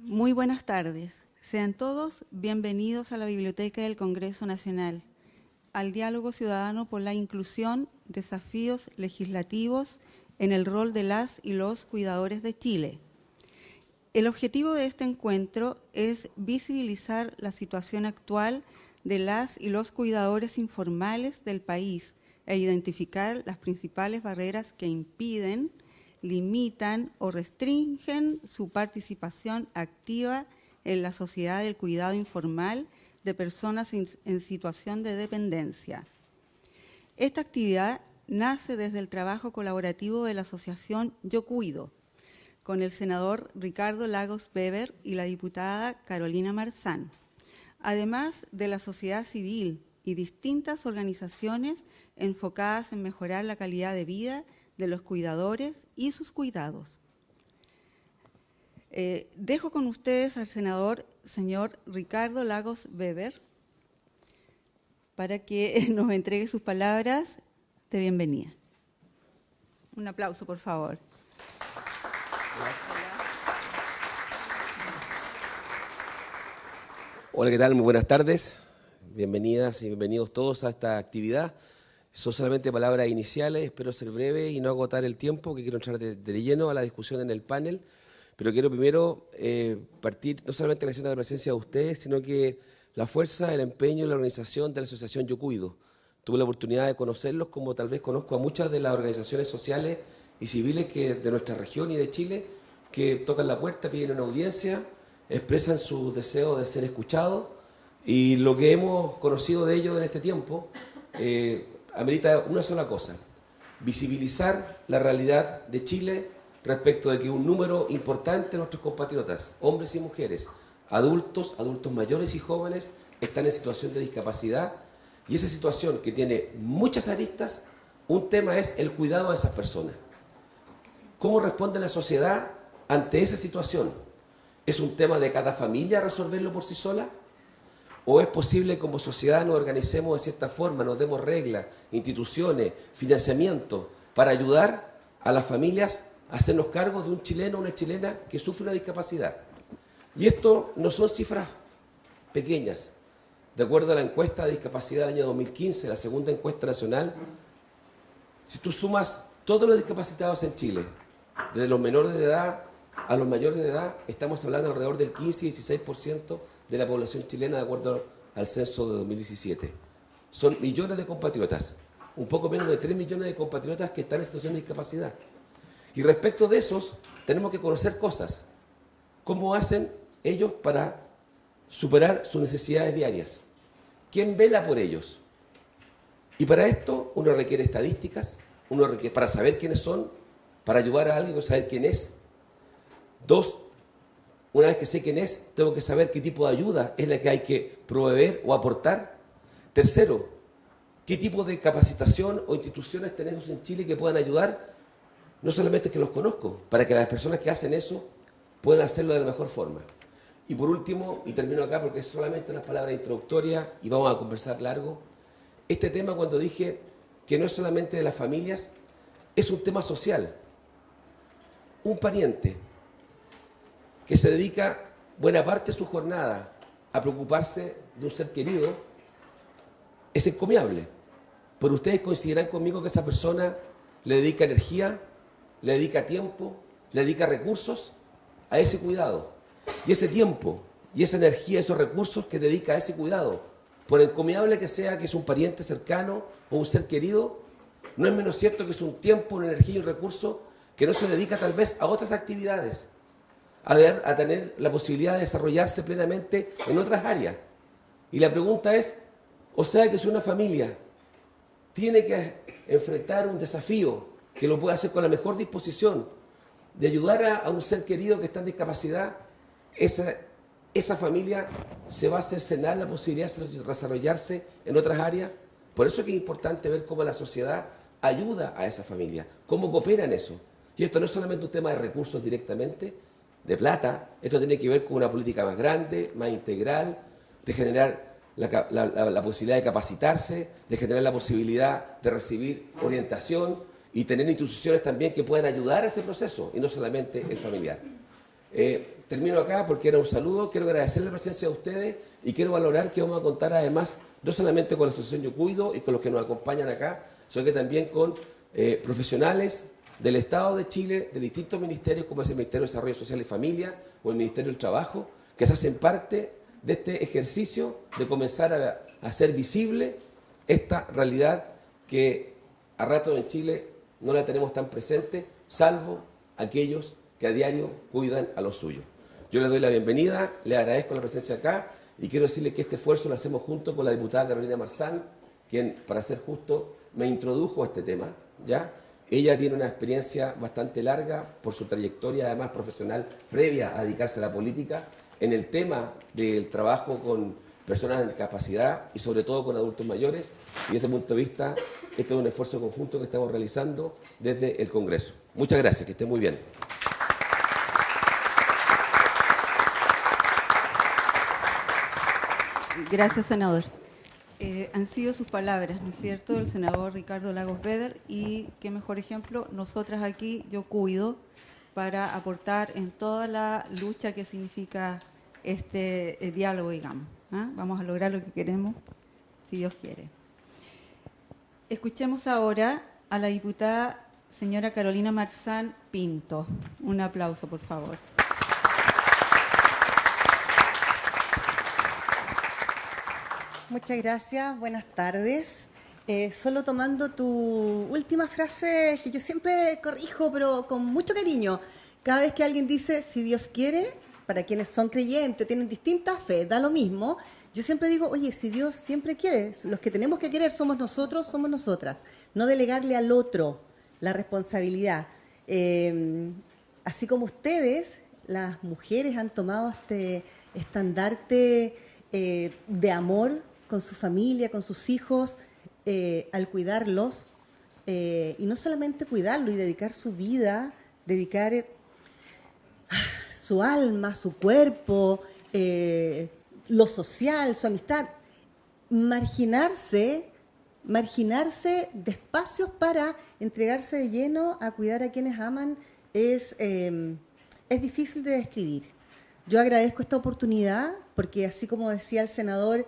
Muy buenas tardes. Sean todos bienvenidos a la Biblioteca del Congreso Nacional, al diálogo ciudadano por la inclusión, desafíos legislativos en el rol de las y los cuidadores de Chile. El objetivo de este encuentro es visibilizar la situación actual de las y los cuidadores informales del país e identificar las principales barreras que impiden, limitan o restringen su participación activa en la sociedad del cuidado informal de personas en situación de dependencia. Esta actividad nace desde el trabajo colaborativo de la asociación Yo Cuido, con el senador Ricardo Lagos Weber y la diputada Carolina Marzán, además de la sociedad civil y distintas organizaciones enfocadas en mejorar la calidad de vida de los cuidadores y sus cuidados. Dejo con ustedes al señor Ricardo Lagos Weber para que nos entregue sus palabras de bienvenida. Un aplauso, por favor. Hola, ¿qué tal? Muy buenas tardes. Bienvenidas y bienvenidos todos a esta actividad. Son solamente palabras iniciales, espero ser breve y no agotar el tiempo, que quiero entrar de lleno a la discusión en el panel. Pero quiero primero partir no solamente agradeciendo la presencia de ustedes, sino que la fuerza, el empeño y la organización de la asociación Yo Cuido. Tuve la oportunidad de conocerlos, como tal vez conozco a muchas de las organizaciones sociales y civiles de nuestra región y de Chile, que tocan la puerta, piden una audiencia, expresan su deseo de ser escuchados, y lo que hemos conocido de ellos en este tiempo amerita una sola cosa: visibilizar la realidad de Chile respecto de que un número importante de nuestros compatriotas, hombres y mujeres, adultos mayores y jóvenes, están en situación de discapacidad, y esa situación, que tiene muchas aristas, un tema es el cuidado de esas personas. ¿Cómo responde la sociedad ante esa situación? ¿Es un tema de cada familia resolverlo por sí sola? ¿O es posible como sociedad nos organicemos de cierta forma, nos demos reglas, instituciones, financiamiento, para ayudar a las familias a hacernos cargo de un chileno o una chilena que sufre una discapacidad? Y esto no son cifras pequeñas. De acuerdo a la encuesta de discapacidad del año 2015, la segunda encuesta nacional, si tú sumas todos los discapacitados en Chile, desde los menores de edad a los mayores de edad, estamos hablando alrededor del 15 y 16% de la población chilena, de acuerdo al censo de 2017. Son millones de compatriotas, un poco menos de 3 millones de compatriotas que están en situación de discapacidad. Y respecto de esos, tenemos que conocer cosas. ¿Cómo hacen ellos para superar sus necesidades diarias? ¿Quién vela por ellos? Y para esto uno requiere estadísticas, uno requiere, para saber quiénes son, para ayudar a alguien, saber quién es. Dos, una vez que sé quién es, tengo que saber qué tipo de ayuda es la que hay que proveer o aportar. Tercero, qué tipo de capacitación o instituciones tenemos en Chile que puedan ayudar. No solamente que los conozco, para que las personas que hacen eso puedan hacerlo de la mejor forma. Y por último, y termino acá porque es solamente unas palabras introductorias y vamos a conversar largo, este tema, cuando dije que no es solamente de las familias, es un tema social. Un pariente que se dedica buena parte de su jornada a preocuparse de un ser querido es encomiable. Pero ustedes coincidirán conmigo que esa persona le dedica energía, le dedica tiempo, le dedica recursos a ese cuidado. Y ese tiempo, y esa energía, esos recursos que dedica a ese cuidado, por encomiable que sea, que es un pariente cercano o un ser querido, no es menos cierto que es un tiempo, una energía y un recurso que no se dedica tal vez a otras actividades, a tener la posibilidad de desarrollarse plenamente en otras áreas. Y la pregunta es, o sea que si una familia tiene que enfrentar un desafío, que lo puede hacer con la mejor disposición, de ayudar a un ser querido que está en discapacidad, esa familia se va a cercenar la posibilidad de desarrollarse en otras áreas. Por eso es que es importante ver cómo la sociedad ayuda a esa familia, cómo coopera en eso. Y esto no es solamente un tema de recursos directamente, de plata, esto tiene que ver con una política más grande, más integral, de generar la posibilidad de capacitarse, de generar la posibilidad de recibir orientación y tener instituciones también que puedan ayudar a ese proceso, y no solamente el familiar. termino acá porque era un saludo. Quiero agradecer la presencia de ustedes y quiero valorar que vamos a contar además, no solamente con la Asociación Yo Cuido y con los que nos acompañan acá, sino que también con profesionales del Estado de Chile, de distintos ministerios, como es el Ministerio de Desarrollo Social y Familia o el Ministerio del Trabajo, que se hacen parte de este ejercicio de comenzar a hacer visible esta realidad que a rato en Chile no la tenemos tan presente, salvo aquellos que a diario cuidan a los suyos. Yo les doy la bienvenida, les agradezco la presencia acá y quiero decirles que este esfuerzo lo hacemos junto con la diputada Carolina Marzán, quien, para ser justo, me introdujo a este tema, ¿ya? Ella tiene una experiencia bastante larga por su trayectoria, además profesional, previa a dedicarse a la política, en el tema del trabajo con personas en discapacidad y sobre todo con adultos mayores. Y desde ese punto de vista, esto es un esfuerzo conjunto que estamos realizando desde el Congreso. Muchas gracias, que estén muy bien. Gracias, senador. Han sido sus palabras, ¿no es cierto?, del senador Ricardo Lagos Beder, y qué mejor ejemplo, nosotras aquí, Yo Cuido, para aportar en toda la lucha que significa este diálogo, digamos. Vamos a lograr lo que queremos, si Dios quiere. Escuchemos ahora a la diputada señora Carolina Marzán Pinto. Un aplauso, por favor. Muchas gracias, buenas tardes. Solo tomando tu última frase, que yo siempre corrijo, pero con mucho cariño. Cada vez que alguien dice, si Dios quiere, para quienes son creyentes o tienen distintas fe, da lo mismo. Yo siempre digo, oye, si Dios siempre quiere, los que tenemos que querer somos nosotros, somos nosotras. No delegarle al otro la responsabilidad. Así como ustedes, las mujeres han tomado este estandarte de amor con su familia, con sus hijos, al cuidarlos, y no solamente cuidarlo y dedicar su vida, dedicar su alma, su cuerpo, lo social, su amistad, marginarse de espacios para entregarse de lleno a cuidar a quienes aman es difícil de describir. Yo agradezco esta oportunidad porque, así como decía el senador,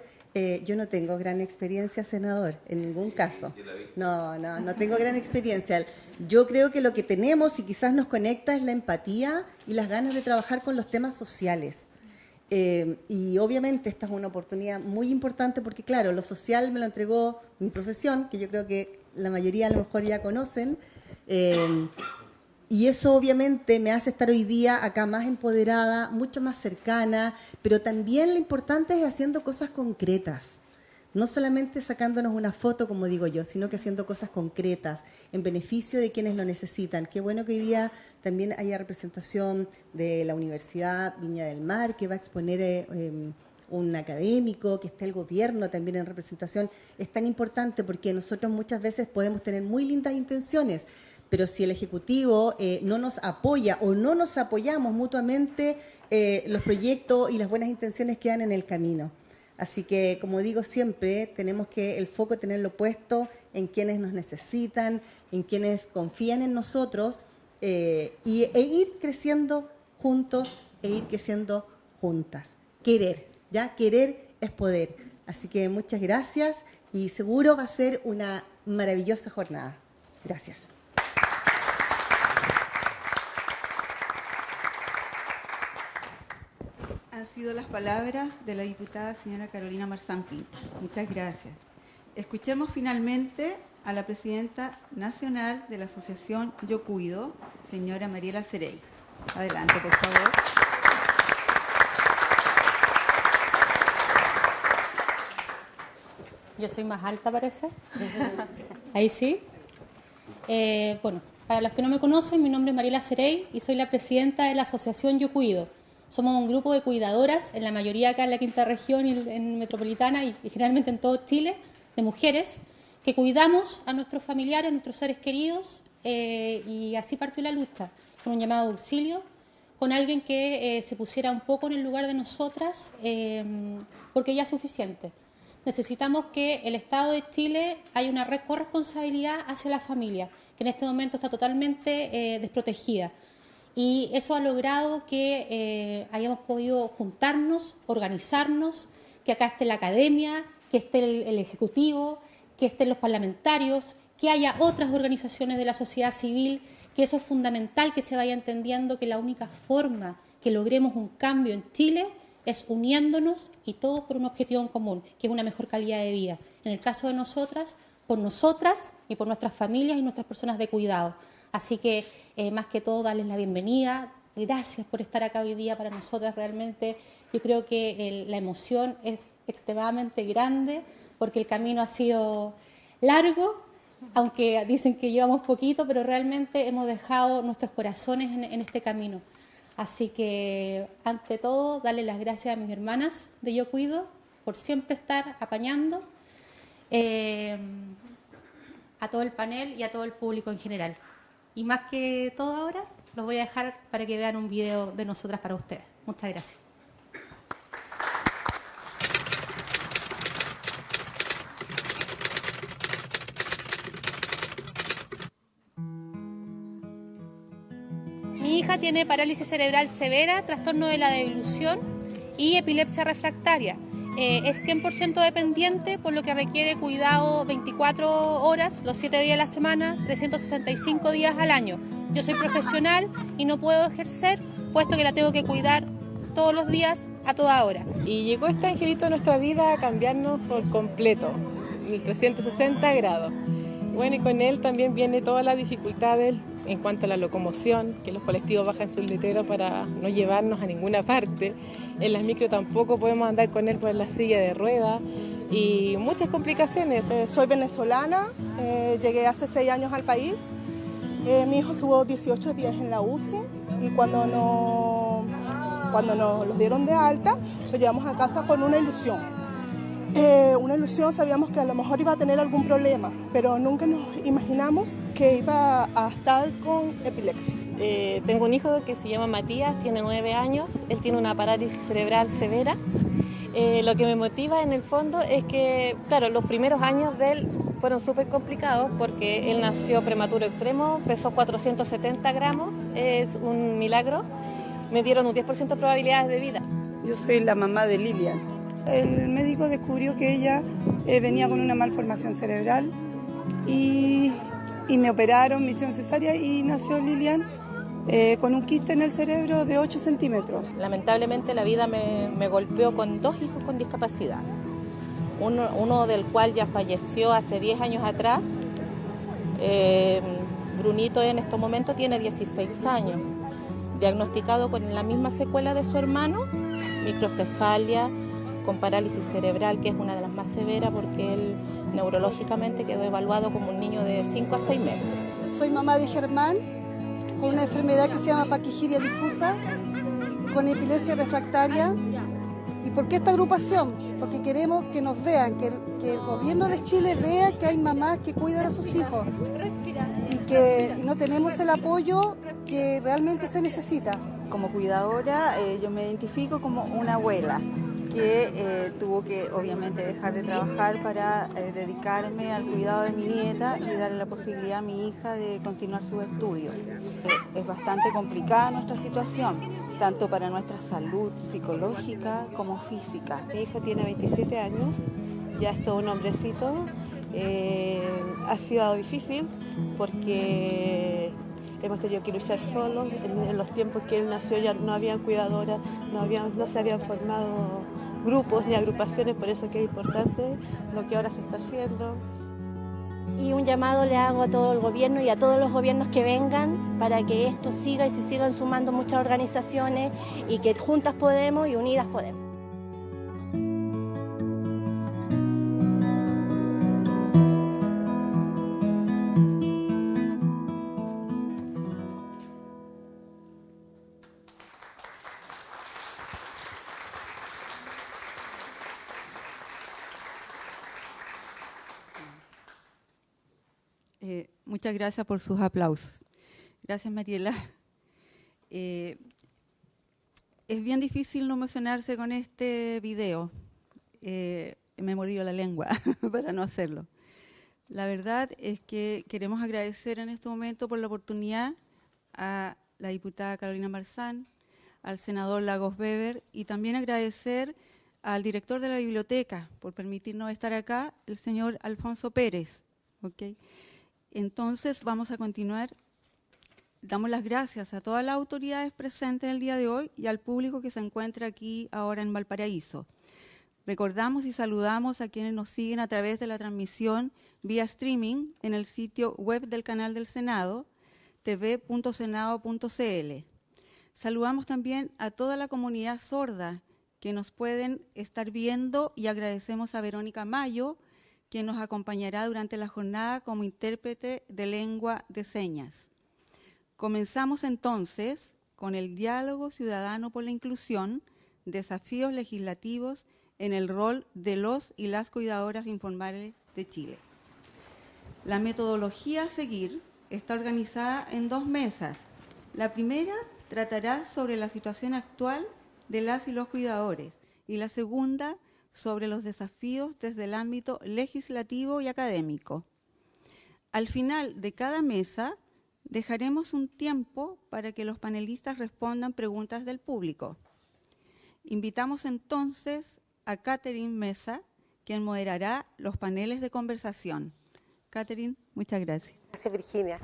yo no tengo gran experiencia, senador, en ningún caso. No tengo gran experiencia. Yo creo que lo que tenemos y quizás nos conecta es la empatía y las ganas de trabajar con los temas sociales. Y obviamente esta es una oportunidad muy importante porque, claro, lo social me lo entregó mi profesión, que yo creo que la mayoría a lo mejor ya conocen, y eso obviamente me hace estar hoy día acá más empoderada, mucho más cercana, pero también lo importante es haciendo cosas concretas. No solamente sacándonos una foto, como digo yo, sino que haciendo cosas concretas en beneficio de quienes lo necesitan. Qué bueno que hoy día también haya representación de la Universidad Viña del Mar, que va a exponer un académico, que esté el gobierno también en representación. Es tan importante porque nosotros muchas veces podemos tener muy lindas intenciones, pero si el Ejecutivo no nos apoya o no nos apoyamos mutuamente, los proyectos y las buenas intenciones quedan en el camino. Así que, como digo siempre, tenemos que el foco tenerlo puesto en quienes nos necesitan, en quienes confían en nosotros, e ir creciendo juntos e ir creciendo juntas. Querer, ¿ya? Querer es poder. Así que muchas gracias y seguro va a ser una maravillosa jornada. Gracias. Han sido las palabras de la diputada señora Carolina Marzán Pinto. Muchas gracias. Escuchemos finalmente a la presidenta nacional de la Asociación Yo Cuido, señora Mariela Cerey. Adelante, por favor. Yo soy más alta, parece. Ahí sí. Bueno, para los que no me conocen, mi nombre es Mariela Cerey y soy la presidenta de la Asociación Yo Cuido. Somos un grupo de cuidadoras, en la mayoría acá en la Quinta Región y en Metropolitana y generalmente en todo Chile, de mujeres, que cuidamos a nuestros familiares, a nuestros seres queridos, y así partió la lucha, con un llamado de auxilio, con alguien que se pusiera un poco en el lugar de nosotras, porque ya es suficiente. Necesitamos que el Estado de Chile haya una corresponsabilidad hacia la familia, que en este momento está totalmente desprotegida. y eso ha logrado que hayamos podido juntarnos, organizarnos, que acá esté la academia, que esté el Ejecutivo, que estén los parlamentarios, que haya otras organizaciones de la sociedad civil, que eso es fundamental, que se vaya entendiendo que la única forma que logremos un cambio en Chile es uniéndonos y todos por un objetivo en común, que es una mejor calidad de vida. En el caso de nosotras, por nosotras y por nuestras familias y nuestras personas de cuidado. Así que, más que todo, darles la bienvenida. Gracias por estar acá hoy día para nosotras. Realmente yo creo que la emoción es extremadamente grande porque el camino ha sido largo, aunque dicen que llevamos poquito, pero realmente hemos dejado nuestros corazones en este camino. Así que, ante todo, darle las gracias a mis hermanas de Yo Cuido por siempre estar apañando, a todo el panel y a todo el público en general. Y más que todo ahora, los voy a dejar para que vean un video de nosotras para ustedes. Muchas gracias. Mi hija tiene parálisis cerebral severa, trastorno de la deglución y epilepsia refractaria. Es 100% dependiente, por lo que requiere cuidado 24 horas, los 7 días de la semana, 365 días al año. Yo soy profesional y no puedo ejercer, puesto que la tengo que cuidar todos los días, a toda hora. Y llegó este angelito a nuestra vida a cambiarnos por completo, 360 grados. Bueno, y con él también viene todas las dificultades en cuanto a la locomoción, que los colectivos bajan sus letreros para no llevarnos a ninguna parte. En las micro tampoco podemos andar con él por la silla de ruedas y muchas complicaciones. Soy venezolana, llegué hace 6 años al país. Mi hijo estuvo 18 días en la UCI y cuando nos los dieron de alta, lo llevamos a casa con una ilusión. Sabíamos que a lo mejor iba a tener algún problema, pero nunca nos imaginamos que iba a estar con epilepsia. Tengo un hijo que se llama Matías, tiene 9 años, él tiene una parálisis cerebral severa. Lo que me motiva en el fondo es que, claro, los primeros años de él fueron súper complicados porque él nació prematuro extremo, pesó 470 gramos, es un milagro, me dieron un 10% de probabilidades de vida. Yo soy la mamá de Lilian. El médico descubrió que ella venía con una malformación cerebral y me operaron, me hicieron cesárea y nació Lilian con un quiste en el cerebro de 8 centímetros. Lamentablemente la vida me golpeó con 2 hijos con discapacidad, uno del cual ya falleció hace 10 años atrás. Brunito en estos momentos tiene 16 años, diagnosticado con la misma secuela de su hermano, microcefalia, con parálisis cerebral, que es una de las más severas porque él neurológicamente quedó evaluado como un niño de 5 a 6 meses. Soy mamá de Germán, con una enfermedad que se llama paquigiria difusa, con epilepsia refractaria. ¿Y por qué esta agrupación? Porque queremos que nos vean, que el gobierno de Chile vea que hay mamás que cuidan a sus hijos y que no tenemos el apoyo que realmente se necesita. Como cuidadora, yo me identifico como una abuela que tuvo que obviamente dejar de trabajar para dedicarme al cuidado de mi nieta y darle la posibilidad a mi hija de continuar sus estudios. Es bastante complicada nuestra situación, tanto para nuestra salud psicológica como física. Mi hijo tiene 27 años, ya es todo un hombrecito. Ha sido difícil porque hemos tenido que luchar solos. En los tiempos que él nació ya no habían cuidadoras, no se habían formado grupos ni agrupaciones, por eso que es importante lo que ahora se está haciendo. Y un llamado le hago a todo el gobierno y a todos los gobiernos que vengan para que esto siga y se sigan sumando muchas organizaciones y que juntas podemos y unidas podemos. Muchas gracias por sus aplausos. Gracias, Mariela. Es bien difícil no emocionarse con este video. Me he mordido la lengua para no hacerlo. La verdad es que queremos agradecer en este momento por la oportunidad a la diputada Carolina Marzán, al senador Lagos Weber, y también agradecer al director de la biblioteca por permitirnos estar acá, el señor Alfonso Pérez. ¿Okay? Entonces vamos a continuar. Damos las gracias a todas las autoridades presentes el día de hoy y al público que se encuentra aquí ahora en Valparaíso. Recordamos y saludamos a quienes nos siguen a través de la transmisión vía streaming en el sitio web del canal del Senado, tv.senado.cl. Saludamos también a toda la comunidad sorda que nos pueden estar viendo y agradecemos a Verónica Mayo, quien nos acompañará durante la jornada como intérprete de lengua de señas. Comenzamos entonces con el diálogo ciudadano por la inclusión, desafíos legislativos en el rol de los y las cuidadoras informales de Chile. La metodología a seguir está organizada en 2 mesas. La primera tratará sobre la situación actual de las y los cuidadores y la segunda sobre los desafíos desde el ámbito legislativo y académico. Al final de cada mesa dejaremos un tiempo para que los panelistas respondan preguntas del público. Invitamos entonces a Catherine Mesa, quien moderará los paneles de conversación. Catherine, muchas gracias. Gracias, Virginia.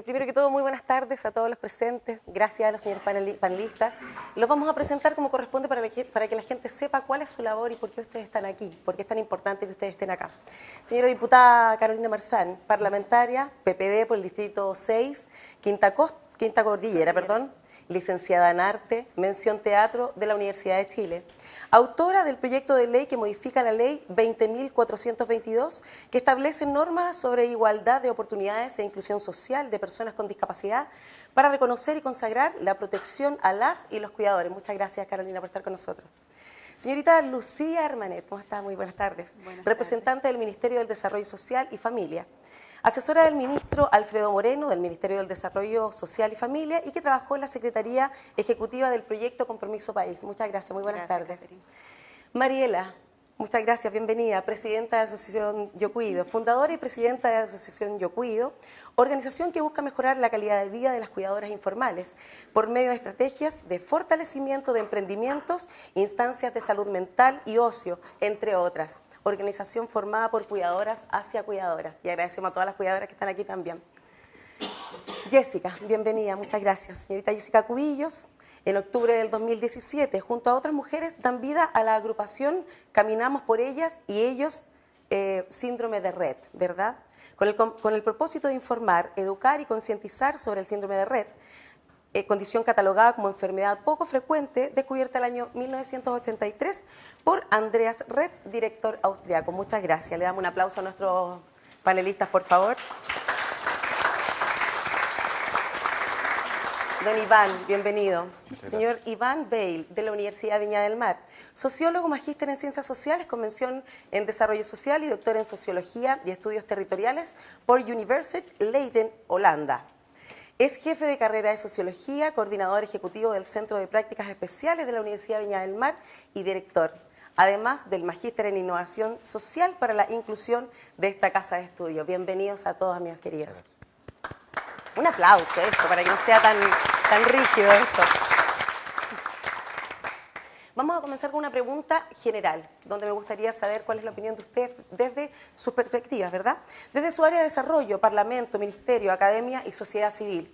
Primero que todo, muy buenas tardes a todos los presentes. Gracias a los señores panelistas. Los vamos a presentar como corresponde para que la gente sepa cuál es su labor y por qué ustedes están aquí, por qué es tan importante que ustedes estén acá. Señora diputada Carolina Marzán, parlamentaria, PPD por el Distrito 6, Quinta Cordillera, licenciada en Arte, mención Teatro de la Universidad de Chile. Autora del proyecto de ley que modifica la ley 20.422, que establece normas sobre igualdad de oportunidades e inclusión social de personas con discapacidad para reconocer y consagrar la protección a las y los cuidadores. Muchas gracias, Carolina, por estar con nosotros. Señorita Lucía Hermanet, ¿cómo está? Muy buenas tardes. Representante del Ministerio del Desarrollo Social y Familia. Asesora del ministro Alfredo Moreno, del Ministerio del Desarrollo Social y Familia, y que trabajó en la Secretaría Ejecutiva del Proyecto Compromiso País. Muchas gracias, muy buenas tardes. Catherine. Mariela, muchas gracias, bienvenida, presidenta de la Asociación Yo Cuido, fundadora y presidenta de la Asociación Yo Cuido, organización que busca mejorar la calidad de vida de las cuidadoras informales por medio de estrategias de fortalecimiento de emprendimientos, instancias de salud mental y ocio, entre otras. Organización formada por cuidadoras hacia cuidadoras. Y agradecemos a todas las cuidadoras que están aquí también. Jessica, bienvenida, muchas gracias. Señorita Jessica Cubillos, en octubre del 2017, junto a otras mujeres, dan vida a la agrupación Caminamos por Ellas y Ellos, Síndrome de Rett, ¿verdad? Con el propósito de informar, educar y concientizar sobre el síndrome de Rett, condición catalogada como enfermedad poco frecuente, descubierta el año 1983 por Andreas Rett, director austriaco. Muchas gracias. Le damos un aplauso a nuestros panelistas, por favor. Don Iván, bienvenido. Señor Iván Bale, de la Universidad de Viña del Mar. Sociólogo, magíster en Ciencias Sociales, con mención en Desarrollo Social y doctor en Sociología y Estudios Territoriales por University Leiden, Holanda. Es jefe de carrera de Sociología, coordinador ejecutivo del Centro de Prácticas Especiales de la Universidad de Viña del Mar y director, además del magíster en Innovación Social para la inclusión de esta casa de estudio. Bienvenidos a todos, amigos queridos. Un aplauso, esto, para que no sea tan rígido esto. Vamos a comenzar con una pregunta general, donde me gustaría saber cuál es la opinión de ustedes desde sus perspectivas, ¿verdad? Desde su área de desarrollo, Parlamento, Ministerio, Academia y Sociedad Civil.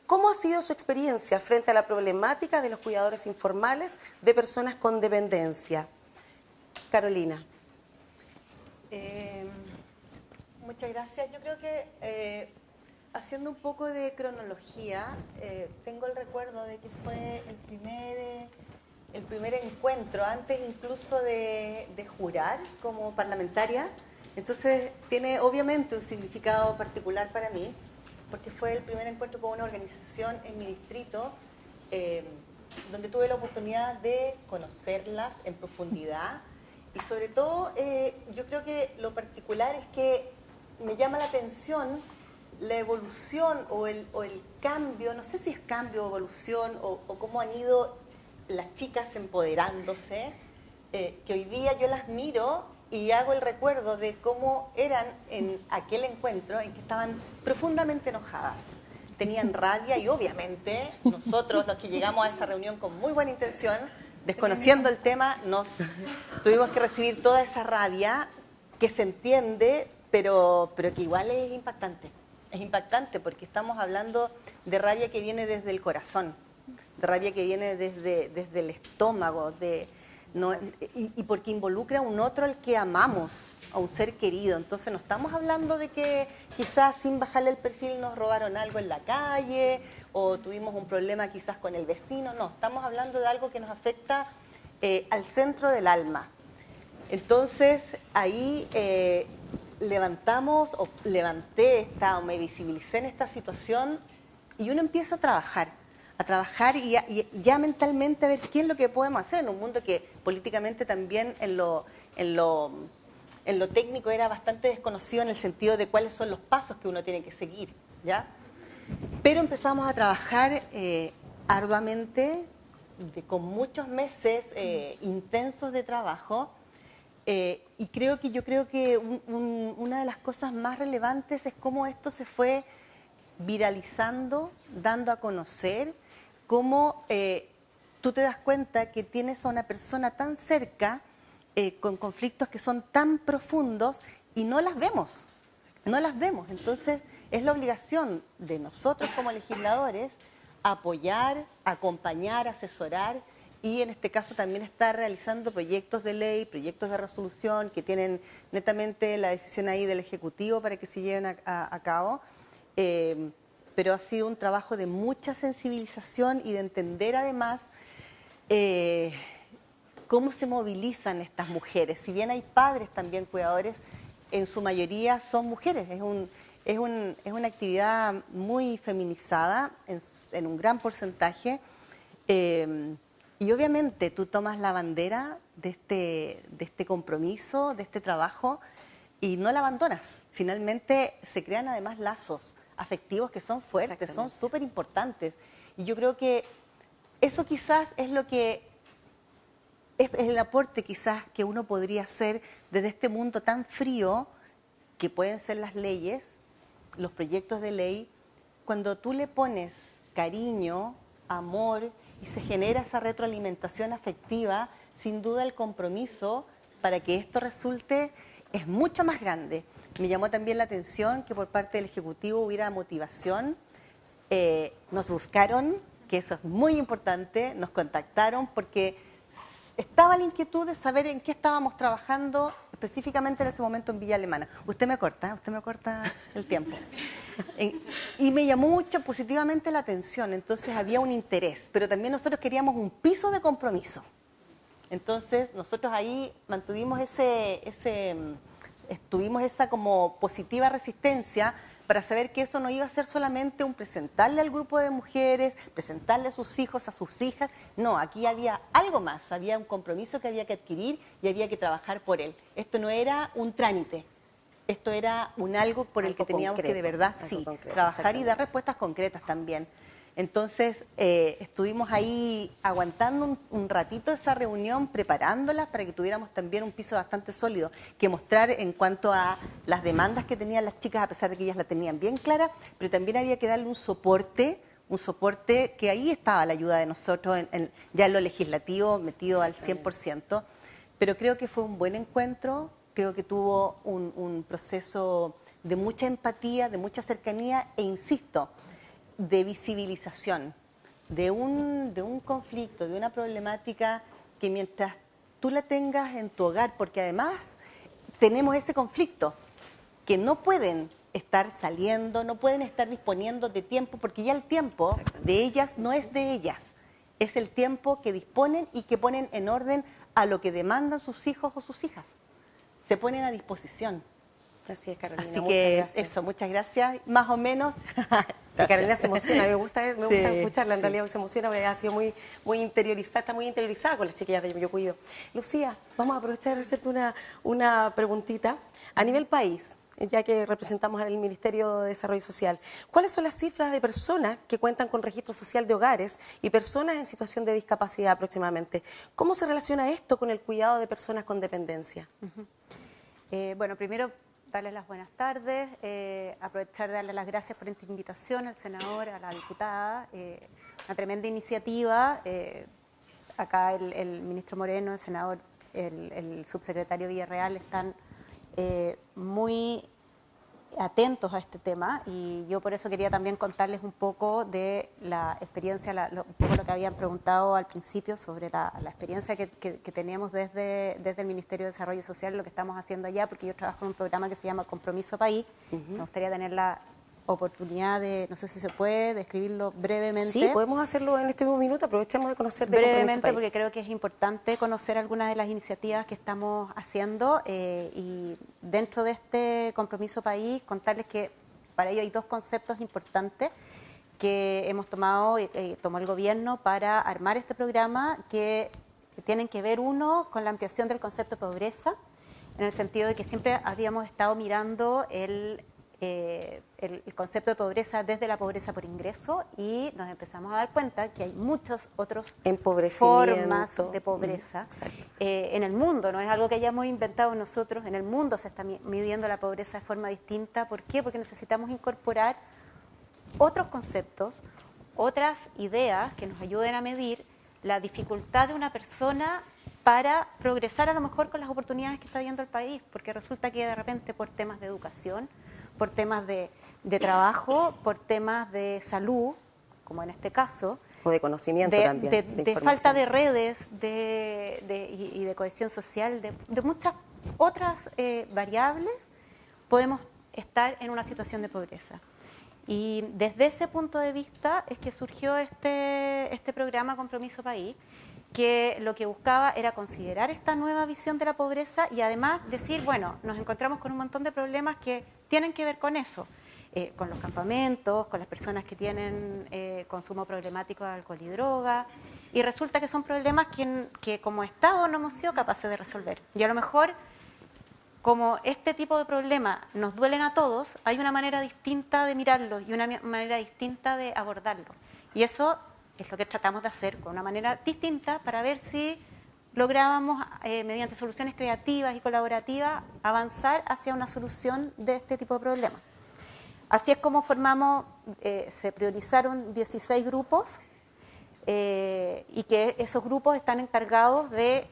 ¿Cómo ha sido su experiencia frente a la problemática de los cuidadores informales de personas con dependencia? Carolina. Muchas gracias. Yo creo que haciendo un poco de cronología, tengo el recuerdo de que fue el primer encuentro, antes incluso de jurar como parlamentaria. Entonces tiene obviamente un significado particular para mí, porque fue el primer encuentro con una organización en mi distrito, donde tuve la oportunidad de conocerlas en profundidad. Y sobre todo, yo creo que lo particular es que me llama la atención la evolución o el cambio, no sé si es cambio o evolución, o cómo han ido las chicas empoderándose, que hoy día yo las miro y hago el recuerdo de cómo eran en aquel encuentro en que estaban profundamente enojadas. tenían rabia y obviamente nosotros, los que llegamos a esa reunión con muy buena intención, desconociendo el tema, nos tuvimos que recibir toda esa rabia que se entiende, pero que igual es impactante. Es impactante porque estamos hablando de rabia que viene desde el corazón, de rabia que viene desde el estómago, y porque involucra a un otro al que amamos, a un ser querido. Entonces no estamos hablando de que quizás sin bajarle el perfil nos robaron algo en la calle o tuvimos un problema quizás con el vecino. No, estamos hablando de algo que nos afecta al centro del alma. Entonces ahí me visibilicé en esta situación y uno empieza a trabajar y ya mentalmente a ver qué es lo que podemos hacer en un mundo que políticamente también en lo técnico era bastante desconocido en el sentido de cuáles son los pasos que uno tiene que seguir, ¿ya? Pero empezamos a trabajar arduamente, con muchos meses intensos de trabajo, y yo creo que una de las cosas más relevantes es cómo esto se fue viralizando, dando a conocer, cómo tú te das cuenta que tienes a una persona tan cerca, con conflictos que son tan profundos y no las vemos. Entonces es la obligación de nosotros como legisladores apoyar, acompañar, asesorar y en este caso también estar realizando proyectos de ley, proyectos de resolución que tienen netamente la decisión ahí del Ejecutivo para que se lleven a cabo. Pero ha sido un trabajo de mucha sensibilización y de entender además cómo se movilizan estas mujeres. Si bien hay padres también cuidadores, en su mayoría son mujeres. Es una actividad muy feminizada en un gran porcentaje. Y obviamente tú tomas la bandera de este compromiso, de este trabajo, y no la abandonas. Finalmente se crean además lazos afectivos que son fuertes, son súper importantes. Y yo creo que eso quizás es lo que es el aporte quizás que uno podría hacer desde este mundo tan frío que pueden ser las leyes, los proyectos de ley, cuando tú le pones cariño, amor y se genera esa retroalimentación afectiva, sin duda el compromiso para que esto resulte es mucho más grande. Me llamó también la atención que por parte del Ejecutivo hubiera motivación. Nos buscaron, que eso es muy importante, nos contactaron porque estaba la inquietud de saber en qué estábamos trabajando específicamente en ese momento en Villa Alemana. Usted me corta el tiempo. Y me llamó mucho positivamente la atención, entonces había un interés, pero también nosotros queríamos un piso de compromiso. Entonces nosotros ahí mantuvimos tuvimos esa como positiva resistencia para saber que eso no iba a ser solamente un presentarle al grupo de mujeres, presentarle a sus hijos, a sus hijas. No, aquí había algo más, había un compromiso que había que adquirir y había que trabajar por él. Esto no era un trámite, esto era algo por el que teníamos que de verdad trabajar y dar respuestas concretas también. Entonces estuvimos ahí aguantando un ratito esa reunión, preparándolas para que tuviéramos también un piso bastante sólido que mostrar en cuanto a las demandas que tenían las chicas, a pesar de que ellas la tenían bien clara, pero también había que darle un soporte que ahí estaba la ayuda de nosotros, ya en lo legislativo metido al 100%, pero creo que fue un buen encuentro, creo que tuvo un proceso de mucha empatía, de mucha cercanía e insisto, de visibilización de un conflicto, de una problemática que mientras tú la tengas en tu hogar, porque además tenemos ese conflicto, que no pueden estar saliendo, no pueden estar disponiendo de tiempo, porque ya el tiempo de ellas no es de ellas, es el tiempo que disponen y que ponen en orden a lo que demandan sus hijos o sus hijas. Se ponen a disposición. Así es, Carolina. Así que eso, muchas gracias. Más o menos. Y Carolina se emociona, me gusta escucharla, en realidad se emociona porque ha sido muy interiorizada, está muy interiorizada con las chiquillas de Yo Cuido. Lucía, vamos a aprovechar de hacerte una preguntita. A nivel país, ya que representamos al Ministerio de Desarrollo Social, ¿cuáles son las cifras de personas que cuentan con registro social de hogares y personas en situación de discapacidad aproximadamente? ¿Cómo se relaciona esto con el cuidado de personas con dependencia? Bueno, primero darles las buenas tardes, aprovechar de darle las gracias por esta invitación al senador, a la diputada, una tremenda iniciativa. Acá el ministro Moreno, el senador, el subsecretario Villarreal están muy atentos a este tema, y yo por eso quería también contarles un poco de la experiencia, un poco lo que habían preguntado al principio sobre la experiencia que tenemos desde el Ministerio de Desarrollo Social, lo que estamos haciendo allá, porque yo trabajo en un programa que se llama Compromiso País. Me gustaría tener la oportunidad de, no sé si se puede, describirlo brevemente. Sí, podemos hacerlo en este mismo minuto, aprovechemos de conocer de brevemente, porque creo que es importante conocer algunas de las iniciativas que estamos haciendo, y dentro de este Compromiso País contarles que para ello hay dos conceptos importantes que hemos tomado, tomó el gobierno para armar este programa, que tienen que ver, uno, con la ampliación del concepto de pobreza, en el sentido de que siempre habíamos estado mirando el concepto de pobreza desde la pobreza por ingreso, y nos empezamos a dar cuenta que hay muchas otras formas de pobreza en el mundo. No es algo que hayamos inventado nosotros, en el mundo se está midiendo la pobreza de forma distinta. ¿Por qué? Porque necesitamos incorporar otros conceptos, otras ideas que nos ayuden a medir la dificultad de una persona para progresar a lo mejor con las oportunidades que está viendo el país, porque resulta que de repente por temas de educación, por temas de trabajo, por temas de salud, como en este caso, o de conocimiento también, de falta de redes y de cohesión social, de muchas otras variables, podemos estar en una situación de pobreza. Y desde ese punto de vista es que surgió este programa Compromiso País, que lo que buscaba era considerar esta nueva visión de la pobreza y además decir, bueno, nos encontramos con un montón de problemas que tienen que ver con eso, con los campamentos, con las personas que tienen consumo problemático de alcohol y droga, y resulta que son problemas que como Estado no hemos sido capaces de resolver. Y a lo mejor, como este tipo de problemas nos duelen a todos, hay una manera distinta de mirarlos y una manera distinta de abordarlos. Y eso es lo que tratamos de hacer con una manera distinta para ver si lográbamos, mediante soluciones creativas y colaborativas, avanzar hacia una solución de este tipo de problemas. Así es como formamos, se priorizaron 16 grupos, y que esos grupos están encargados de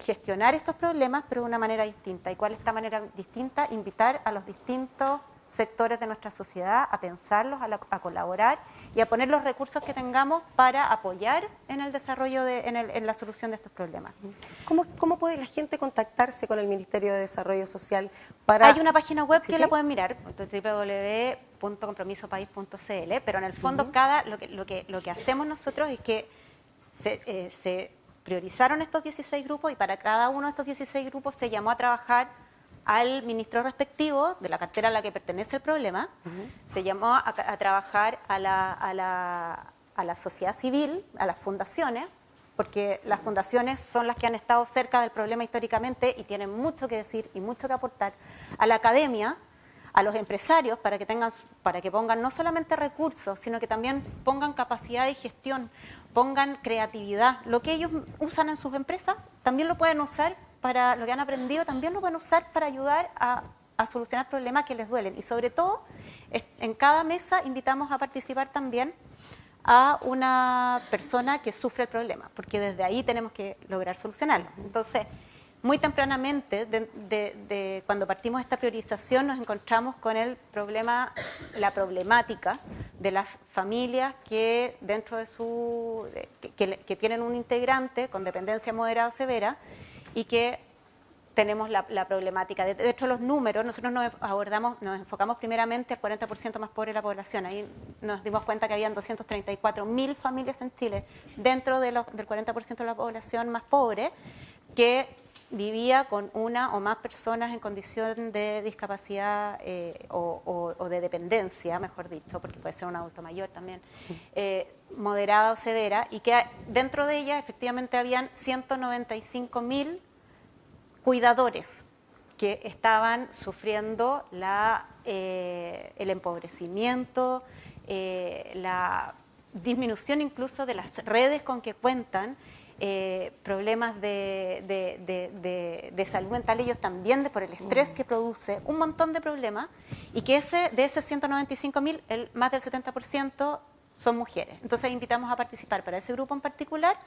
gestionar estos problemas, pero de una manera distinta. ¿Y cuál es esta manera distinta? Invitar a los distintos sectores de nuestra sociedad a pensarlos, a colaborar y a poner los recursos que tengamos para apoyar en el desarrollo, en la solución de estos problemas. ¿Cómo puede la gente contactarse con el Ministerio de Desarrollo Social? Hay una página web que la pueden mirar, www.compromisopaís.cl, pero en el fondo lo que hacemos nosotros es que se priorizaron estos 16 grupos, y para cada uno de estos 16 grupos se llamó a trabajar al ministro respectivo de la cartera a la que pertenece el problema, se llamó a trabajar a la sociedad civil, a las fundaciones, porque las fundaciones son las que han estado cerca del problema históricamente y tienen mucho que decir y mucho que aportar, a la academia, a los empresarios, para que pongan no solamente recursos, sino que también pongan capacidad de gestión, pongan creatividad. Lo que ellos usan en sus empresas también lo pueden usar para lo que han aprendido, también lo pueden usar para ayudar a solucionar problemas que les duelen. Y sobre todo, en cada mesa invitamos a participar también a una persona que sufre el problema, porque desde ahí tenemos que lograr solucionarlo. Entonces, muy tempranamente, cuando partimos esta priorización, nos encontramos con la problemática de las familias que dentro de que tienen un integrante con dependencia moderada o severa, y que tenemos la problemática. De hecho, los números, nosotros nos enfocamos primeramente al 40% más pobre de la población. Ahí nos dimos cuenta que habían 234.000 familias en Chile dentro del 40% de la población más pobre, que vivía con una o más personas en condición de discapacidad o de dependencia, mejor dicho, porque puede ser un adulto mayor también, moderada o severa, y que dentro de ella efectivamente habían 195.000 cuidadores que estaban sufriendo el empobrecimiento, la disminución incluso de las redes con que cuentan, problemas de salud mental, ellos también, por el estrés que produce, un montón de problemas, y que de ese 195.000, más del 70% son mujeres. Entonces invitamos a participar para ese grupo en particular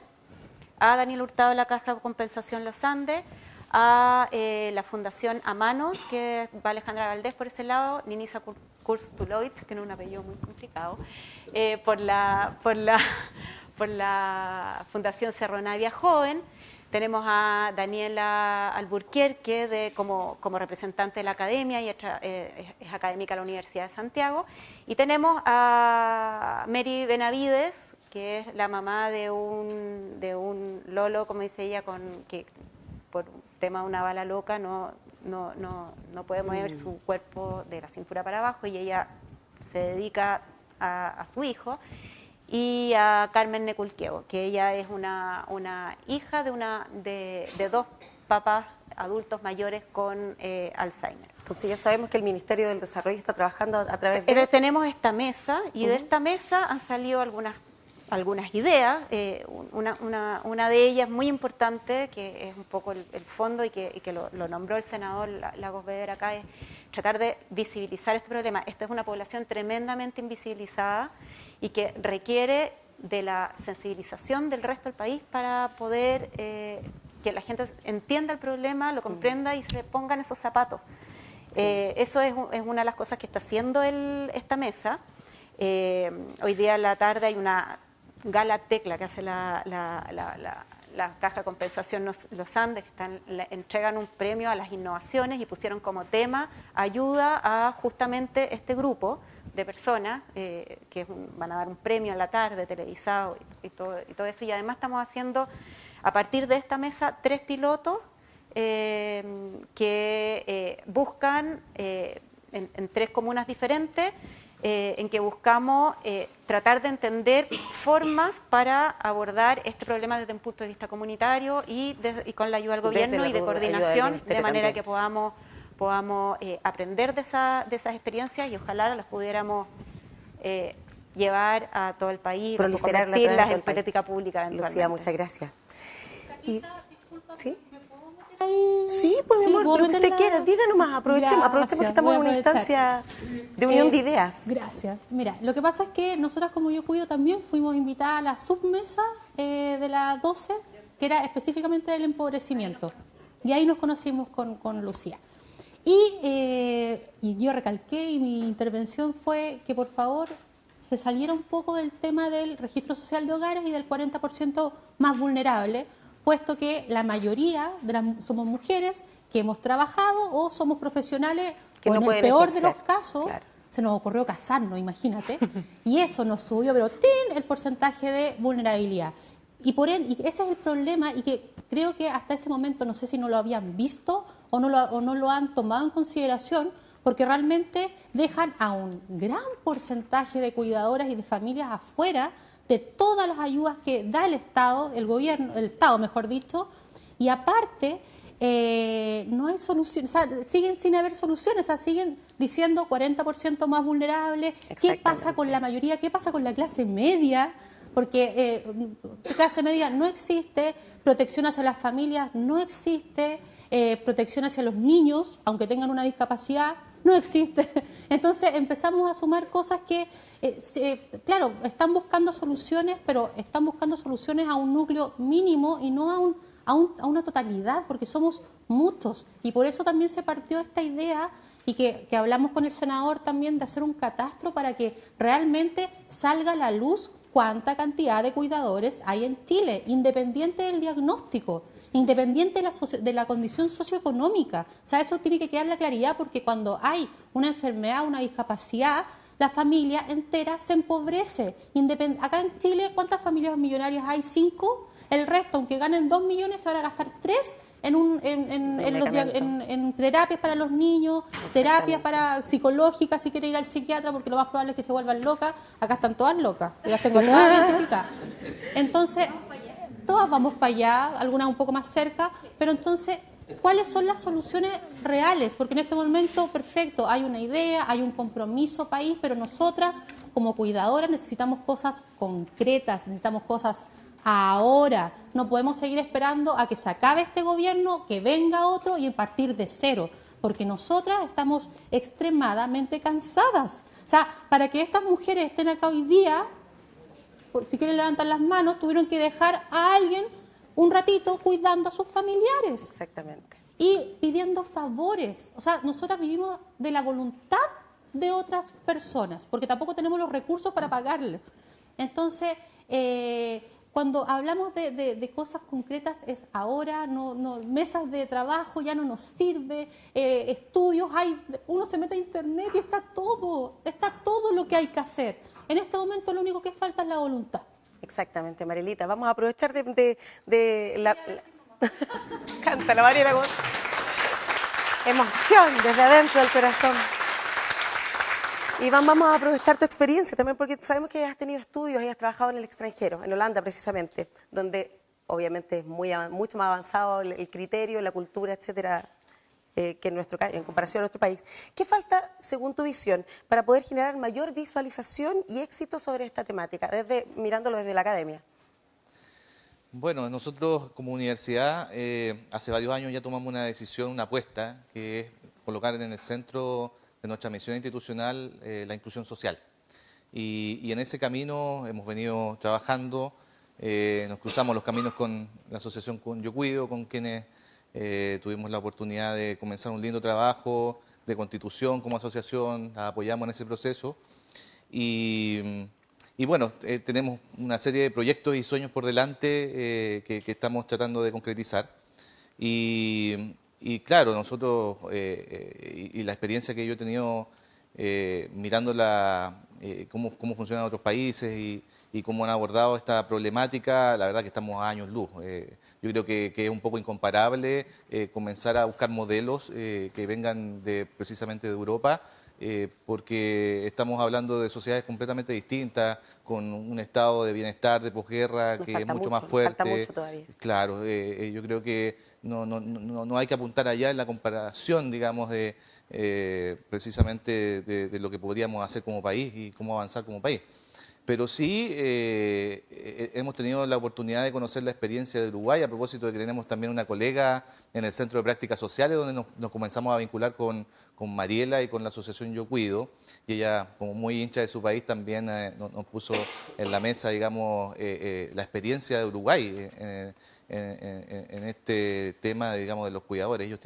a Daniel Hurtado de la Caja de Compensación Los Andes, a la Fundación Amanos, que va Alejandra Valdés por ese lado, Ninisa Kurstulovic, que tiene un apellido muy complicado, por la Fundación Cerro Navia Joven. Tenemos a Daniela Alburquerque como representante de la academia y es académica de la Universidad de Santiago. Y tenemos a Mary Benavides, que es la mamá de un lolo, como dice ella, que por un tema de una bala loca no puede mover su cuerpo de la cintura para abajo, y ella se dedica a su hijo. Y a Carmen Neculqueo, que ella es una hija de dos papás adultos mayores con Alzheimer. Entonces ya sabemos que el Ministerio del Desarrollo está trabajando a través de... Tenemos esta mesa, y de esta mesa han salido algunas ideas. Una de ellas muy importante, que es un poco el fondo y que lo nombró el senador Lagos Weber acá, es tratar de visibilizar este problema. Esta es una población tremendamente invisibilizada y que requiere de la sensibilización del resto del país para poder que la gente entienda el problema, lo comprenda y se ponga en esos zapatos. Sí. Eso es una de las cosas que está haciendo esta mesa. Hoy día en la tarde hay una gala tecla que hace la Caja de Compensación Los Andes, que entregan un premio a las innovaciones y pusieron como tema ayuda a justamente este grupo de personas, que van a dar un premio en la tarde televisado y todo eso. Y además estamos haciendo, a partir de esta mesa, 3 pilotos que buscan en 3 comunas diferentes, en que buscamos tratar de entender formas para abordar este problema desde un punto de vista comunitario y con la ayuda del gobierno y de coordinación, de manera que podamos aprender de esas experiencias y ojalá las pudiéramos llevar a todo el país, convertirlas en política pública. Lucía, muchas gracias. ¿Sí? Sí, pues mi amor, lo que usted quiera, diga nomás, aprovechemos que estamos en una instancia de unión de ideas. Gracias. Mira, lo que pasa es que nosotras como Yo Cuido también fuimos invitadas a la submesa de la 12, que era específicamente del empobrecimiento. Y ahí nos conocimos con Lucía. Y yo recalqué, y mi intervención fue que por favor se saliera un poco del tema del registro social de hogares y del 40% más vulnerable, puesto que la mayoría somos mujeres que hemos trabajado o somos profesionales, que o en el peor de los casos, claro, se nos ocurrió casarnos, imagínate, y eso nos subió, pero ¡tin!, el porcentaje de vulnerabilidad. Y ese es el problema, y que creo que hasta ese momento, no sé si no lo habían visto o no lo han tomado en consideración, porque realmente dejan a un gran porcentaje de cuidadoras y de familias afuera de todas las ayudas que da el Estado, el Estado mejor dicho, y aparte no hay soluciones, o sea, siguen sin haber soluciones, o sea, siguen diciendo 40% más vulnerables. ¿Qué pasa con la mayoría? ¿Qué pasa con la clase media? Porque clase media no existe, protección hacia las familias no existe, protección hacia los niños, aunque tengan una discapacidad, no existe. Entonces empezamos a sumar cosas que, claro, están buscando soluciones, pero están buscando soluciones a un núcleo mínimo y no a una totalidad, porque somos muchos. Y por eso también se partió esta idea, y que hablamos con el senador también, de hacer un catastro para que realmente salga a la luz cuánta cantidad de cuidadores hay en Chile, independiente del diagnóstico, independiente de la condición socioeconómica. O sea, eso tiene que quedar la claridad, porque cuando hay una enfermedad, una discapacidad, la familia entera se empobrece. Acá en Chile, ¿cuántas familias millonarias hay? 5. El resto, aunque ganen 2 millones, se van a gastar 3 en terapias para los niños, terapias psicológicas, si quiere ir al psiquiatra, porque lo más probable es que se vuelvan locas. Acá están todas locas, yo las tengo todas identificadas. Entonces, todas vamos para allá, algunas un poco más cerca, pero entonces, ¿cuáles son las soluciones reales? Porque en este momento, perfecto, hay una idea, hay un compromiso país, pero nosotras, como cuidadoras, necesitamos cosas concretas, necesitamos cosas ahora. No podemos seguir esperando a que se acabe este gobierno, que venga otro y partir de cero, porque nosotras estamos extremadamente cansadas. O sea, para que estas mujeres estén acá hoy día, si quieren levantar las manos, tuvieron que dejar a alguien un ratito cuidando a sus familiares. Exactamente. Y pidiendo favores. O sea, nosotras vivimos de la voluntad de otras personas, porque tampoco tenemos los recursos para pagarle. Entonces, cuando hablamos de cosas concretas es ahora, mesas de trabajo ya no nos sirve, estudios, uno se mete a internet y está todo lo que hay que hacer. En este momento lo único que falta es la voluntad. Exactamente, Marielita. Vamos a aprovechar de la... Canta la Mariela con emoción desde adentro del corazón. Y vamos a aprovechar tu experiencia también, porque sabemos que has tenido estudios y has trabajado en el extranjero, en Holanda precisamente, donde obviamente es mucho más avanzado el criterio, la cultura, etcétera, que en comparación a nuestro país. ¿Qué falta, según tu visión, para poder generar mayor visualización y éxito sobre esta temática, mirándolo desde la academia? Bueno, nosotros como universidad hace varios años ya tomamos una decisión, una apuesta, que es colocar en el centro de nuestra misión institucional la inclusión social. Y en ese camino hemos venido trabajando, nos cruzamos los caminos con la asociación Yo Cuido, con quienes tuvimos la oportunidad de comenzar un lindo trabajo de constitución como asociación, la apoyamos en ese proceso. Y bueno, tenemos una serie de proyectos y sueños por delante que estamos tratando de concretizar. Y claro, nosotros, y la experiencia que yo he tenido mirando cómo funcionan otros países y cómo han abordado esta problemática, la verdad que estamos a años luz. Yo creo que es un poco incomparable comenzar a buscar modelos que vengan precisamente de Europa, porque estamos hablando de sociedades completamente distintas, con un estado de bienestar, de posguerra, que es mucho más fuerte. Falta mucho todavía. Claro, yo creo que no hay que apuntar allá en la comparación, digamos, precisamente de lo que podríamos hacer como país y cómo avanzar como país. Pero sí hemos tenido la oportunidad de conocer la experiencia de Uruguay, a propósito de que tenemos también una colega en el Centro de Prácticas Sociales, donde nos comenzamos a vincular con Mariela y con la asociación Yo Cuido, y ella, como muy hincha de su país, también nos puso en la mesa, digamos, la experiencia de Uruguay en este tema, digamos, de los cuidadores. Ellos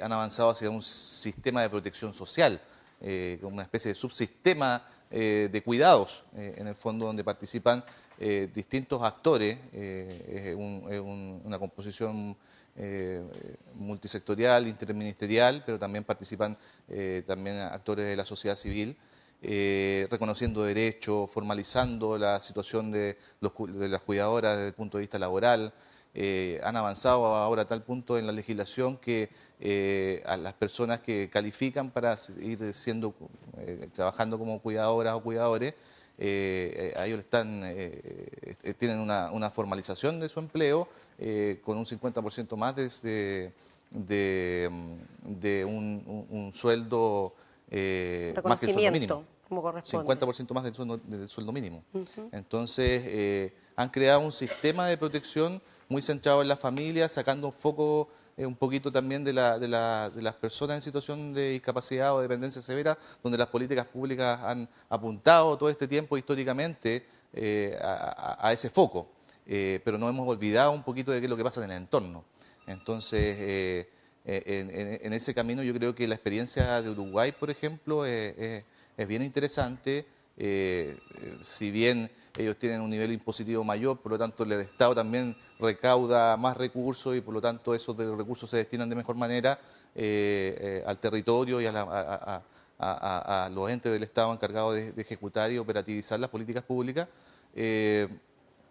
han avanzado hacia un sistema de protección social, como una especie de subsistema de cuidados, en el fondo, donde participan distintos actores, es una composición multisectorial, interministerial, pero también participan también actores de la sociedad civil, reconociendo derechos, formalizando la situación de las cuidadoras desde el punto de vista laboral. Han avanzado ahora a tal punto en la legislación que a las personas que califican para ir trabajando como cuidadoras o cuidadores, a ellos tienen una formalización de su empleo con un 50% más de un sueldo más que el sueldo mínimo. Como corresponde. 50% más del sueldo mínimo. Entonces, han creado un sistema de protección muy centrado en la familia, sacando foco un poquito también de las personas en situación de discapacidad o dependencia severa, donde las políticas públicas han apuntado todo este tiempo históricamente a ese foco, pero no hemos olvidado un poquito de qué es lo que pasa en el entorno. Entonces, en ese camino yo creo que la experiencia de Uruguay, por ejemplo, es bien interesante. Si bien ellos tienen un nivel impositivo mayor, por lo tanto el Estado también recauda más recursos y por lo tanto esos recursos se destinan de mejor manera al territorio y a los entes del Estado encargados de ejecutar y operativizar las políticas públicas.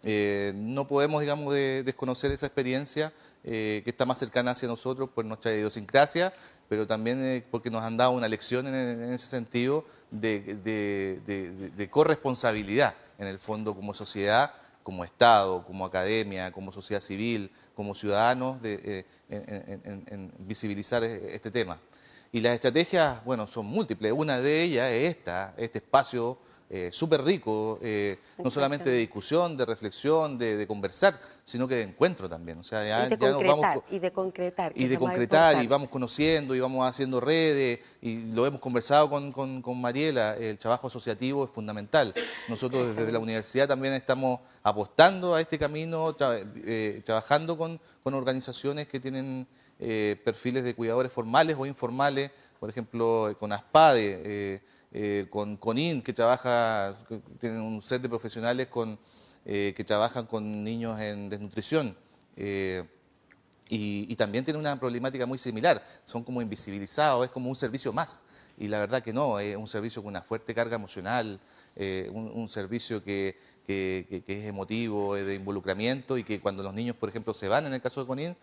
No podemos, digamos, desconocer esa experiencia que está más cercana hacia nosotros por nuestra idiosincrasia, pero también porque nos han dado una lección en ese sentido de corresponsabilidad, en el fondo, como sociedad, como Estado, como academia, como sociedad civil, como ciudadanos, en visibilizar este tema. Y las estrategias, bueno, son múltiples. Una de ellas es este espacio súper rico, no solamente de discusión, de reflexión, de conversar, sino que de encuentro también. O sea, y de ya nos vamos... y de concretar. Y de concretar, y vamos conociendo, y vamos haciendo redes, y lo hemos conversado con Mariela, el trabajo asociativo es fundamental. Nosotros desde la universidad también estamos apostando a este camino, trabajando con organizaciones que tienen perfiles de cuidadores formales o informales, por ejemplo, con ASPADE, con CONIN, que tienen un set de profesionales que trabajan con niños en desnutrición. Y también tiene una problemática muy similar, son como invisibilizados, es como un servicio más. Y la verdad que no, es un servicio con una fuerte carga emocional, un servicio que es emotivo, de involucramiento, y que cuando los niños, por ejemplo, se van, en el caso de CONIN,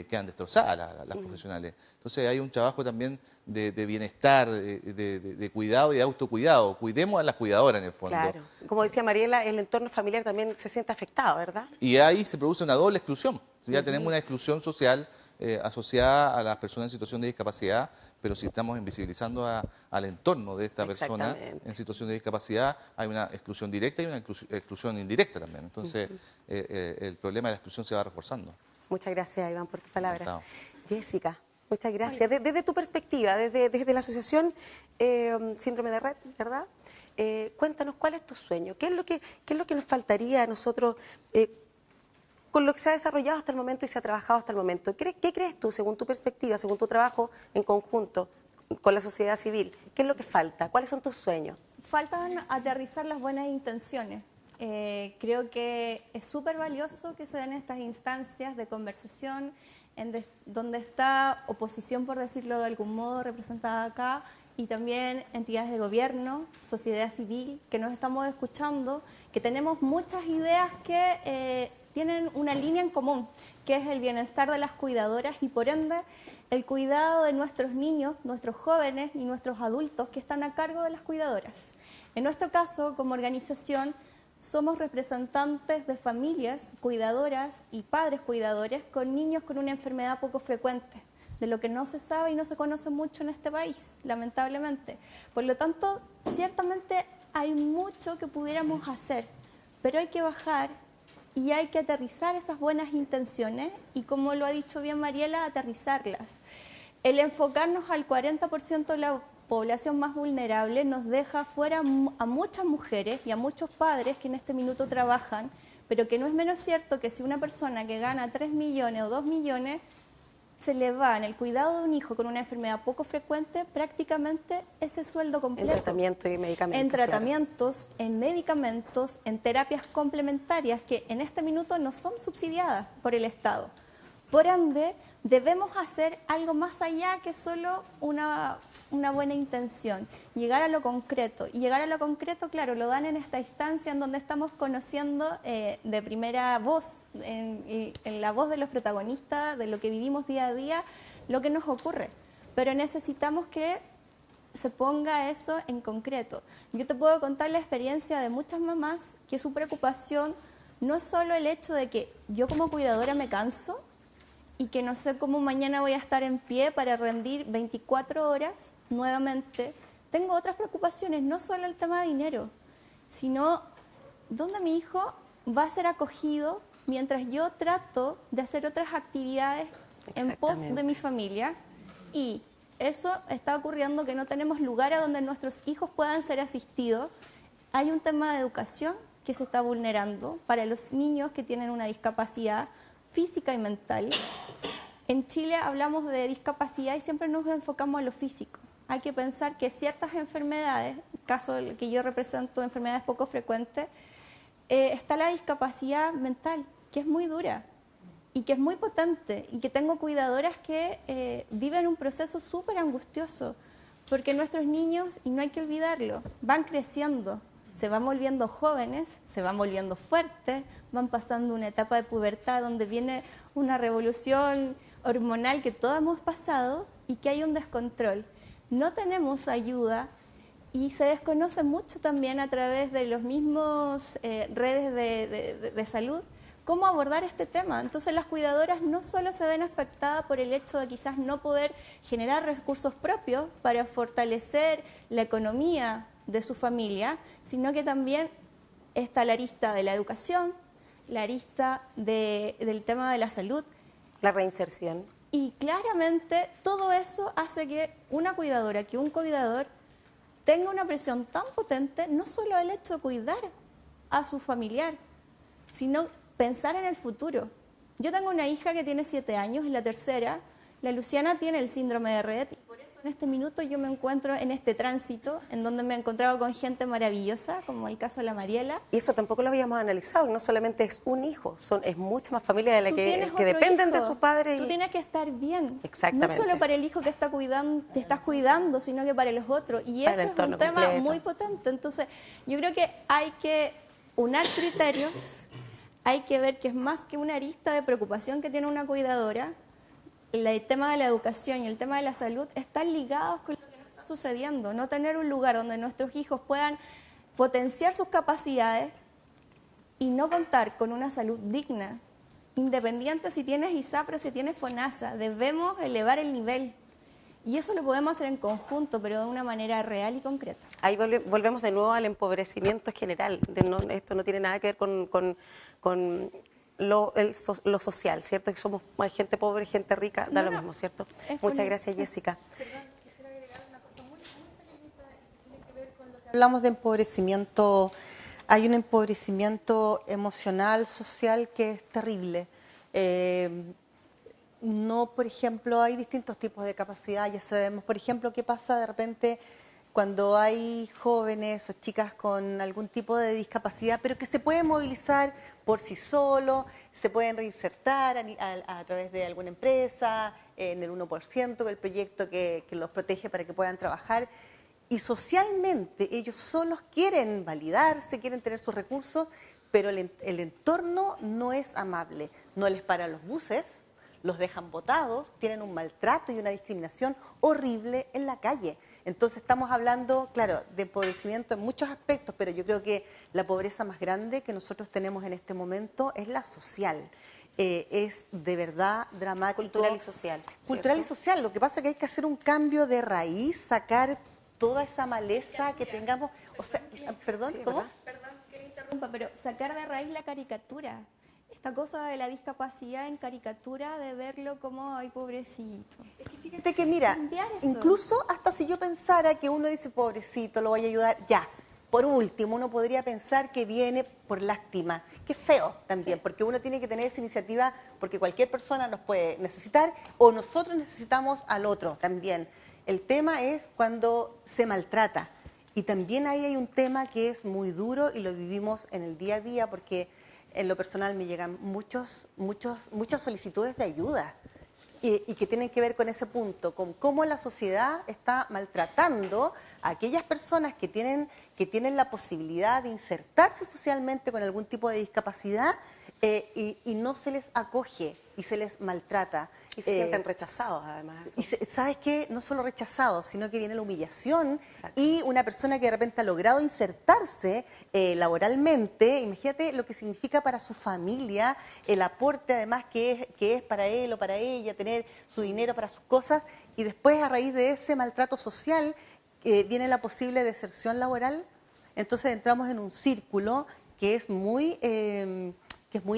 quedan destrozadas las profesionales. Entonces hay un trabajo también de bienestar, de cuidado y de autocuidado. Cuidemos a las cuidadoras en el fondo. Claro, como decía Mariela, el entorno familiar también se siente afectado, ¿verdad? Y ahí se produce una doble exclusión. Ya tenemos una exclusión social asociada a las personas en situación de discapacidad, pero si estamos invisibilizando al entorno de esta persona en situación de discapacidad, hay una exclusión directa y una exclusión indirecta también. Entonces, el problema de la exclusión se va reforzando. Muchas gracias, Iván, por tus palabras. Jessica, muchas gracias. Desde tu perspectiva, desde la Asociación Síndrome de Rett, ¿verdad? Cuéntanos, ¿cuál es tu sueño? ¿Qué es lo que nos faltaría a nosotros con lo que se ha desarrollado hasta el momento y se ha trabajado hasta el momento? ¿Qué crees tú, según tu perspectiva, según tu trabajo en conjunto con la sociedad civil? ¿Qué es lo que falta? ¿Cuáles son tus sueños? Faltan aterrizar las buenas intenciones. Creo que es súper valioso que se den estas instancias de conversación donde está oposición, por decirlo de algún modo, representada acá, y también entidades de gobierno, sociedad civil, que nos estamos escuchando, que tenemos muchas ideas que tienen una línea en común, que es el bienestar de las cuidadoras y por ende el cuidado de nuestros niños, nuestros jóvenes y nuestros adultos que están a cargo de las cuidadoras. En nuestro caso, como organización, somos representantes de familias cuidadoras y padres cuidadores con niños con una enfermedad poco frecuente, de lo que no se sabe y no se conoce mucho en este país, lamentablemente. Por lo tanto, ciertamente hay mucho que pudiéramos hacer, pero hay que bajar y hay que aterrizar esas buenas intenciones y, como lo ha dicho bien Mariela, aterrizarlas. El enfocarnos al 40% de la población más vulnerable nos deja fuera a muchas mujeres y a muchos padres que en este minuto trabajan, pero que no es menos cierto que si una persona que gana 3 millones o 2 millones se le va en el cuidado de un hijo con una enfermedad poco frecuente prácticamente ese sueldo completo. En tratamiento y medicamentos. En tratamientos, en medicamentos, en terapias complementarias que en este minuto no son subsidiadas por el Estado. Por ende, debemos hacer algo más allá que solo una buena intención, llegar a lo concreto. Y llegar a lo concreto, claro, lo dan en esta instancia en donde estamos conociendo de primera voz, en la voz de los protagonistas, de lo que vivimos día a día, lo que nos ocurre. Pero necesitamos que se ponga eso en concreto. Yo te puedo contar la experiencia de muchas mamás que su preocupación no es solo el hecho de que yo como cuidadora me canso, y que no sé cómo mañana voy a estar en pie para rendir 24 horas nuevamente. Tengo otras preocupaciones, no solo el tema de dinero, sino dónde mi hijo va a ser acogido mientras yo trato de hacer otras actividades en pos de mi familia. Y eso está ocurriendo, que no tenemos lugar a donde nuestros hijos puedan ser asistidos. Hay un tema de educación que se está vulnerando para los niños que tienen una discapacidad física y mental. En Chile hablamos de discapacidad y siempre nos enfocamos a lo físico. Hay que pensar que ciertas enfermedades, caso que yo represento, enfermedades poco frecuentes, está la discapacidad mental, que es muy dura y que es muy potente, y que tengo cuidadoras que viven un proceso súper angustioso, porque nuestros niños, y no hay que olvidarlo, van creciendo, se van volviendo jóvenes, se van volviendo fuertes, van pasando una etapa de pubertad donde viene una revolución hormonal que todos hemos pasado y que hay un descontrol. No tenemos ayuda y se desconoce mucho también a través de los mismos redes de salud cómo abordar este tema. Entonces las cuidadoras no solo se ven afectadas por el hecho de quizás no poder generar recursos propios para fortalecer la economía de su familia, sino que también está la arista de la educación, la arista del tema de la salud. La reinserción. Y claramente todo eso hace que una cuidadora, que un cuidador tenga una presión tan potente, no solo el hecho de cuidar a su familiar, sino pensar en el futuro. Yo tengo una hija que tiene 7 años, es la tercera. La Luciana tiene el síndrome de Rett y por eso en este minuto yo me encuentro en este tránsito en donde me he encontrado con gente maravillosa, como el caso de la Mariela. Y eso tampoco lo habíamos analizado, no solamente es un hijo, es mucha más familia de la que dependen de sus padres. Tú tienes que estar bien, exactamente, no solo para el hijo que está te estás cuidando, sino que para los otros. Y eso es un tema muy potente. Entonces, yo creo que hay que unar criterios, hay que ver que es más que una arista de preocupación que tiene una cuidadora. El tema de la educación y el tema de la salud están ligados con lo que nos está sucediendo. No tener un lugar donde nuestros hijos puedan potenciar sus capacidades y no contar con una salud digna, independiente si tienes ISAPRE o si tienes FONASA. Debemos elevar el nivel. Y eso lo podemos hacer en conjunto, pero de una manera real y concreta. Ahí volvemos de nuevo al empobrecimiento general. Esto no tiene nada que ver con lo social, ¿cierto? Que somos gente pobre, gente rica, da lo mismo, ¿cierto? Muchas gracias, Jessica. Perdón, quisiera agregar una cosa muy pequeñita y que tiene que ver con lo que hablamos de empobrecimiento. Hay un empobrecimiento emocional, social, que es terrible. No, por ejemplo, hay distintos tipos de capacidad, ya sabemos, por ejemplo, qué pasa de repente cuando hay jóvenes o chicas con algún tipo de discapacidad, pero que se pueden movilizar por sí solos, se pueden reinsertar a través de alguna empresa, en el 1%, el proyecto que los protege para que puedan trabajar. Y socialmente ellos solos quieren validarse, quieren tener sus recursos, pero el entorno no es amable. No les paran los buses, los dejan botados, tienen un maltrato y una discriminación horrible en la calle. Entonces estamos hablando, claro, de empobrecimiento en muchos aspectos, pero yo creo que la pobreza más grande que nosotros tenemos en este momento es la social. Es de verdad dramático. Cultural y social. Cultural y social. Lo que pasa es que hay que hacer un cambio de raíz, sacar toda esa maleza que tengamos. O sea, perdón, Sí, ¿cómo? Perdón que le interrumpa, pero sacar de raíz la caricatura. Esta cosa de la discapacidad en caricatura, de verlo como, ay, pobrecito. Fíjate que mira, incluso hasta si yo pensara que uno dice, pobrecito, lo voy a ayudar, ya. Por último, uno podría pensar que viene por lástima. Qué feo también, porque uno tiene que tener esa iniciativa, porque cualquier persona nos puede necesitar o nosotros necesitamos al otro también. El tema es cuando se maltrata. Y también ahí hay un tema que es muy duro y lo vivimos en el día a día, porque en lo personal me llegan muchas solicitudes de ayuda y que tienen que ver con ese punto, con cómo la sociedad está maltratando a aquellas personas que tienen la posibilidad de insertarse socialmente con algún tipo de discapacidad y no se les acoge y se les maltrata. Y se sienten rechazados, además. Y ¿sabes qué? No solo rechazados, sino que viene la humillación. Exacto. Y una persona que de repente ha logrado insertarse laboralmente, imagínate lo que significa para su familia, el aporte además que es para él o para ella, tener su dinero para sus cosas, y después a raíz de ese maltrato social viene la posible deserción laboral. Entonces entramos en un círculo que es muy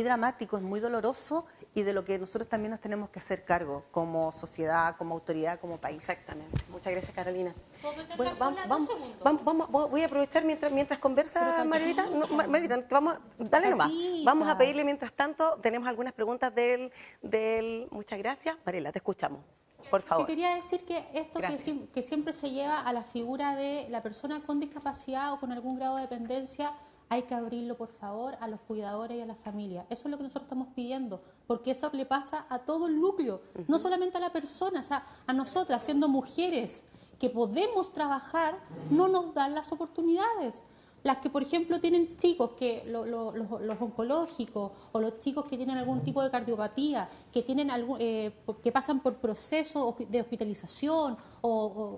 dramático, es muy doloroso, y de lo que nosotros también nos tenemos que hacer cargo como sociedad, como autoridad, como país. Exactamente. Muchas gracias, Carolina. Bueno, voy a aprovechar mientras conversa Marilita. No, Marilita, dale nomás. Vamos a pedirle mientras tanto, tenemos algunas preguntas del muchas gracias. Mariela, te escuchamos. Por favor. Que quería decir que esto que siempre se lleva a la figura de la persona con discapacidad o con algún grado de dependencia, hay que abrirlo, por favor, a los cuidadores y a la familia. Eso es lo que nosotros estamos pidiendo, porque eso le pasa a todo el núcleo, no solamente a la persona, o sea, a nosotras, siendo mujeres que podemos trabajar, no nos dan las oportunidades. Las que, por ejemplo, tienen chicos, que los oncológicos, o los chicos que tienen algún tipo de cardiopatía, que tienen que pasan por procesos de hospitalización,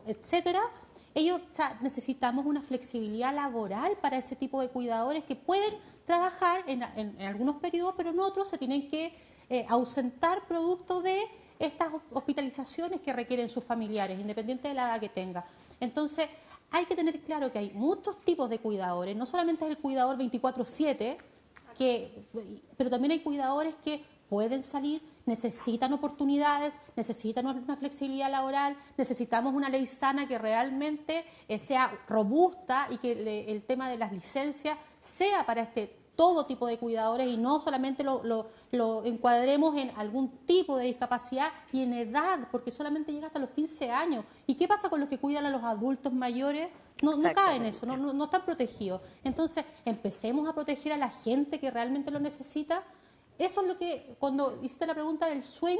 etcétera. Ellos, o sea, necesitamos una flexibilidad laboral para ese tipo de cuidadores que pueden trabajar en algunos periodos, pero en otros se tienen que ausentar producto de estas hospitalizaciones que requieren sus familiares, independiente de la edad que tenga. Entonces, hay que tener claro que hay muchos tipos de cuidadores, no solamente es el cuidador 24/7, pero también hay cuidadores que pueden salir, necesitan oportunidades, necesitan una flexibilidad laboral, necesitamos una ley sana que realmente sea robusta y que el tema de las licencias sea para todo tipo de cuidadores y no solamente lo encuadremos en algún tipo de discapacidad y en edad, porque solamente llega hasta los 15 años. ¿Y qué pasa con los que cuidan a los adultos mayores? No caen en eso, no están protegidos. Entonces, empecemos a proteger a la gente que realmente lo necesita. Eso es lo que, cuando hiciste la pregunta del sueño,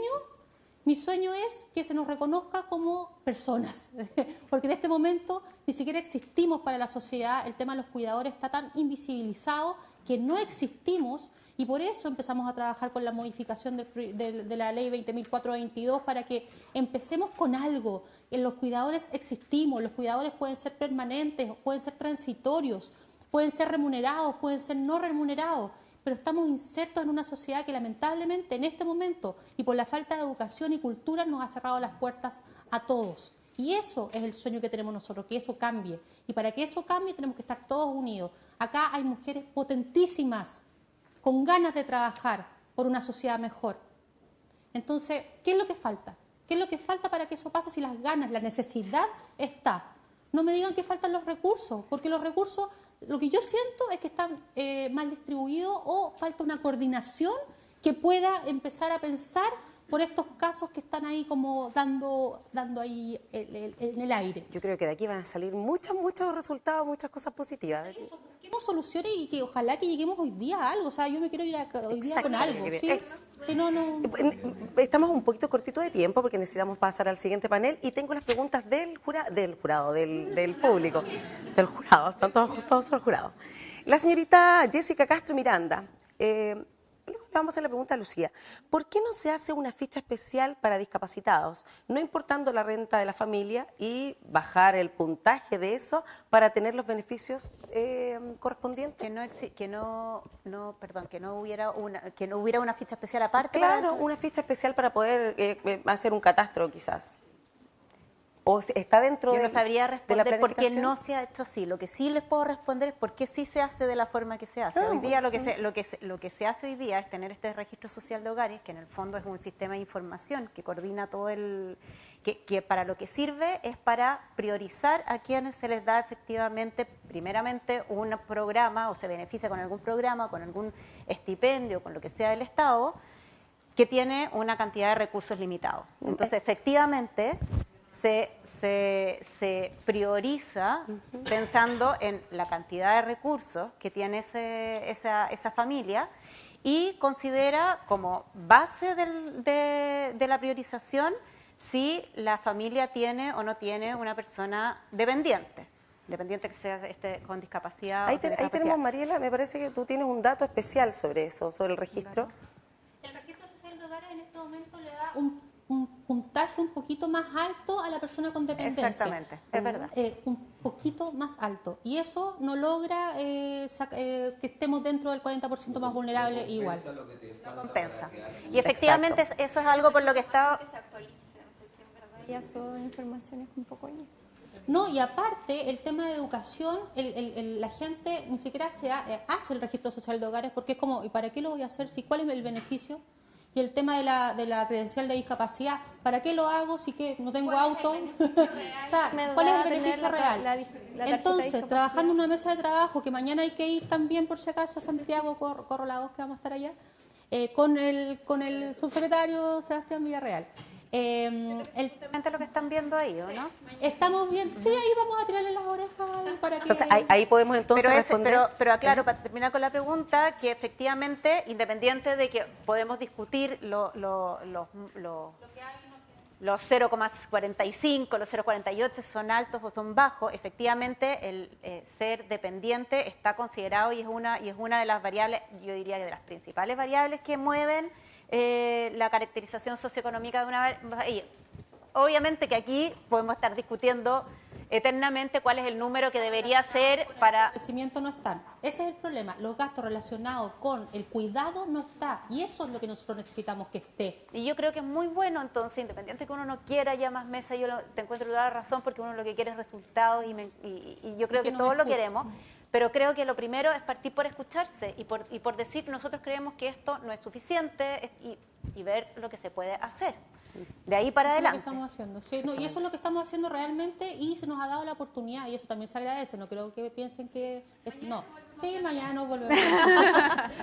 mi sueño es que se nos reconozca como personas, porque en este momento ni siquiera existimos para la sociedad, el tema de los cuidadores está tan invisibilizado que no existimos y por eso empezamos a trabajar con la modificación de la ley 20.422 para que empecemos con algo. En los cuidadores existimos, los cuidadores pueden ser permanentes, pueden ser transitorios, pueden ser remunerados, pueden ser no remunerados, pero estamos insertos en una sociedad que lamentablemente en este momento y por la falta de educación y cultura nos ha cerrado las puertas a todos. Y eso es el sueño que tenemos nosotros, que eso cambie. Y para que eso cambie tenemos que estar todos unidos. Acá hay mujeres potentísimas, con ganas de trabajar por una sociedad mejor. Entonces, ¿qué es lo que falta? ¿Qué es lo que falta para que eso pase si las ganas, la necesidad está? No me digan que faltan los recursos, porque los recursos, lo que yo siento es que están mal distribuidos o falta una coordinación que pueda empezar a pensar por estos casos que están ahí como dando ahí en el aire. Yo creo que de aquí van a salir muchos resultados, muchas cosas positivas. Sí, eso, busquemos soluciones y que ojalá que lleguemos hoy día a algo. O sea, yo me quiero ir hoy día con algo. ¿Sí? Si no. Estamos un poquito cortitos de tiempo porque necesitamos pasar al siguiente panel y tengo las preguntas del público, del jurado, están todos ajustados al jurado. La señorita Jessica Castro Miranda. Vamos a hacer la pregunta a Lucía. ¿Por qué no se hace una ficha especial para discapacitados, no importando la renta de la familia y bajar el puntaje de eso para tener los beneficios correspondientes? Que no hubiera una ficha especial aparte. Claro, una ficha especial para poder hacer un catastro quizás. ¿O está dentro Yo no sabría responder por qué planificación? no se ha hecho así. Lo que sí les puedo responder es por qué sí se hace de la forma que se hace. Hoy día lo que se hace hoy día es tener este registro social de hogares, que en el fondo es un sistema de información que coordina todo que para lo que sirve es para priorizar a quienes se les da efectivamente, primeramente, un programa o se beneficia con algún programa, con algún estipendio, con lo que sea del Estado, que tiene una cantidad de recursos limitados. Entonces, efectivamente, se prioriza pensando en la cantidad de recursos que tiene esa familia y considera como base de la priorización si la familia tiene o no tiene una persona dependiente que sea con discapacidad. Ahí tenemos, Mariela, me parece que tú tienes un dato especial sobre eso, sobre el registro. Claro. El registro social de hogares en este momento le da un puntaje un poquito más alto a la persona con dependencia. Exactamente, es verdad. Un poquito más alto. Y eso no logra que estemos dentro del 40% más vulnerable igual. No compensa. Y efectivamente eso es algo por lo que está... Que se actualice, porque en verdad ya son informaciones un poco ahí. No, y aparte, el tema de educación, la gente ni siquiera hace el registro social de hogares porque es como, ¿y para qué lo voy a hacer? ¿Cuál es el beneficio? Y el tema de la credencial de discapacidad, ¿para qué lo hago si que no tengo auto? O sea, ¿cuál es el beneficio real? Entonces, trabajando en una mesa de trabajo, que mañana hay que ir también, por si acaso, a Santiago, corro la voz que vamos a estar allá, con el subsecretario Sebastián Villarreal. Justamente lo que están viendo ahí, ¿o no? Estamos viendo, sí, ahí vamos a tirarle las orejas para que... Entonces, ahí podemos entonces responder. Pero aclaro, para terminar con la pregunta, que efectivamente, independiente de que podemos discutir los 0,45, los 0,48 son altos o son bajos, efectivamente el ser dependiente está considerado y es una de las variables, yo diría que de las principales variables que mueven la caracterización socioeconómica de una... Obviamente que aquí podemos estar discutiendo eternamente cuál es el número que debería ser para... Crecimiento no están. Ese es el problema. Los gastos relacionados con el cuidado no está. Y eso es lo que nosotros necesitamos que esté. Y yo creo que es muy bueno, entonces, independiente que uno no quiera ya más mesa, te encuentro toda la razón, porque uno lo que quiere es resultados y yo creo que todos lo queremos. Pero creo que lo primero es partir por escucharse y por decir, nosotros creemos que esto no es suficiente y ver lo que se puede hacer. De ahí para adelante. Eso es lo que estamos haciendo, sí, no, y eso es lo que estamos haciendo realmente y se nos ha dado la oportunidad y eso también se agradece. No creo que piensen que... No, sí, mañana nos volvemos.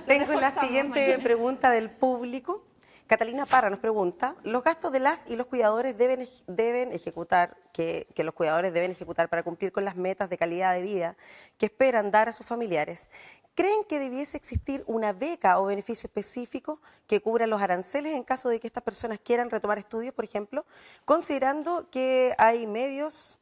Tengo la siguiente pregunta del público. Catalina Parra nos pregunta, los gastos de las y los cuidadores deben ejecutar, que los cuidadores deben ejecutar para cumplir con las metas de calidad de vida que esperan dar a sus familiares. ¿Creen que debiese existir una beca o beneficio específico que cubra los aranceles en caso de que estas personas quieran retomar estudios, por ejemplo, considerando que hay medios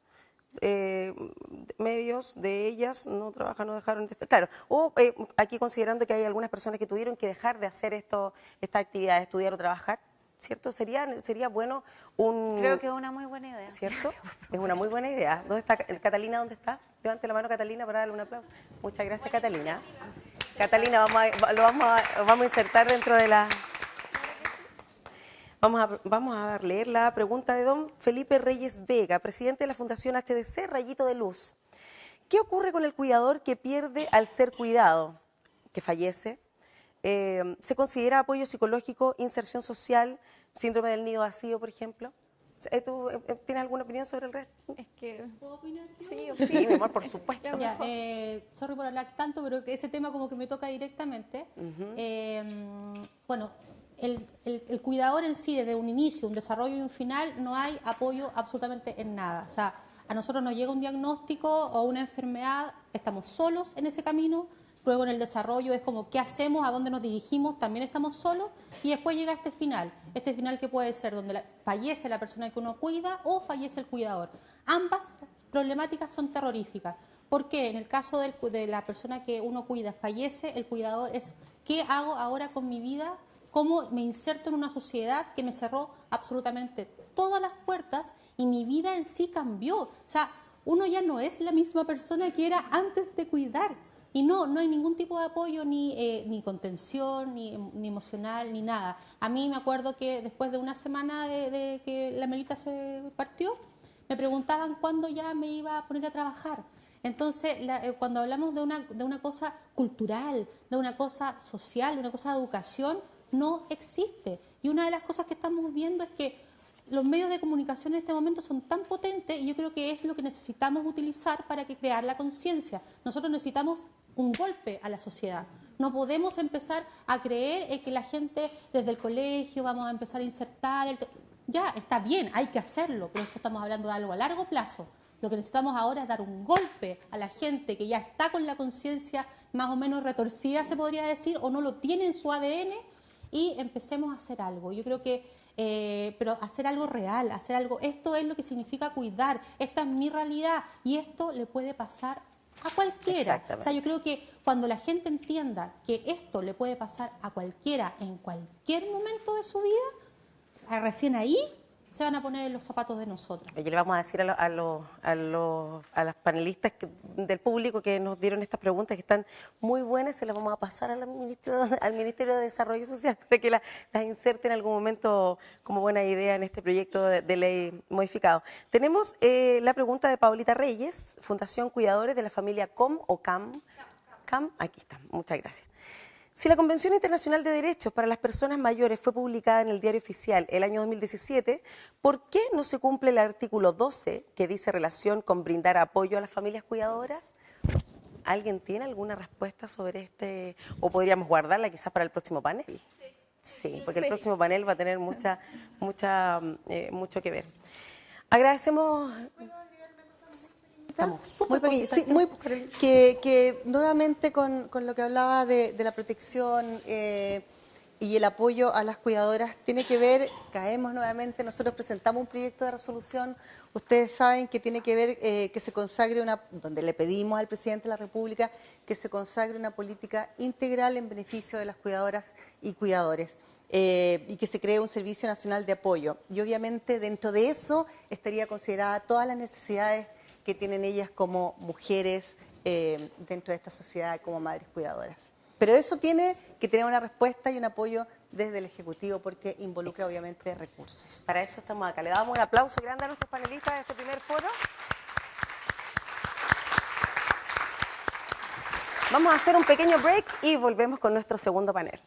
de ellas no trabajan, no dejaron de estar, claro, o aquí considerando que hay algunas personas que tuvieron que dejar de hacer esta actividad, estudiar o trabajar, ¿cierto? Sería bueno un... Creo que es una muy buena idea. ¿Cierto? Es una muy buena idea. ¿Dónde está Catalina? ¿Dónde estás? Levante la mano, Catalina, para darle un aplauso. Muchas gracias, Catalina. Catalina, vamos a insertar dentro de la... Vamos a leer la pregunta de don Felipe Reyes Vega, presidente de la Fundación HDC Rayito de Luz. ¿Qué ocurre con el cuidador que pierde al ser cuidado, que fallece? ¿Se considera apoyo psicológico, inserción social, síndrome del nido vacío, por ejemplo? ¿Tú tienes alguna opinión sobre el resto? Es que... ¿Puedo opinar? Sí, sí, mi amor, por supuesto. Ya, sorry por hablar tanto, pero que ese tema como que me toca directamente. Bueno, el cuidador en sí, desde un inicio, un desarrollo y un final, no hay apoyo absolutamente en nada. O sea, a nosotros nos llega un diagnóstico o una enfermedad, estamos solos en ese camino, luego en el desarrollo es como qué hacemos, a dónde nos dirigimos, también estamos solos, y después llega este final que puede ser donde fallece la persona que uno cuida o fallece el cuidador. Ambas problemáticas son terroríficas. ¿Por qué? En el caso de la persona que uno cuida fallece, el cuidador es ¿qué hago ahora con mi vida? ¿Cómo me inserto en una sociedad que me cerró absolutamente todas las puertas y mi vida en sí cambió? O sea, uno ya no es la misma persona que era antes de cuidar. Y no hay ningún tipo de apoyo, ni contención, ni emocional, ni nada. A mí me acuerdo que después de una semana de que la Melita se partió, me preguntaban cuándo ya me iba a poner a trabajar. Entonces, cuando hablamos de una cosa cultural, de una cosa social, de una cosa de educación, no existe. Y una de las cosas que estamos viendo es que los medios de comunicación en este momento son tan potentes y yo creo que es lo que necesitamos utilizar para crear la conciencia. Nosotros necesitamos un golpe a la sociedad. No podemos empezar a creer que la gente desde el colegio vamos a empezar a insertar... Ya, está bien, hay que hacerlo, pero eso estamos hablando de algo a largo plazo. Lo que necesitamos ahora es dar un golpe a la gente que ya está con la conciencia más o menos retorcida, se podría decir, o no lo tiene en su ADN, y empecemos a hacer algo. Yo creo que, pero hacer algo real, hacer algo, esto es lo que significa cuidar, esta es mi realidad y esto le puede pasar a cualquiera. O sea, yo creo que cuando la gente entienda que esto le puede pasar a cualquiera en cualquier momento de su vida, recién ahí se van a poner en los zapatos de nosotros. Oye, le vamos a decir a las panelistas del público que nos dieron estas preguntas que están muy buenas, se las vamos a pasar al Ministerio de Desarrollo Social para que las inserte en algún momento como buena idea en este proyecto de ley modificado. Tenemos la pregunta de Paulita Reyes, Fundación Cuidadores de la Familia COM o CAM. CAM, aquí está, muchas gracias. Si la Convención Internacional de Derechos para las Personas Mayores fue publicada en el Diario Oficial el año 2017, ¿por qué no se cumple el artículo 12 que dice relación con brindar apoyo a las familias cuidadoras? ¿Alguien tiene alguna respuesta sobre este? ¿O podríamos guardarla quizás para el próximo panel? Sí, porque el próximo panel va a tener mucho que ver. Agradecemos... Muy pequeño, sí, que nuevamente con lo que hablaba de la protección y el apoyo a las cuidadoras tiene que ver, caemos nuevamente, nosotros presentamos un proyecto de resolución, ustedes saben que tiene que ver que se consagre donde le pedimos al presidente de la República que se consagre una política integral en beneficio de las cuidadoras y cuidadores. Y que se cree un Servicio Nacional de Apoyo. Y obviamente dentro de eso estaría considerada todas las necesidades que tienen ellas como mujeres dentro de esta sociedad, como madres cuidadoras. Pero eso tiene que tener una respuesta y un apoyo desde el Ejecutivo porque involucra obviamente recursos. Para eso estamos acá. Le damos un aplauso grande a nuestros panelistas de este primer foro. Vamos a hacer un pequeño break y volvemos con nuestro segundo panel.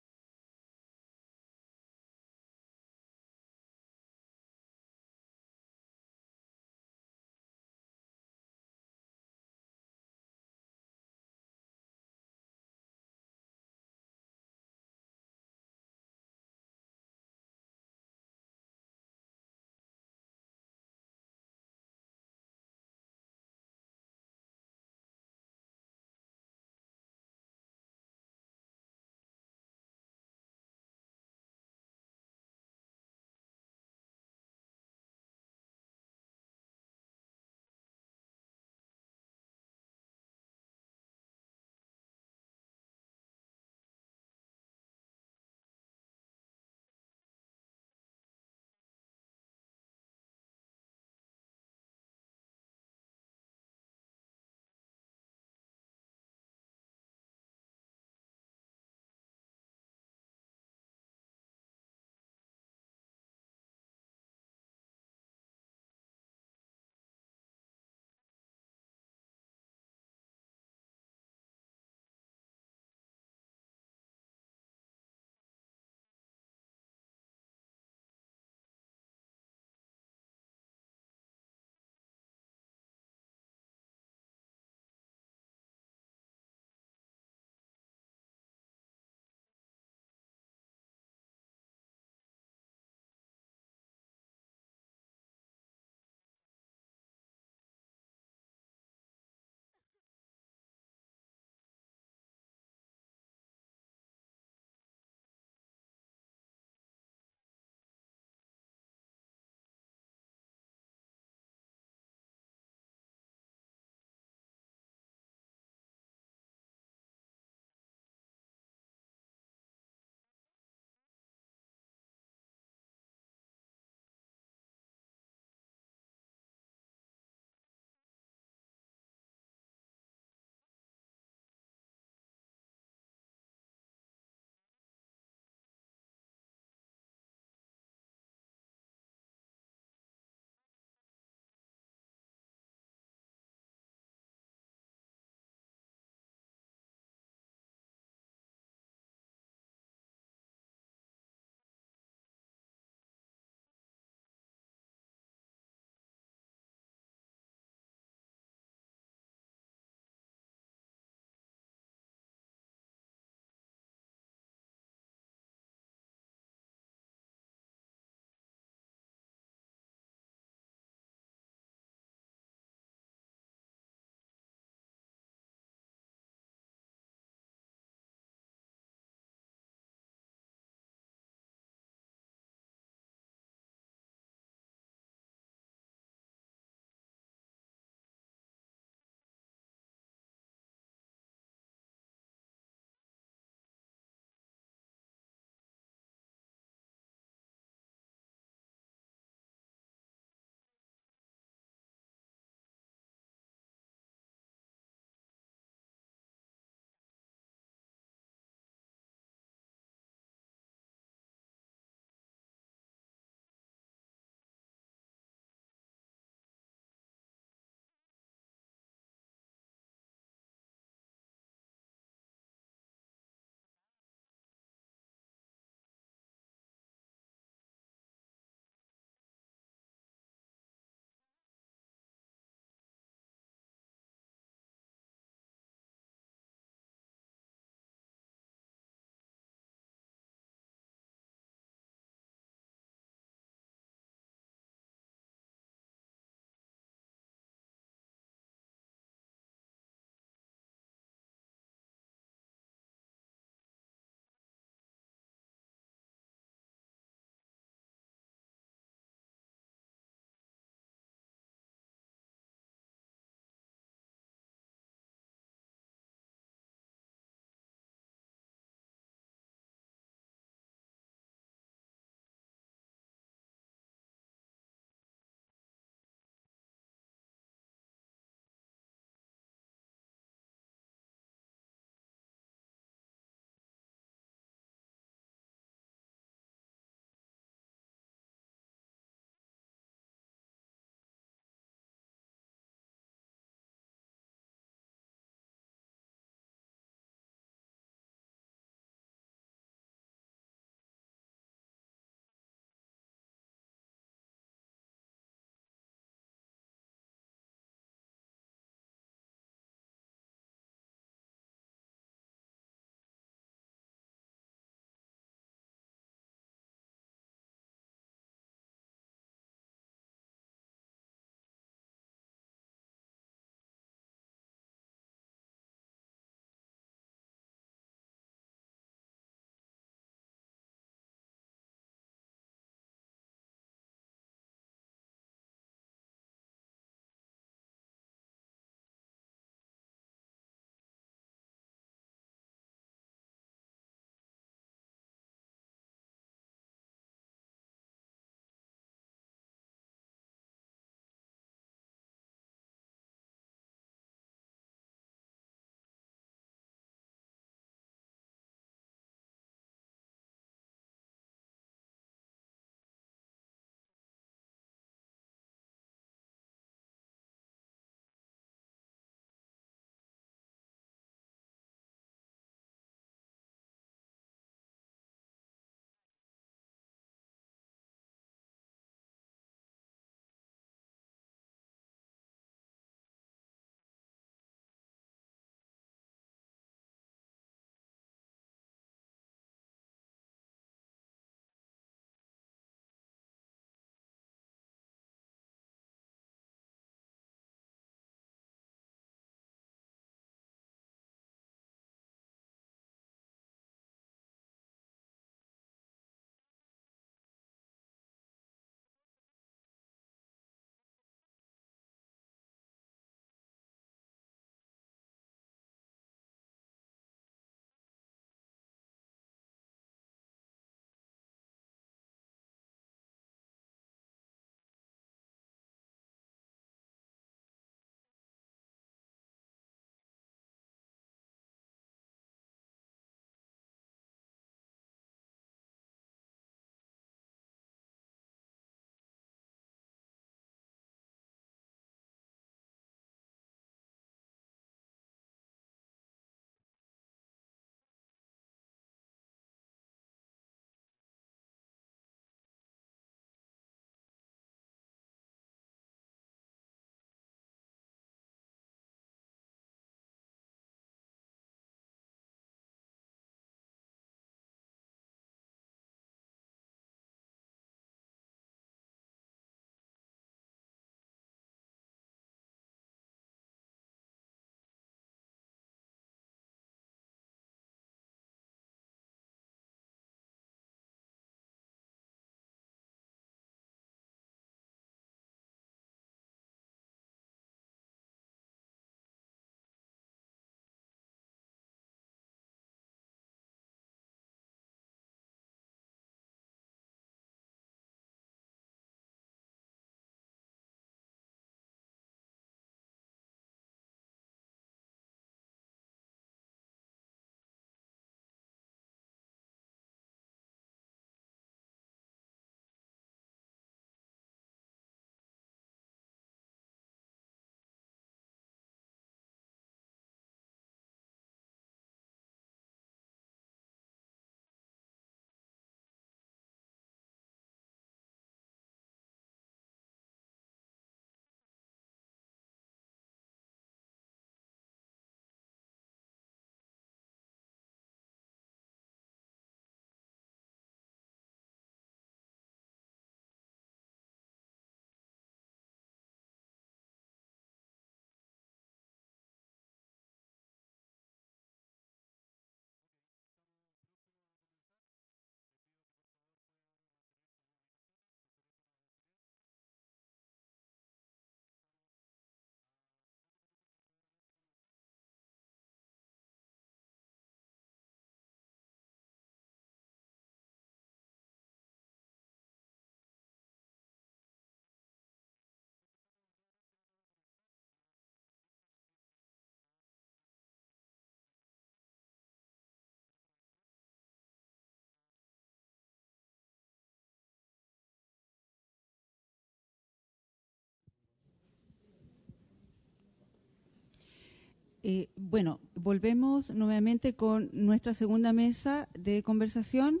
Bueno, volvemos nuevamente con nuestra segunda mesa de conversación.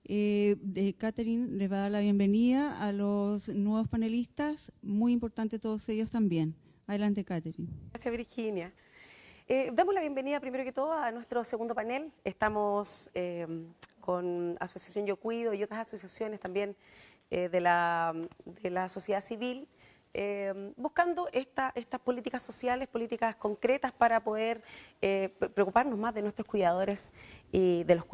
Catherine les va a dar la bienvenida a los nuevos panelistas, muy importante todos ellos también. Adelante, Catherine. Gracias, Virginia. Damos la bienvenida primero que todo a nuestro segundo panel. Estamos con Asociación Yo Cuido y otras asociaciones también de la sociedad civil, buscando estas políticas sociales, políticas concretas para poder preocuparnos más de nuestros cuidadores y de los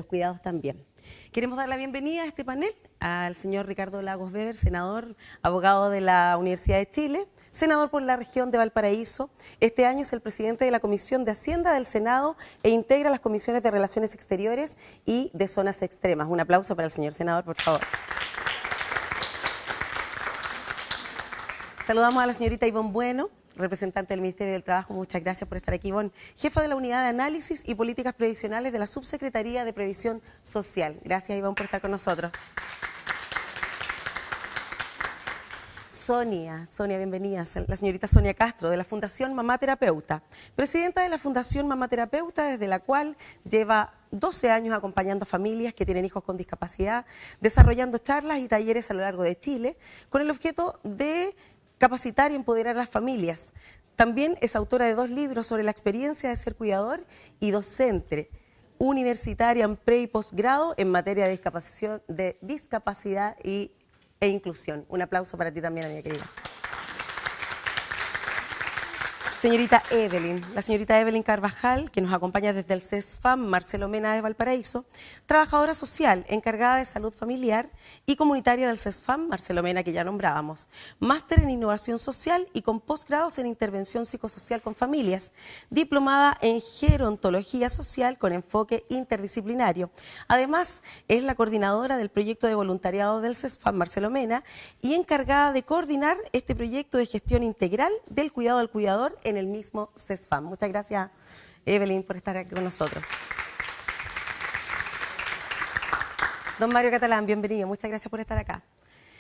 cuidados también. Queremos dar la bienvenida a este panel al señor Ricardo Lagos Weber, senador, abogado de la Universidad de Chile, senador por la región de Valparaíso. Este año es el presidente de la Comisión de Hacienda del Senado e integra las comisiones de Relaciones Exteriores y de Zonas Extremas. Un aplauso para el señor senador, por favor. Saludamos a la señorita Ivonne Bueno, representante del Ministerio del Trabajo. Muchas gracias por estar aquí, Ivonne. Jefa de la Unidad de Análisis y Políticas Previsionales de la Subsecretaría de Previsión Social. Gracias, Ivonne, por estar con nosotros. Sonia, bienvenida. La señorita Sonia Castro, de la Fundación Mamá Terapeuta, presidenta de la Fundación Mamá Terapeuta, desde la cual lleva 12 años acompañando a familias que tienen hijos con discapacidad, desarrollando charlas y talleres a lo largo de Chile, con el objeto de capacitar y empoderar a las familias. También es autora de 2 libros sobre la experiencia de ser cuidador y docente universitaria en pre y posgrado en materia de discapacidad e inclusión. Un aplauso para ti también, amiga querida. Señorita Evelyn, la señorita Evelyn Carvajal, que nos acompaña desde el CESFAM Marcelo Mena de Valparaíso, trabajadora social, encargada de salud familiar y comunitaria del CESFAM Marcelo Mena, que ya nombrábamos, máster en innovación social y con posgrados en intervención psicosocial con familias, diplomada en gerontología social con enfoque interdisciplinario. Además, es la coordinadora del proyecto de voluntariado del CESFAM Marcelo Mena y encargada de coordinar este proyecto de gestión integral del cuidado al cuidador en el mismo CESFAM. Muchas gracias, Evelyn, por estar aquí con nosotros. Don Mario Catalán, bienvenido. Muchas gracias por estar acá.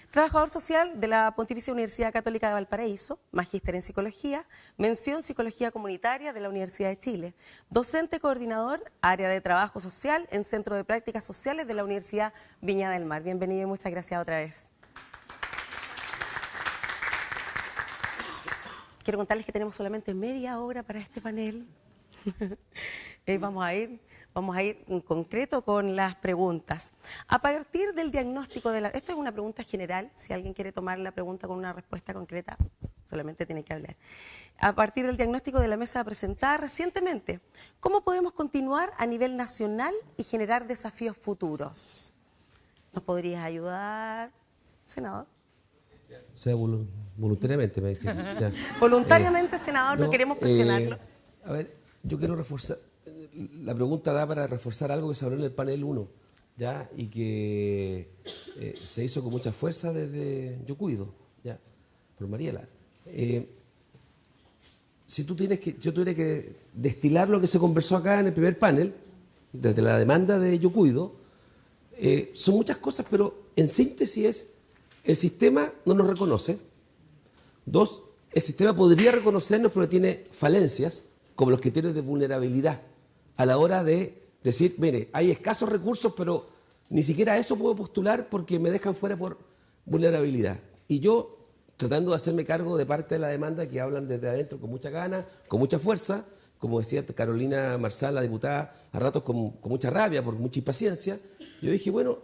Trabajador social de la Pontificia Universidad Católica de Valparaíso, magíster en Psicología, mención Psicología Comunitaria de la Universidad de Chile, docente coordinador, área de trabajo social en Centro de Prácticas Sociales de la Universidad Viña del Mar. Bienvenido y muchas gracias otra vez. Quiero contarles que tenemos solamente media hora para este panel. Vamos a ir en concreto con las preguntas. A partir del diagnóstico de la... Esto es una pregunta general. Si alguien quiere tomar la pregunta con una respuesta concreta, solamente tiene que hablar. A partir del diagnóstico de la mesa presentada recientemente, ¿cómo podemos continuar a nivel nacional y generar desafíos futuros? ¿Nos podrías ayudar, senador? O sea, voluntariamente, me dice. Voluntariamente, senador, no queremos presionarlo. A ver, yo quiero reforzar, la pregunta da para reforzar algo que se habló en el panel 1, ¿ya? Y que se hizo con mucha fuerza desde Yo Cuido, ¿ya? Por Mariela. Si yo tuviera que destilar lo que se conversó acá en el primer panel, desde la demanda de Yo Cuido, son muchas cosas, pero en síntesis es: el sistema no nos reconoce. 2, el sistema podría reconocernos, pero tiene falencias, como los criterios de vulnerabilidad, a la hora de decir, mire, hay escasos recursos, pero ni siquiera eso puedo postular porque me dejan fuera por vulnerabilidad. Y yo, tratando de hacerme cargo de parte de la demanda que hablan desde adentro con mucha gana, con mucha fuerza, como decía Carolina Marzal, la diputada, a ratos con mucha rabia, por mucha impaciencia, yo dije, bueno,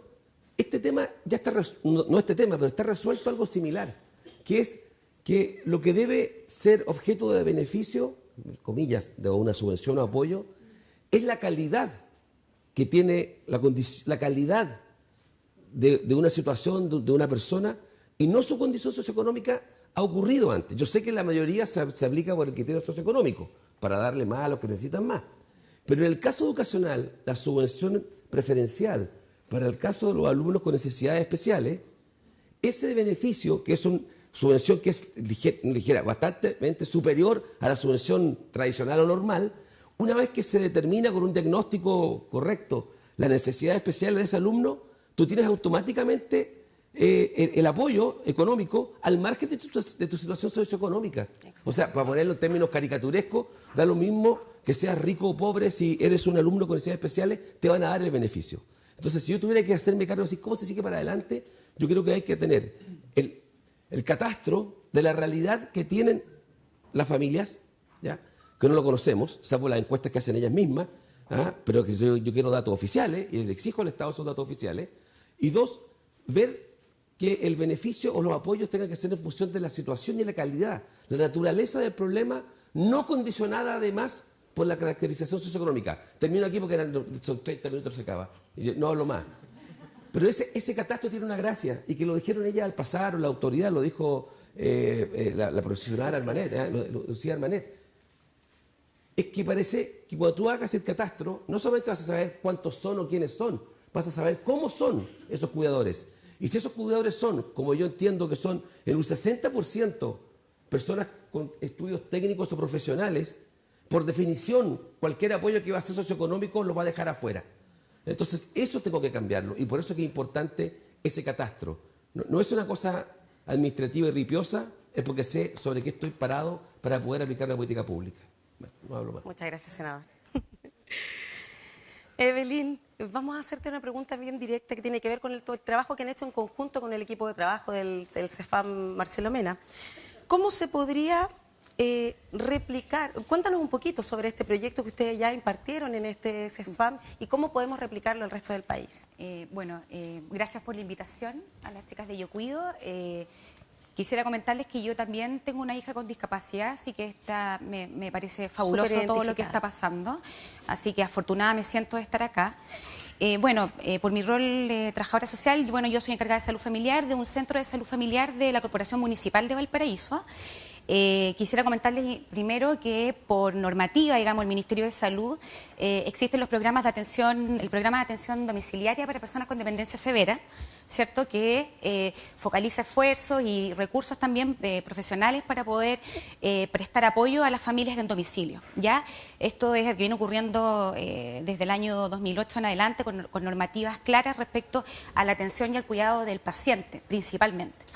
este tema ya está, no este tema, pero está resuelto algo similar, que es que lo que debe ser objeto de beneficio, comillas, de una subvención o apoyo, es la calidad que tiene, la calidad de una situación, de una persona, y no su condición socioeconómica. Ha ocurrido antes. Yo sé que la mayoría se aplica por el criterio socioeconómico, para darle más a los que necesitan más. Pero en el caso educacional, la subvención preferencial, para el caso de los alumnos con necesidades especiales, ese beneficio, que es una subvención que es ligera, bastante superior a la subvención tradicional o normal, una vez que se determina con un diagnóstico correcto la necesidad especial de ese alumno, tú tienes automáticamente el apoyo económico al margen de tu situación socioeconómica. Exacto. O sea, para ponerlo en términos caricaturescos, da lo mismo que seas rico o pobre, si eres un alumno con necesidades especiales, te van a dar el beneficio. Entonces, si yo tuviera que hacerme cargo de decir cómo se sigue para adelante, yo creo que hay que tener el catastro de la realidad que tienen las familias, ¿ya? Que no lo conocemos, salvo las encuestas que hacen ellas mismas, pero que yo quiero datos oficiales, y le exijo al Estado esos datos oficiales. Y dos, ver que el beneficio o los apoyos tengan que ser en función de la situación y la calidad, la naturaleza del problema, no condicionada además por la caracterización socioeconómica. Termino aquí porque son 30 minutos, se acaba. Y no hablo más. Pero ese catastro tiene una gracia, y que lo dijeron ella al pasar, o la autoridad, lo dijo la profesional Armanet, Lucía Armanet, es que parece que cuando tú hagas el catastro, no solamente vas a saber cuántos son o quiénes son, vas a saber cómo son esos cuidadores. Y si esos cuidadores son, como yo entiendo que son, en un 60% personas con estudios técnicos o profesionales, por definición, cualquier apoyo que va a ser socioeconómico lo va a dejar afuera. Entonces, eso tengo que cambiarlo, y por eso es que es importante ese catastro. No es una cosa administrativa y ripiosa, es porque sé sobre qué estoy parado para poder aplicar la política pública. Bueno, no hablo más. Muchas gracias, senador. Evelyn, vamos a hacerte una pregunta bien directa que tiene que ver con el trabajo que han hecho en conjunto con el equipo de trabajo del CEFAM Marcelo Mena. ¿Cómo se podría replicar? Cuéntanos un poquito sobre este proyecto que ustedes ya impartieron en este CEFAM y cómo podemos replicarlo al resto del país. Gracias por la invitación a las chicas de Yo Cuido. Quisiera comentarles que yo también tengo una hija con discapacidad, así que me parece fabuloso todo lo que está pasando. Así que afortunada me siento de estar acá. Por mi rol de trabajadora social, yo soy encargada de salud familiar de un centro de salud familiar de la Corporación Municipal de Valparaíso. Quisiera comentarles primero que por normativa, el Ministerio de Salud, existen los programas de atención, el programa de atención domiciliaria para personas con dependencia severa, ¿cierto? Que focaliza esfuerzos y recursos también profesionales para poder prestar apoyo a las familias en domicilio, ¿ya? Esto es que viene ocurriendo desde el año 2008 en adelante con normativas claras respecto a la atención y al cuidado del paciente, principalmente.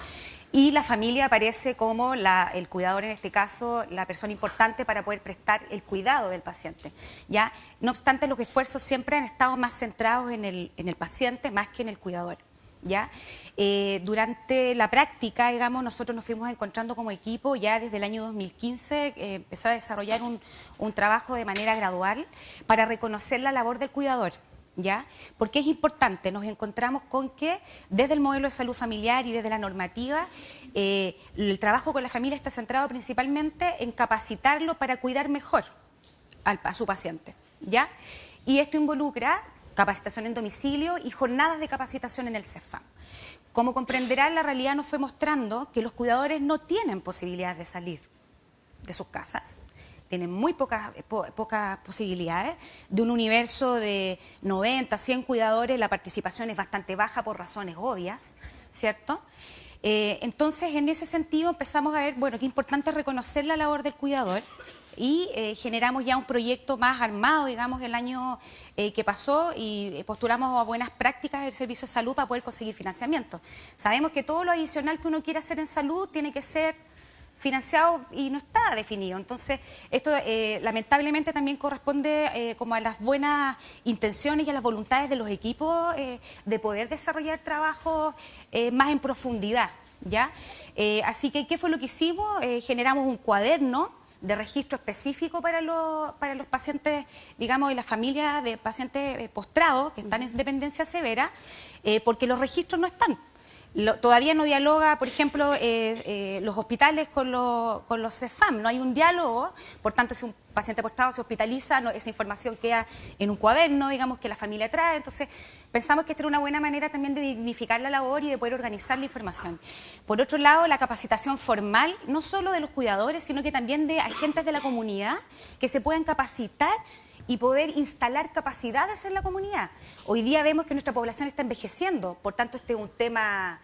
Y la familia aparece como el cuidador, en este caso, la persona importante para poder prestar el cuidado del paciente, ¿ya? No obstante, los esfuerzos siempre han estado más centrados en el paciente más que en el cuidador, ¿ya? Durante la práctica, nosotros nos fuimos encontrando como equipo ya desde el año 2015, empezar a desarrollar un trabajo de manera gradual para reconocer la labor del cuidador, ¿ya? Porque es importante, nos encontramos con que desde el modelo de salud familiar y desde la normativa, el trabajo con la familia está centrado principalmente en capacitarlo para cuidar mejor a su paciente, ¿ya? Y esto involucra capacitación en domicilio y jornadas de capacitación en el CEFAM. Como comprenderán, la realidad nos fue mostrando que los cuidadores no tienen posibilidades de salir de sus casas. Tienen muy pocas posibilidades. De un universo de 90, 100 cuidadores, la participación es bastante baja por razones obvias, ¿cierto? Entonces, en ese sentido, empezamos a ver, qué importante es reconocer la labor del cuidador, y generamos ya un proyecto más armado, el año que pasó, y postulamos a buenas prácticas del Servicio de Salud para poder conseguir financiamiento. Sabemos que todo lo adicional que uno quiere hacer en salud tiene que ser financiado y no está definido. Entonces, esto lamentablemente también corresponde como a las buenas intenciones y a las voluntades de los equipos de poder desarrollar trabajos más en profundidad, ¿ya? Así que, ¿qué fue lo que hicimos? Generamos un cuaderno de registro específico para los pacientes, y las familias de pacientes postrados que están en dependencia severa, porque los registros no están. Todavía no dialoga, por ejemplo, los hospitales con los CEFAM, no hay un diálogo, por tanto, si un paciente postrado se hospitaliza, esa información queda en un cuaderno, que la familia trae. Entonces, pensamos que esta era una buena manera también de dignificar la labor y de poder organizar la información. Por otro lado, la capacitación formal, no solo de los cuidadores, sino que también de agentes de la comunidad que se puedan capacitar y poder instalar capacidades en la comunidad. Hoy día vemos que nuestra población está envejeciendo, por tanto este es un tema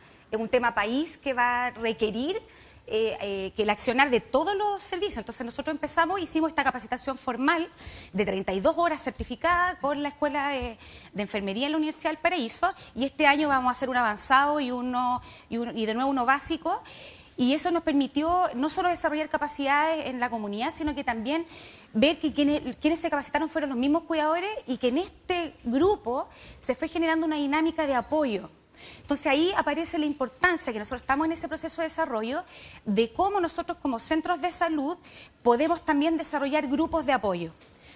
país que va a requerir que el accionar de todos los servicios. Entonces nosotros hicimos esta capacitación formal de 32 horas certificada con la Escuela de Enfermería en la Universidad del Paraíso, y este año vamos a hacer un avanzado y de nuevo uno básico. Y eso nos permitió no solo desarrollar capacidades en la comunidad, sino que también ver que quienes se capacitaron fueron los mismos cuidadores, y que en este grupo se fue generando una dinámica de apoyo. Entonces ahí aparece la importancia, que nosotros estamos en ese proceso de desarrollo, de cómo nosotros como centros de salud podemos también desarrollar grupos de apoyo,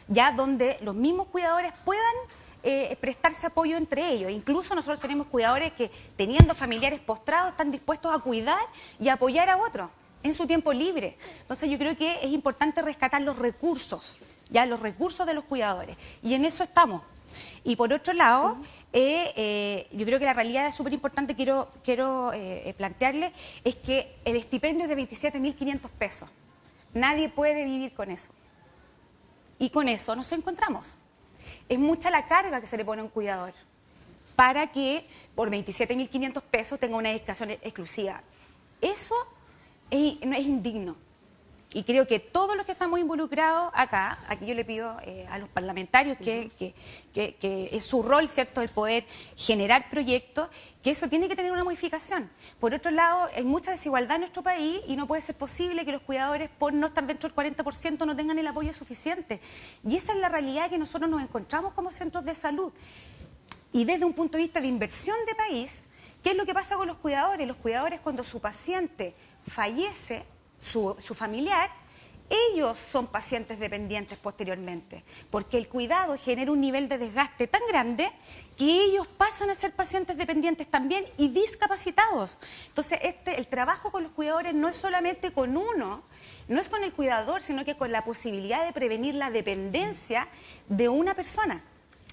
ya donde los mismos cuidadores puedan prestarse apoyo entre ellos. Incluso nosotros tenemos cuidadores que, teniendo familiares postrados, están dispuestos a cuidar y apoyar a otros en su tiempo libre. Entonces yo creo que es importante rescatar los recursos, ya los recursos de los cuidadores, y en eso estamos. Y por otro lado, yo creo que la realidad es súper importante, quiero plantearle, es que el estipendio es de 27.500 pesos. Nadie puede vivir con eso. Y con eso nos encontramos. Es mucha la carga que se le pone a un cuidador para que por 27.500 pesos tenga una dedicación exclusiva. Eso es indigno. Y creo que todos los que estamos involucrados acá, aquí yo le pido a los parlamentarios que es su rol, ¿cierto?, el poder generar proyectos, que eso tiene que tener una modificación. Por otro lado, hay mucha desigualdad en nuestro país y no puede ser posible que los cuidadores, por no estar dentro del 40%, no tengan el apoyo suficiente. Y esa es la realidad que nosotros nos encontramos como centros de salud. Y desde un punto de vista de inversión de país, ¿qué es lo que pasa con los cuidadores? Los cuidadores, cuando su paciente fallece, su familiar, ellos son pacientes dependientes posteriormente, porque el cuidado genera un nivel de desgaste tan grande que ellos pasan a ser pacientes dependientes también y discapacitados. Entonces el trabajo con los cuidadores no es solamente con uno, no es con el cuidador, sino que con la posibilidad de prevenir la dependencia de una persona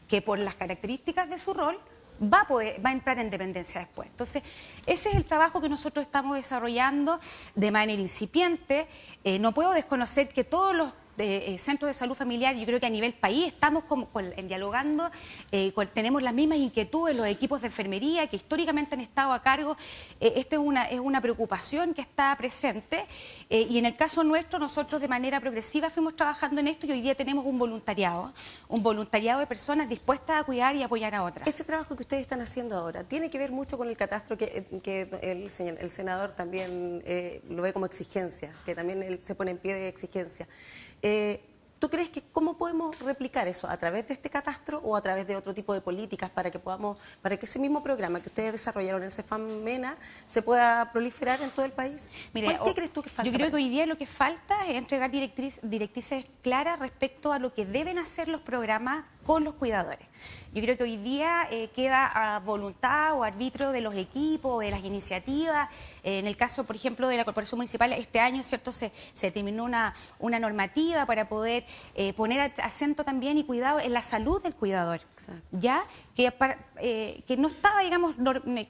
que, por las características de su rol, va a entrar en dependencia después. Entonces, ese es el trabajo que nosotros estamos desarrollando de manera incipiente. No puedo desconocer que todos los centros de salud familiar, yo creo que a nivel país estamos dialogando, tenemos las mismas inquietudes, los equipos de enfermería que históricamente han estado a cargo. Esta es una preocupación que está presente, y en el caso nuestro, nosotros de manera progresiva fuimos trabajando en esto, y hoy día tenemos un voluntariado de personas dispuestas a cuidar y apoyar a otras. Ese trabajo que ustedes están haciendo ahora tiene que ver mucho con el catastro que el senador también lo ve como exigencia, que también él se pone en pie de exigencia. ¿Tú crees que cómo podemos replicar eso? ¿A través de este catastro o a través de otro tipo de políticas para que ese mismo programa que ustedes desarrollaron en CEFAM-MENA se pueda proliferar en todo el país? Mire, ¿Qué crees tú que falta? Yo creo que hoy día lo que falta es entregar directrices claras respecto a lo que deben hacer los programas con los cuidadores. Yo creo que hoy día queda a voluntad o arbitrio de los equipos, de las iniciativas. En el caso, por ejemplo, de la Corporación Municipal, este año, ¿cierto?, se terminó una normativa para poder poner acento también y cuidado en la salud del cuidador. Exacto. Ya que no estaba, digamos,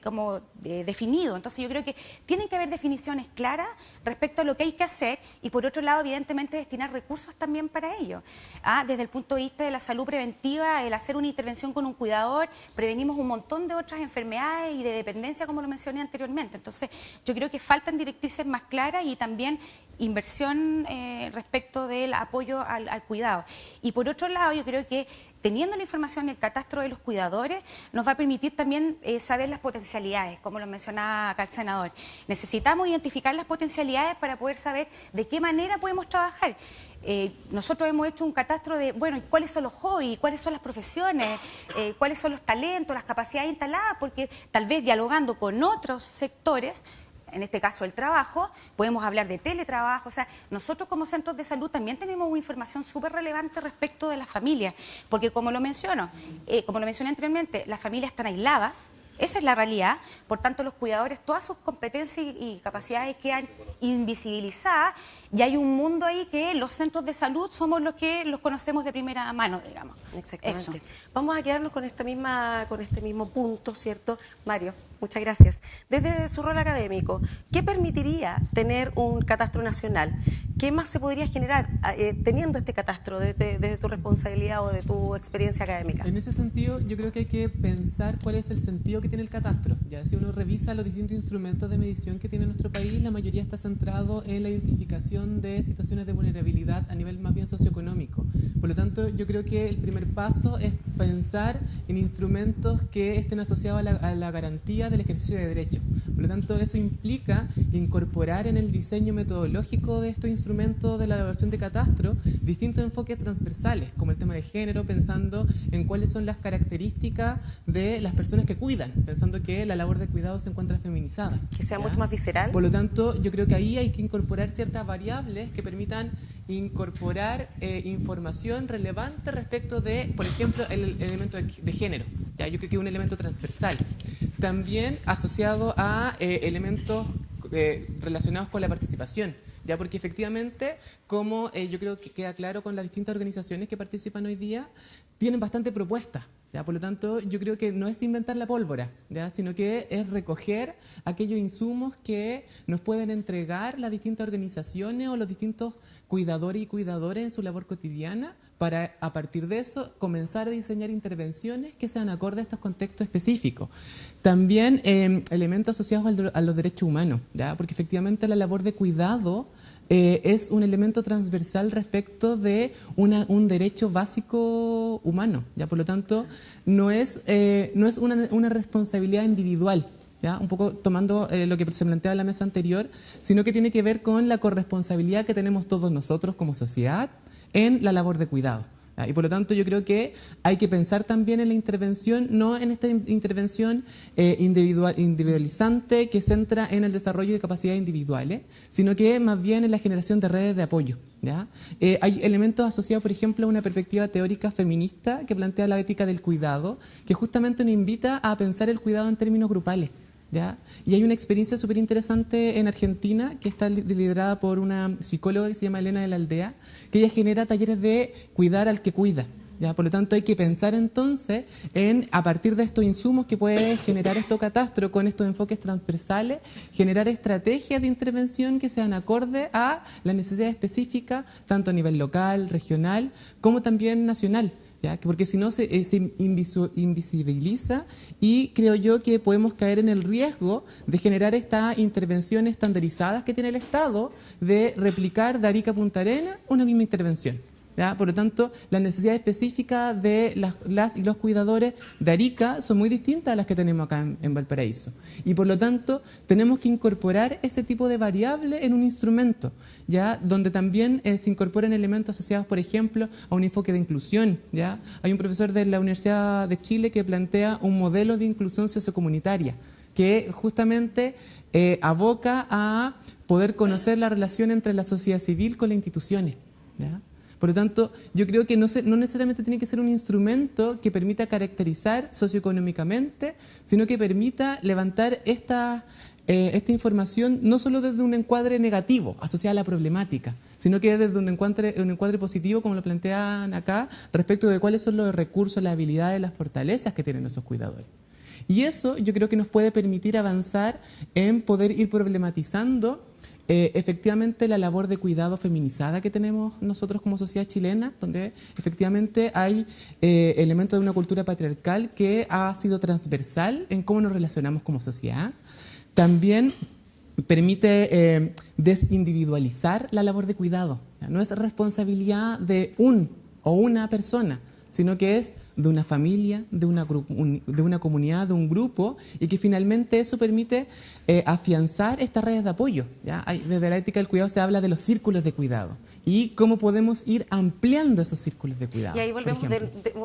como definido. Entonces yo creo que tienen que haber definiciones claras respecto a lo que hay que hacer, y por otro lado, evidentemente, destinar recursos también para ello. Desde el punto de vista de la salud preventiva, el hacer una intervención con un cuidador, prevenimos un montón de otras enfermedades y de dependencia, como lo mencioné anteriormente. Entonces yo creo que faltan directrices más claras y también inversión respecto del apoyo al cuidado. Y por otro lado, yo creo que teniendo la información del catastro de los cuidadores, nos va a permitir también saber las potencialidades, como lo mencionaba acá el senador. Necesitamos identificar las potencialidades para poder saber de qué manera podemos trabajar. Nosotros hemos hecho un catastro de, bueno, cuáles son los hobbies, cuáles son las profesiones, cuáles son los talentos, las capacidades instaladas, porque tal vez dialogando con otros sectores, en este caso el trabajo, podemos hablar de teletrabajo. O sea, nosotros como centros de salud también tenemos una información súper relevante respecto de las familias, porque como lo mencioné anteriormente, las familias están aisladas. Esa es la realidad. Por tanto, los cuidadores, todas sus competencias y capacidades quedan invisibilizadas, y hay un mundo ahí que los centros de salud somos los que los conocemos de primera mano, digamos. Exactamente. Eso. Vamos a quedarnos con este mismo punto, ¿cierto? Mario, muchas gracias. Desde su rol académico, ¿qué permitiría tener un catastro nacional? ¿qué más se podría generar teniendo este catastro desde tu responsabilidad o de tu experiencia académica? En ese sentido, yo creo que hay que pensar cuál es el sentido que tiene el catastro. Ya si uno revisa los distintos instrumentos de medición que tiene nuestro país, la mayoría está centrado en la identificación de situaciones de vulnerabilidad a nivel más bien socioeconómico. Por lo tanto, yo creo que el primer paso es pensar en instrumentos que estén asociados a la garantía del ejercicio de derechos. Por lo tanto, eso implica incorporar en el diseño metodológico de estos instrumentos de la elaboración de catastro distintos enfoques transversales, como el tema de género, pensando en cuáles son las características de las personas que cuidan, pensando que la labor de cuidado se encuentra feminizada. Que sea mucho más visceral. Por lo tanto, yo creo que ahí hay que incorporar ciertas variables que permitan incorporar información relevante respecto de, por ejemplo, el elemento de género. ¿Ya? Yo creo que es un elemento transversal. También asociado a elementos relacionados con la participación. Ya, porque efectivamente, como yo creo que queda claro con las distintas organizaciones que participan hoy día, tienen bastante propuestas. ¿Ya? Por lo tanto, yo creo que no es inventar la pólvora, ¿ya? Sino que es recoger aquellos insumos que nos pueden entregar las distintas organizaciones o los distintos cuidadores y cuidadoras en su labor cotidiana, para a partir de eso comenzar a diseñar intervenciones que sean acordes a estos contextos específicos. También elementos asociados a los derechos humanos, ¿ya? Porque efectivamente la labor de cuidado es un elemento transversal respecto de un derecho básico humano, ¿ya? Por lo tanto, no es una responsabilidad individual, ¿ya? Un poco tomando lo que se planteaba en la mesa anterior, sino que tiene que ver con la corresponsabilidad que tenemos todos nosotros como sociedad en la labor de cuidado. Y por lo tanto yo creo que hay que pensar también en la intervención, no en esta intervención individualizante que centra en el desarrollo de capacidades individuales, sino que más bien en la generación de redes de apoyo. ¿Ya? Hay elementos asociados, por ejemplo, a una perspectiva teórica feminista que plantea la ética del cuidado, que justamente nos invita a pensar el cuidado en términos grupales. ¿Ya? Y hay una experiencia súper interesante en Argentina que está liderada por una psicóloga que se llama Elena de la Aldea, que ella genera talleres de cuidar al que cuida. ¿Ya? Por lo tanto, hay que pensar entonces en, a partir de estos insumos que puede generar estos catastros con estos enfoques transversales, generar estrategias de intervención que sean acorde a la necesidad específica, tanto a nivel local, regional, como también nacional. ¿Ya? Porque si no se invisibiliza, y creo yo que podemos caer en el riesgo de generar estas intervenciones estandarizadas que tiene el Estado de replicar de Arica a Punta Arenas una misma intervención. ¿Ya? Por lo tanto, las necesidades específicas de las y los cuidadores de Arica son muy distintas a las que tenemos acá en Valparaíso. Y por lo tanto, tenemos que incorporar ese tipo de variables en un instrumento, ¿ya? Donde también se incorporan elementos asociados, por ejemplo, a un enfoque de inclusión. ¿Ya? Hay un profesor de la Universidad de Chile que plantea un modelo de inclusión sociocomunitaria, que justamente aboca a poder conocer la relación entre la sociedad civil con las instituciones. ¿Ya? Por lo tanto, yo creo que no necesariamente tiene que ser un instrumento que permita caracterizar socioeconómicamente, sino que permita levantar esta información no solo desde un encuadre negativo asociado a la problemática, sino que desde un encuadre positivo, como lo plantean acá, respecto de cuáles son los recursos, las habilidades, las fortalezas que tienen nuestros cuidadores. Y eso yo creo que nos puede permitir avanzar en poder ir problematizando efectivamente la labor de cuidado feminizada que tenemos nosotros como sociedad chilena, donde efectivamente hay elementos de una cultura patriarcal que ha sido transversal en cómo nos relacionamos como sociedad. También permite desindividualizar la labor de cuidado. No es responsabilidad de un o una persona, sino que es de una familia, de una comunidad, de un grupo, y que finalmente eso permite afianzar estas redes de apoyo. ¿Ya? Desde la ética del cuidado se habla de los círculos de cuidado y cómo podemos ir ampliando esos círculos de cuidado. Y ahí volvemos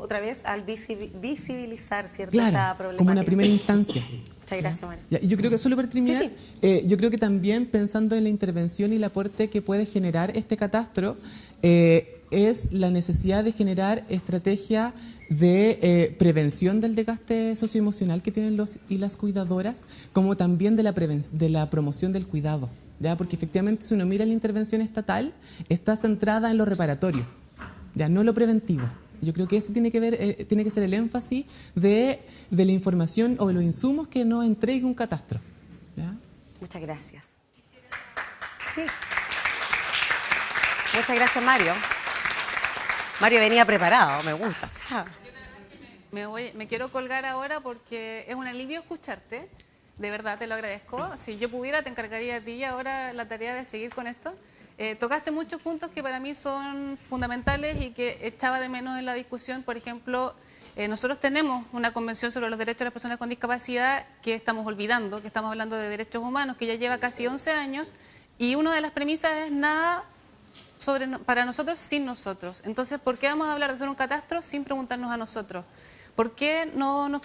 otra vez al visibilizar, ¿cierto? Claro, esta problemática. como una primera instancia. Muchas gracias, María. Y yo creo que solo para terminar, sí. Yo creo que también pensando en la intervención y el aporte que puede generar este catastro, es la necesidad de generar estrategias de prevención del desgaste socioemocional que tienen los y las cuidadoras, como también de la promoción del cuidado. ¿Ya? Porque efectivamente si uno mira la intervención estatal, está centrada en lo reparatorio, ya no lo preventivo. Yo creo que ese tiene que ser el énfasis de la información o de los insumos que nos entregue un catastro. ¿Ya? Muchas gracias. Sí. Muchas gracias, Mario. Mario venía preparado, me gusta. Me quiero colgar ahora porque es un alivio escucharte. De verdad, te lo agradezco. Si yo pudiera, te encargaría a ti ahora la tarea de seguir con esto. Tocaste muchos puntos que para mí son fundamentales y que echaba de menos en la discusión. Por ejemplo, nosotros tenemos una convención sobre los derechos de las personas con discapacidad que estamos olvidando, que estamos hablando de derechos humanos, que ya lleva casi 11 años, y una de las premisas es nada para nosotros sin nosotros. Entonces, ¿por qué vamos a hablar de hacer un catastro sin preguntarnos a nosotros? ¿Por qué no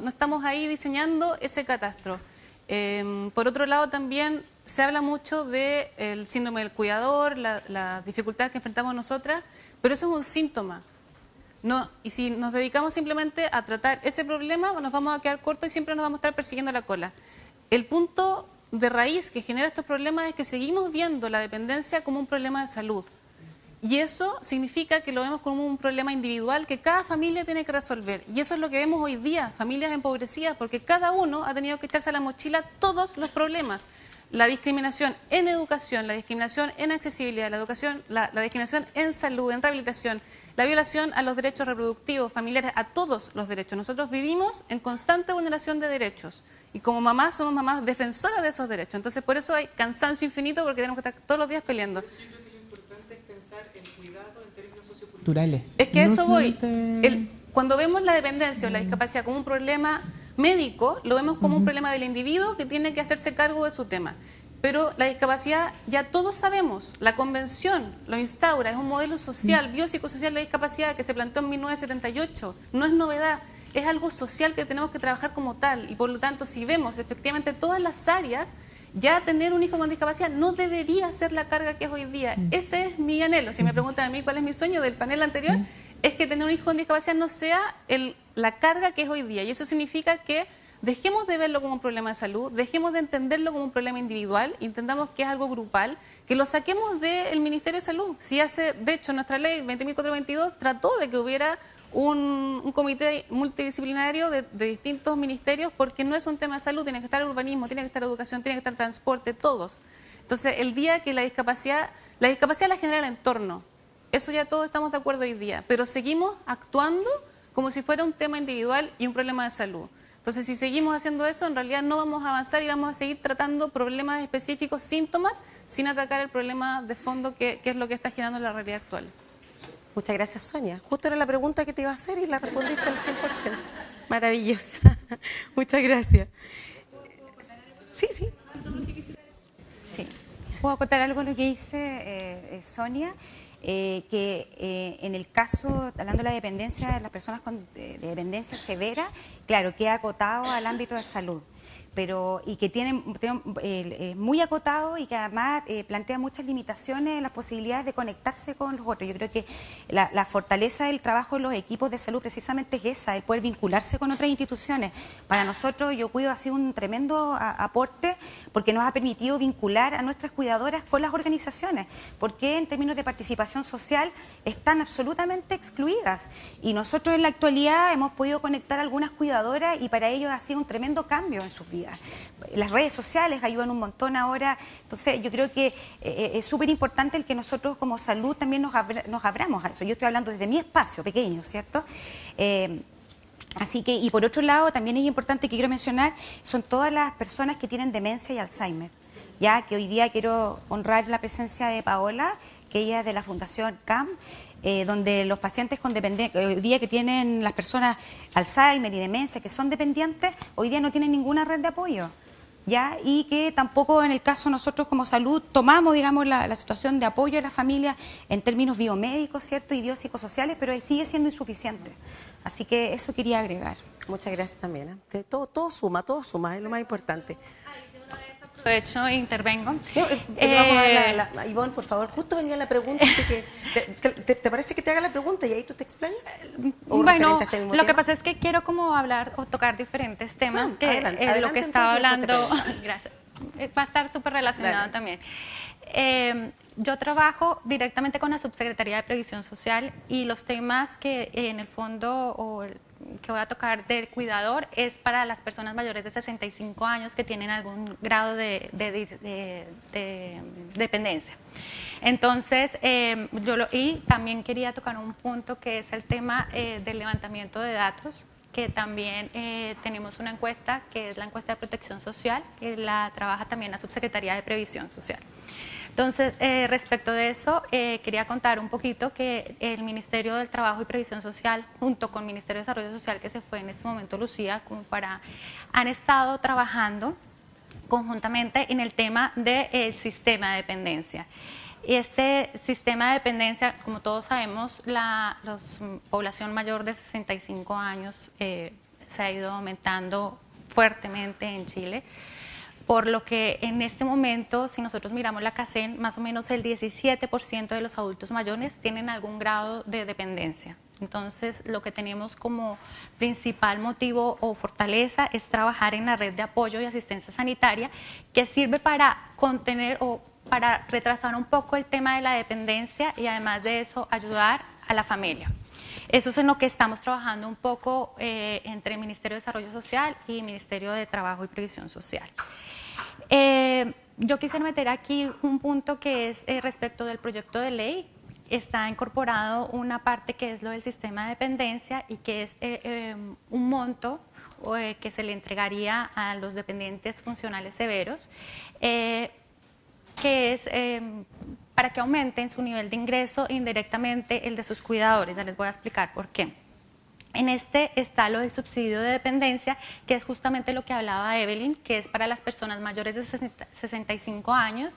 estamos ahí diseñando ese catastro? Por otro lado, también se habla mucho del síndrome del cuidador, las dificultades que enfrentamos nosotras, pero eso es un síntoma. Y si nos dedicamos simplemente a tratar ese problema, nos vamos a quedar cortos y siempre nos vamos a estar persiguiendo la cola. El punto de raíz que genera estos problemas es que seguimos viendo la dependencia como un problema de salud. Y eso significa que lo vemos como un problema individual que cada familia tiene que resolver. Y eso es lo que vemos hoy día, familias empobrecidas, porque cada uno ha tenido que echarse a la mochila todos los problemas. La discriminación en educación, la discriminación en accesibilidad, la discriminación en salud, en rehabilitación, la violación a los derechos reproductivos, familiares, a todos los derechos. Nosotros vivimos en constante vulneración de derechos. Y como mamás somos mamás defensoras de esos derechos. Entonces por eso hay cansancio infinito porque tenemos que estar todos los días peleando. Es que eso voy. Cuando vemos la dependencia o la discapacidad como un problema médico, lo vemos como un problema del individuo que tiene que hacerse cargo de su tema. Pero la discapacidad, ya todos sabemos, la convención lo instaura, es un modelo social, biopsicosocial de la discapacidad que se planteó en 1978, no es novedad, es algo social que tenemos que trabajar como tal. Y por lo tanto, si vemos efectivamente todas las áreas, ya tener un hijo con discapacidad no debería ser la carga que es hoy día. Ese es mi anhelo. Si me preguntan a mí cuál es mi sueño del panel anterior, es que tener un hijo con discapacidad no sea la carga que es hoy día. Y eso significa que dejemos de verlo como un problema de salud, dejemos de entenderlo como un problema individual, entendamos que es algo grupal, que lo saquemos del Ministerio de Salud. De hecho, nuestra ley 20.422 trató de que hubiera un comité multidisciplinario de distintos ministerios, porque no es un tema de salud, tiene que estar urbanismo, tiene que estar educación, tiene que estar transporte, todos. Entonces, el día que la discapacidad la genera el entorno, eso ya todos estamos de acuerdo hoy día, pero seguimos actuando como si fuera un tema individual y un problema de salud. Entonces, si seguimos haciendo eso, en realidad no vamos a avanzar y vamos a seguir tratando problemas específicos, síntomas, sin atacar el problema de fondo que es lo que está generando la realidad actual. Muchas gracias, Sonia. Justo era la pregunta que te iba a hacer y la respondiste al 100%. Maravillosa. Muchas gracias. Sí. ¿Puedo contar algo de lo que dice Sonia? Que en el caso, hablando de la dependencia de las personas con dependencia severa, claro, queda acotado al ámbito de salud. Y que tiene muy acotado y que además plantea muchas limitaciones en las posibilidades de conectarse con los otros. Yo creo que la fortaleza del trabajo de los equipos de salud precisamente es esa, el poder vincularse con otras instituciones. Para nosotros, Yo Cuido ha sido un tremendo aporte porque nos ha permitido vincular a nuestras cuidadoras con las organizaciones, porque en términos de participación social están absolutamente excluidas. Y nosotros en la actualidad hemos podido conectar a algunas cuidadoras y para ellos ha sido un tremendo cambio en sus vidas. Las redes sociales ayudan un montón ahora, entonces yo creo que es súper importante el que nosotros como salud también nos abramos a eso. Yo estoy hablando desde mi espacio pequeño, ¿cierto? Así que, y por otro lado, también es importante que quiero mencionar, son todas las personas que tienen demencia y Alzheimer, ya que hoy día quiero honrar la presencia de Paola, que ella es de la Fundación CAM, donde los pacientes con dependencia, hoy día que tienen las personas Alzheimer y demencia, que son dependientes, hoy día no tienen ninguna red de apoyo, ¿ya? Y que tampoco en el caso nosotros como salud tomamos, digamos, la situación de apoyo a las familias en términos biomédicos, ¿cierto? Y biopsicosociales, pero sigue siendo insuficiente. Así que eso quería agregar. Muchas gracias también. Todo suma, es lo más importante. Aprovecho e intervengo. Vamos a dar Ivonne, por favor. Justo venía la pregunta, así que ¿te parece que te haga la pregunta y ahí tú te explayas? Bueno, lo que pasa es que quiero como hablar o tocar diferentes temas adelante, lo que estaba hablando. Gracias. Va a estar súper relacionado también. Yo trabajo directamente con la Subsecretaría de Previsión Social y los temas que en el fondo que voy a tocar del cuidador es para las personas mayores de 65 años que tienen algún grado de dependencia. Entonces, y también quería tocar un punto que es el tema del levantamiento de datos, que también tenemos una encuesta, que es la encuesta de protección social, que la trabaja también la Subsecretaría de Previsión Social. Entonces, respecto de eso, quería contar un poquito que el Ministerio del Trabajo y Previsión Social, junto con el Ministerio de Desarrollo Social, que se fue en este momento Lucía, han estado trabajando conjuntamente en el tema del sistema de dependencia. Este sistema de dependencia, como todos sabemos, la población mayor de 65 años se ha ido aumentando fuertemente en Chile, por lo que en este momento, si nosotros miramos la CACEN, más o menos el 17% de los adultos mayores tienen algún grado de dependencia. Entonces, lo que tenemos como principal motivo o fortaleza es trabajar en la red de apoyo y asistencia sanitaria, que sirve para contener o para retrasar un poco el tema de la dependencia y además de eso ayudar a la familia. Eso es en lo que estamos trabajando un poco entre el Ministerio de Desarrollo Social y el Ministerio de Trabajo y Previsión Social. Yo quisiera meter aquí un punto que es respecto del proyecto de ley. Está incorporado una parte que es lo del sistema de dependencia y que es un monto que se le entregaría a los dependientes funcionales severos, que es para que aumenten su nivel de ingreso e indirectamente el de sus cuidadores. Ya les voy a explicar por qué. En este está lo del subsidio de dependencia, que es justamente lo que hablaba Evelyn, que es para las personas mayores de 65 años,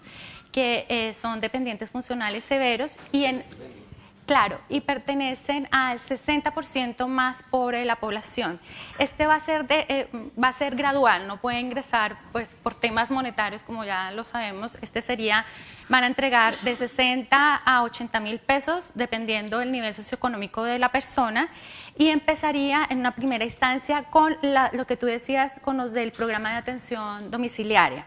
que son dependientes funcionales severos y pertenecen al 60% más pobre de la población. Este va a ser gradual, no puede ingresar pues por temas monetarios, como ya lo sabemos. Van a entregar de 60 a 80 mil pesos, dependiendo del nivel socioeconómico de la persona, y empezaría en una primera instancia con lo que tú decías, con los del programa de atención domiciliaria.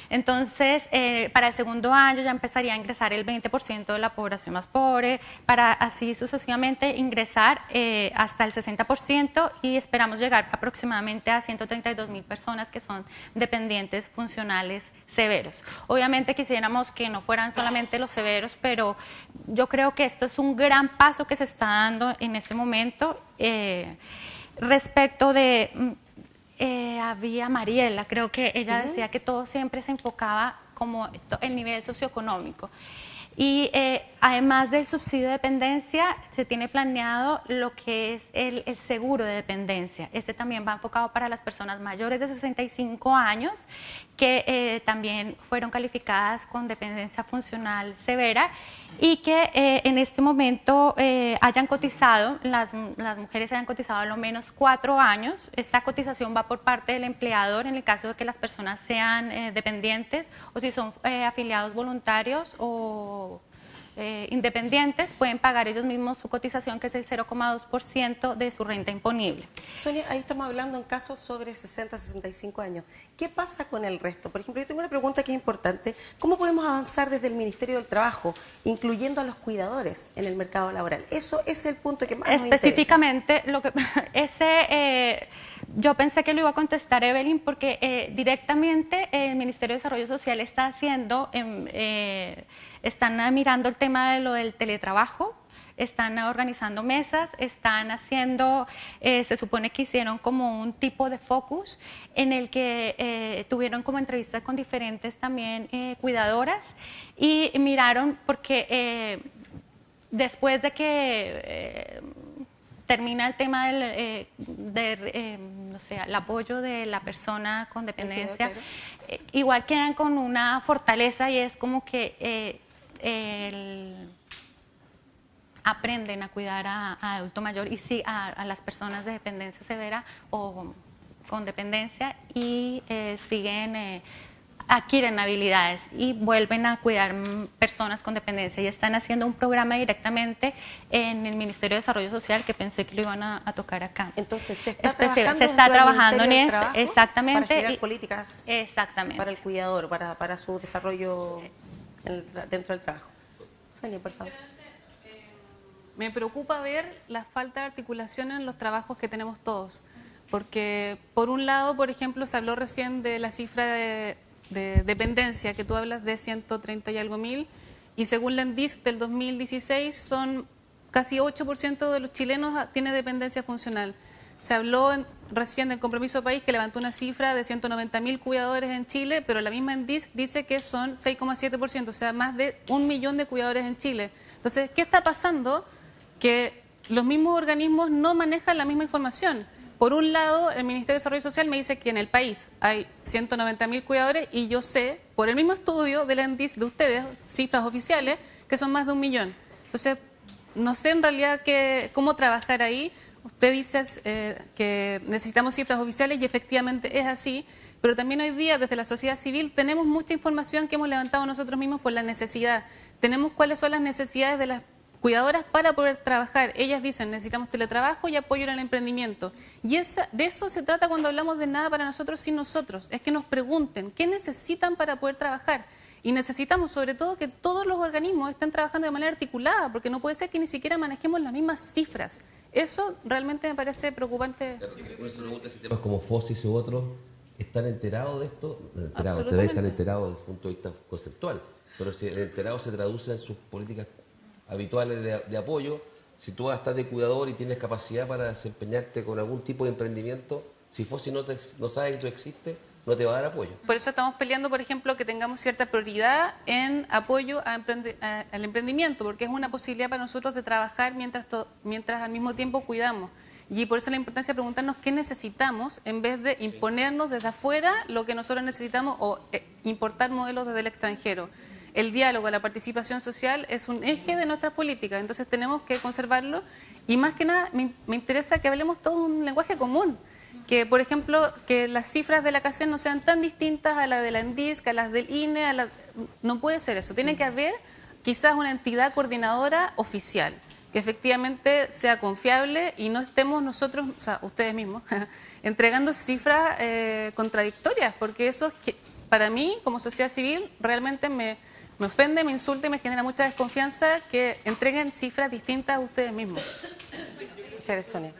Entonces, para el segundo año ya empezaría a ingresar el 20% de la población más pobre, para así sucesivamente ingresar hasta el 60%, y esperamos llegar aproximadamente a 132.000 personas que son dependientes funcionales severos. Obviamente quisiéramos que no fueran solamente los severos, pero yo creo que esto es un gran paso que se está dando en este momento. Respecto de... había Mariela, creo que ella decía que todo siempre se enfocaba como el nivel socioeconómico. Y además del subsidio de dependencia, se tiene planeado lo que es el seguro de dependencia. Este también va enfocado para las personas mayores de 65 años que también fueron calificadas con dependencia funcional severa y que en este momento hayan cotizado, las mujeres hayan cotizado a lo menos 4 años. Esta cotización va por parte del empleador en el caso de que las personas sean dependientes, o si son afiliados voluntarios o independientes, pueden pagar ellos mismos su cotización, que es el 0,2% de su renta imponible. Sonia, ahí estamos hablando en casos sobre 60, 65 años. ¿Qué pasa con el resto? Por ejemplo, yo tengo una pregunta que es importante. ¿Cómo podemos avanzar desde el Ministerio del Trabajo, incluyendo a los cuidadores en el mercado laboral? Eso es el punto que más nos interesa. Específicamente, yo pensé que lo iba a contestar Evelyn, porque directamente el Ministerio de Desarrollo Social está haciendo, están mirando el tema de lo del teletrabajo, están organizando mesas, están haciendo, se supone que hicieron como un tipo de focus en el que tuvieron como entrevistas con diferentes también cuidadoras y miraron, porque después de que termina el tema del el apoyo de la persona con dependencia, igual quedan con una fortaleza, y es como que aprenden a cuidar a adulto mayor y sí, a las personas de dependencia severa o con dependencia, y adquieren habilidades y vuelven a cuidar personas con dependencia, y están haciendo un programa directamente en el Ministerio de Desarrollo Social, que pensé que lo iban a tocar acá. Entonces se está trabajando en eso, exactamente, para generar políticas exactamente para el cuidador, para su desarrollo dentro del trabajo. Sonia, por favor. me preocupa ver la falta de articulación en los trabajos que tenemos todos. Porque, por un lado, por ejemplo, se habló recién de la cifra de dependencia, que tú hablas de 130 y algo mil, y según la ENDISC del 2016, son casi 8% de los chilenos tiene dependencia funcional. Se habló recién del Compromiso País, que levantó una cifra de 190.000 cuidadores en Chile, pero la misma ENDISC dice que son 6,7%, o sea, más de 1 millón de cuidadores en Chile. Entonces, ¿qué está pasando? Que los mismos organismos no manejan la misma información. Por un lado, el Ministerio de Desarrollo Social me dice que en el país hay 190.000 cuidadores y yo sé, por el mismo estudio de la ENDISC de ustedes, cifras oficiales, que son más de 1 millón. Entonces, no sé en realidad cómo trabajar ahí. Usted dice que necesitamos cifras oficiales y efectivamente es así, pero también hoy día desde la sociedad civil tenemos mucha información que hemos levantado nosotros mismos por la necesidad. Tenemos cuáles son las necesidades de las cuidadoras para poder trabajar. Ellas dicen, necesitamos teletrabajo y apoyo en el emprendimiento. Y de eso se trata cuando hablamos de nada para nosotros sin nosotros. Es que nos pregunten qué necesitan para poder trabajar. Y necesitamos sobre todo que todos los organismos estén trabajando de manera articulada, porque no puede ser que ni siquiera manejemos las mismas cifras. Eso realmente me parece preocupante. Uno se pregunta si temas como FOSIS u otros están enterados de esto. Ustedes están enterados desde el punto de vista conceptual, pero si el enterado se traduce en sus políticas habituales de apoyo, si tú estás de cuidador y tienes capacidad para desempeñarte con algún tipo de emprendimiento, si FOSIS no sabe que tú existes, no te va a dar apoyo. Por eso estamos peleando, por ejemplo, que tengamos cierta prioridad en apoyo al emprendimiento, porque es una posibilidad para nosotros de trabajar mientras al mismo tiempo cuidamos. Y por eso la importancia de preguntarnos qué necesitamos en vez de imponernos desde afuera lo que nosotros necesitamos o importar modelos desde el extranjero. El diálogo, la participación social es un eje de nuestras políticas, entonces tenemos que conservarlo y más que nada me interesa que hablemos todos un lenguaje común. Que, por ejemplo, que las cifras de la CACEN no sean tan distintas a las de la ENDISC, a las del INE, no puede ser eso. Tiene que haber quizás una entidad coordinadora oficial, que efectivamente sea confiable y no estemos nosotros, o sea, ustedes mismos, entregando cifras contradictorias, porque eso es que, para mí, como sociedad civil, realmente me ofende, me insulta y me genera mucha desconfianza que entreguen cifras distintas a ustedes mismos. Muchas gracias, Sonia.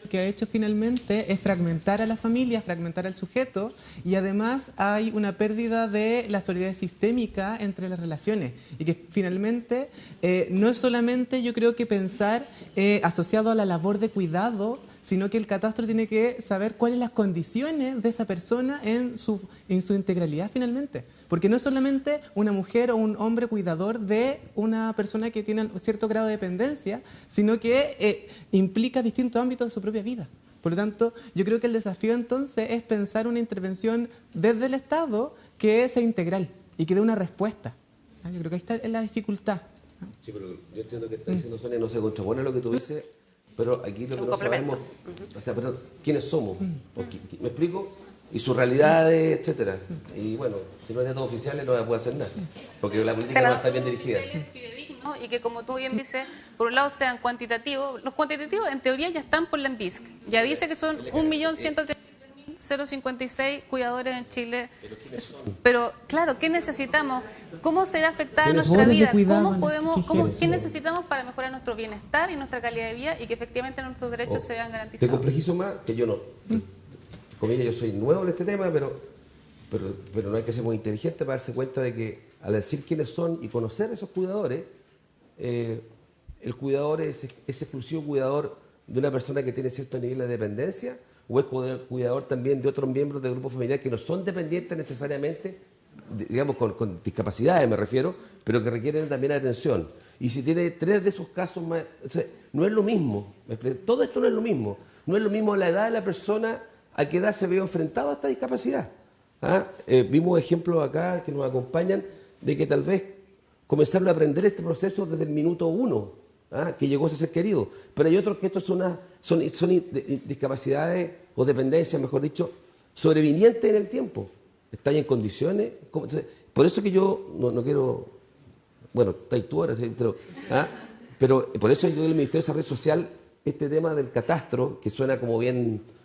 Lo que ha hecho finalmente es fragmentar a la familia, fragmentar al sujeto y además hay una pérdida de la solidaridad sistémica entre las relaciones y que finalmente no es solamente yo creo que pensar asociado a la labor de cuidado, sino que el catastro tiene que saber cuáles son las condiciones de esa persona en su integralidad finalmente. Porque no es solamente una mujer o un hombre cuidador de una persona que tiene un cierto grado de dependencia, sino que implica distintos ámbitos de su propia vida. Por lo tanto, yo creo que el desafío entonces es pensar una intervención desde el Estado que sea integral y que dé una respuesta. Yo creo que ahí está la dificultad. Sí, pero yo entiendo que está diciendo Sonia, no se contrapone lo que tú dices, pero aquí lo que no sabemos, o sea, perdón, quiénes somos, ¿me explico? Y sus realidades, etcétera. Y bueno, si no es de datos oficiales no se puede hacer nada, porque la política no está bien dirigida. Y que como tú bien dices, por un lado sean cuantitativos. Los cuantitativos en teoría ya están por la ENDISC. Ya dice que son 1.133.056 cuidadores en Chile. Pero claro, ¿qué necesitamos? ¿Cómo se va a afectar nuestra vida? ¿Qué necesitamos para mejorar nuestro bienestar y nuestra calidad de vida y que efectivamente nuestros derechos se vean garantizados? Te complejizo más, que yo no. Comillas, yo soy nuevo en este tema, pero no hay que ser muy inteligente para darse cuenta de que al decir quiénes son y conocer a esos cuidadores, el cuidador es exclusivo cuidador de una persona que tiene cierto nivel de dependencia o es cuidador también de otros miembros del grupo familiar que no son dependientes necesariamente, digamos con discapacidades me refiero, pero que requieren también atención. Y si tiene 3 de esos casos, o sea, no es lo mismo, todo esto no es lo mismo, no es lo mismo la edad de la persona a qué edad se ve enfrentado a esta discapacidad. Vimos ejemplos acá que nos acompañan de que tal vez comenzaron a aprender este proceso desde el minuto 1, que llegó ese ser querido. Pero hay otros que estos son discapacidades o dependencias, mejor dicho, sobrevinientes en el tiempo. Están en condiciones. Por eso que yo no quiero. Bueno, estáis tú ahora, pero por eso yo del Ministerio de Desarrollo Social, este tema del catastro, que suena como bien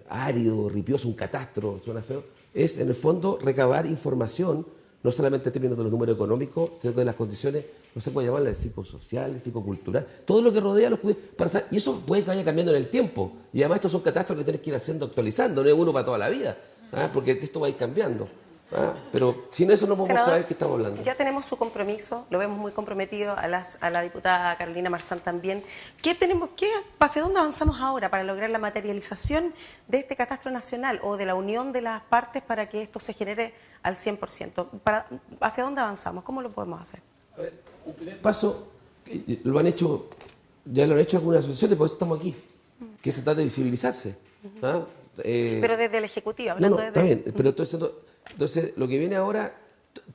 árido, ripioso, un catastro, suena feo, es en el fondo recabar información no solamente en términos de los números económicos, sino de las condiciones, no sé cómo llamarlas, psicosociales, psicocultural, todo lo que rodea a los judíos, y eso puede que vaya cambiando en el tiempo. Y además estos son catástrofes que tienes que ir haciendo, actualizando, no es uno para toda la vida, porque esto va a ir cambiando. Pero sin eso no podemos Senador, saber qué estamos hablando. Ya tenemos su compromiso, lo vemos muy comprometido a la diputada Carolina Marzán también. ¿Hacia dónde avanzamos ahora para lograr la materialización de este catastro nacional o de la unión de las partes para que esto se genere al 100%? ¿Hacia dónde avanzamos? ¿Cómo lo podemos hacer? A ver, un primer paso, ya lo han hecho algunas asociaciones, por eso estamos aquí, que se trata de visibilizarse. Pero desde el Ejecutivo, hablando desde... Está bien, pero entonces lo que viene ahora,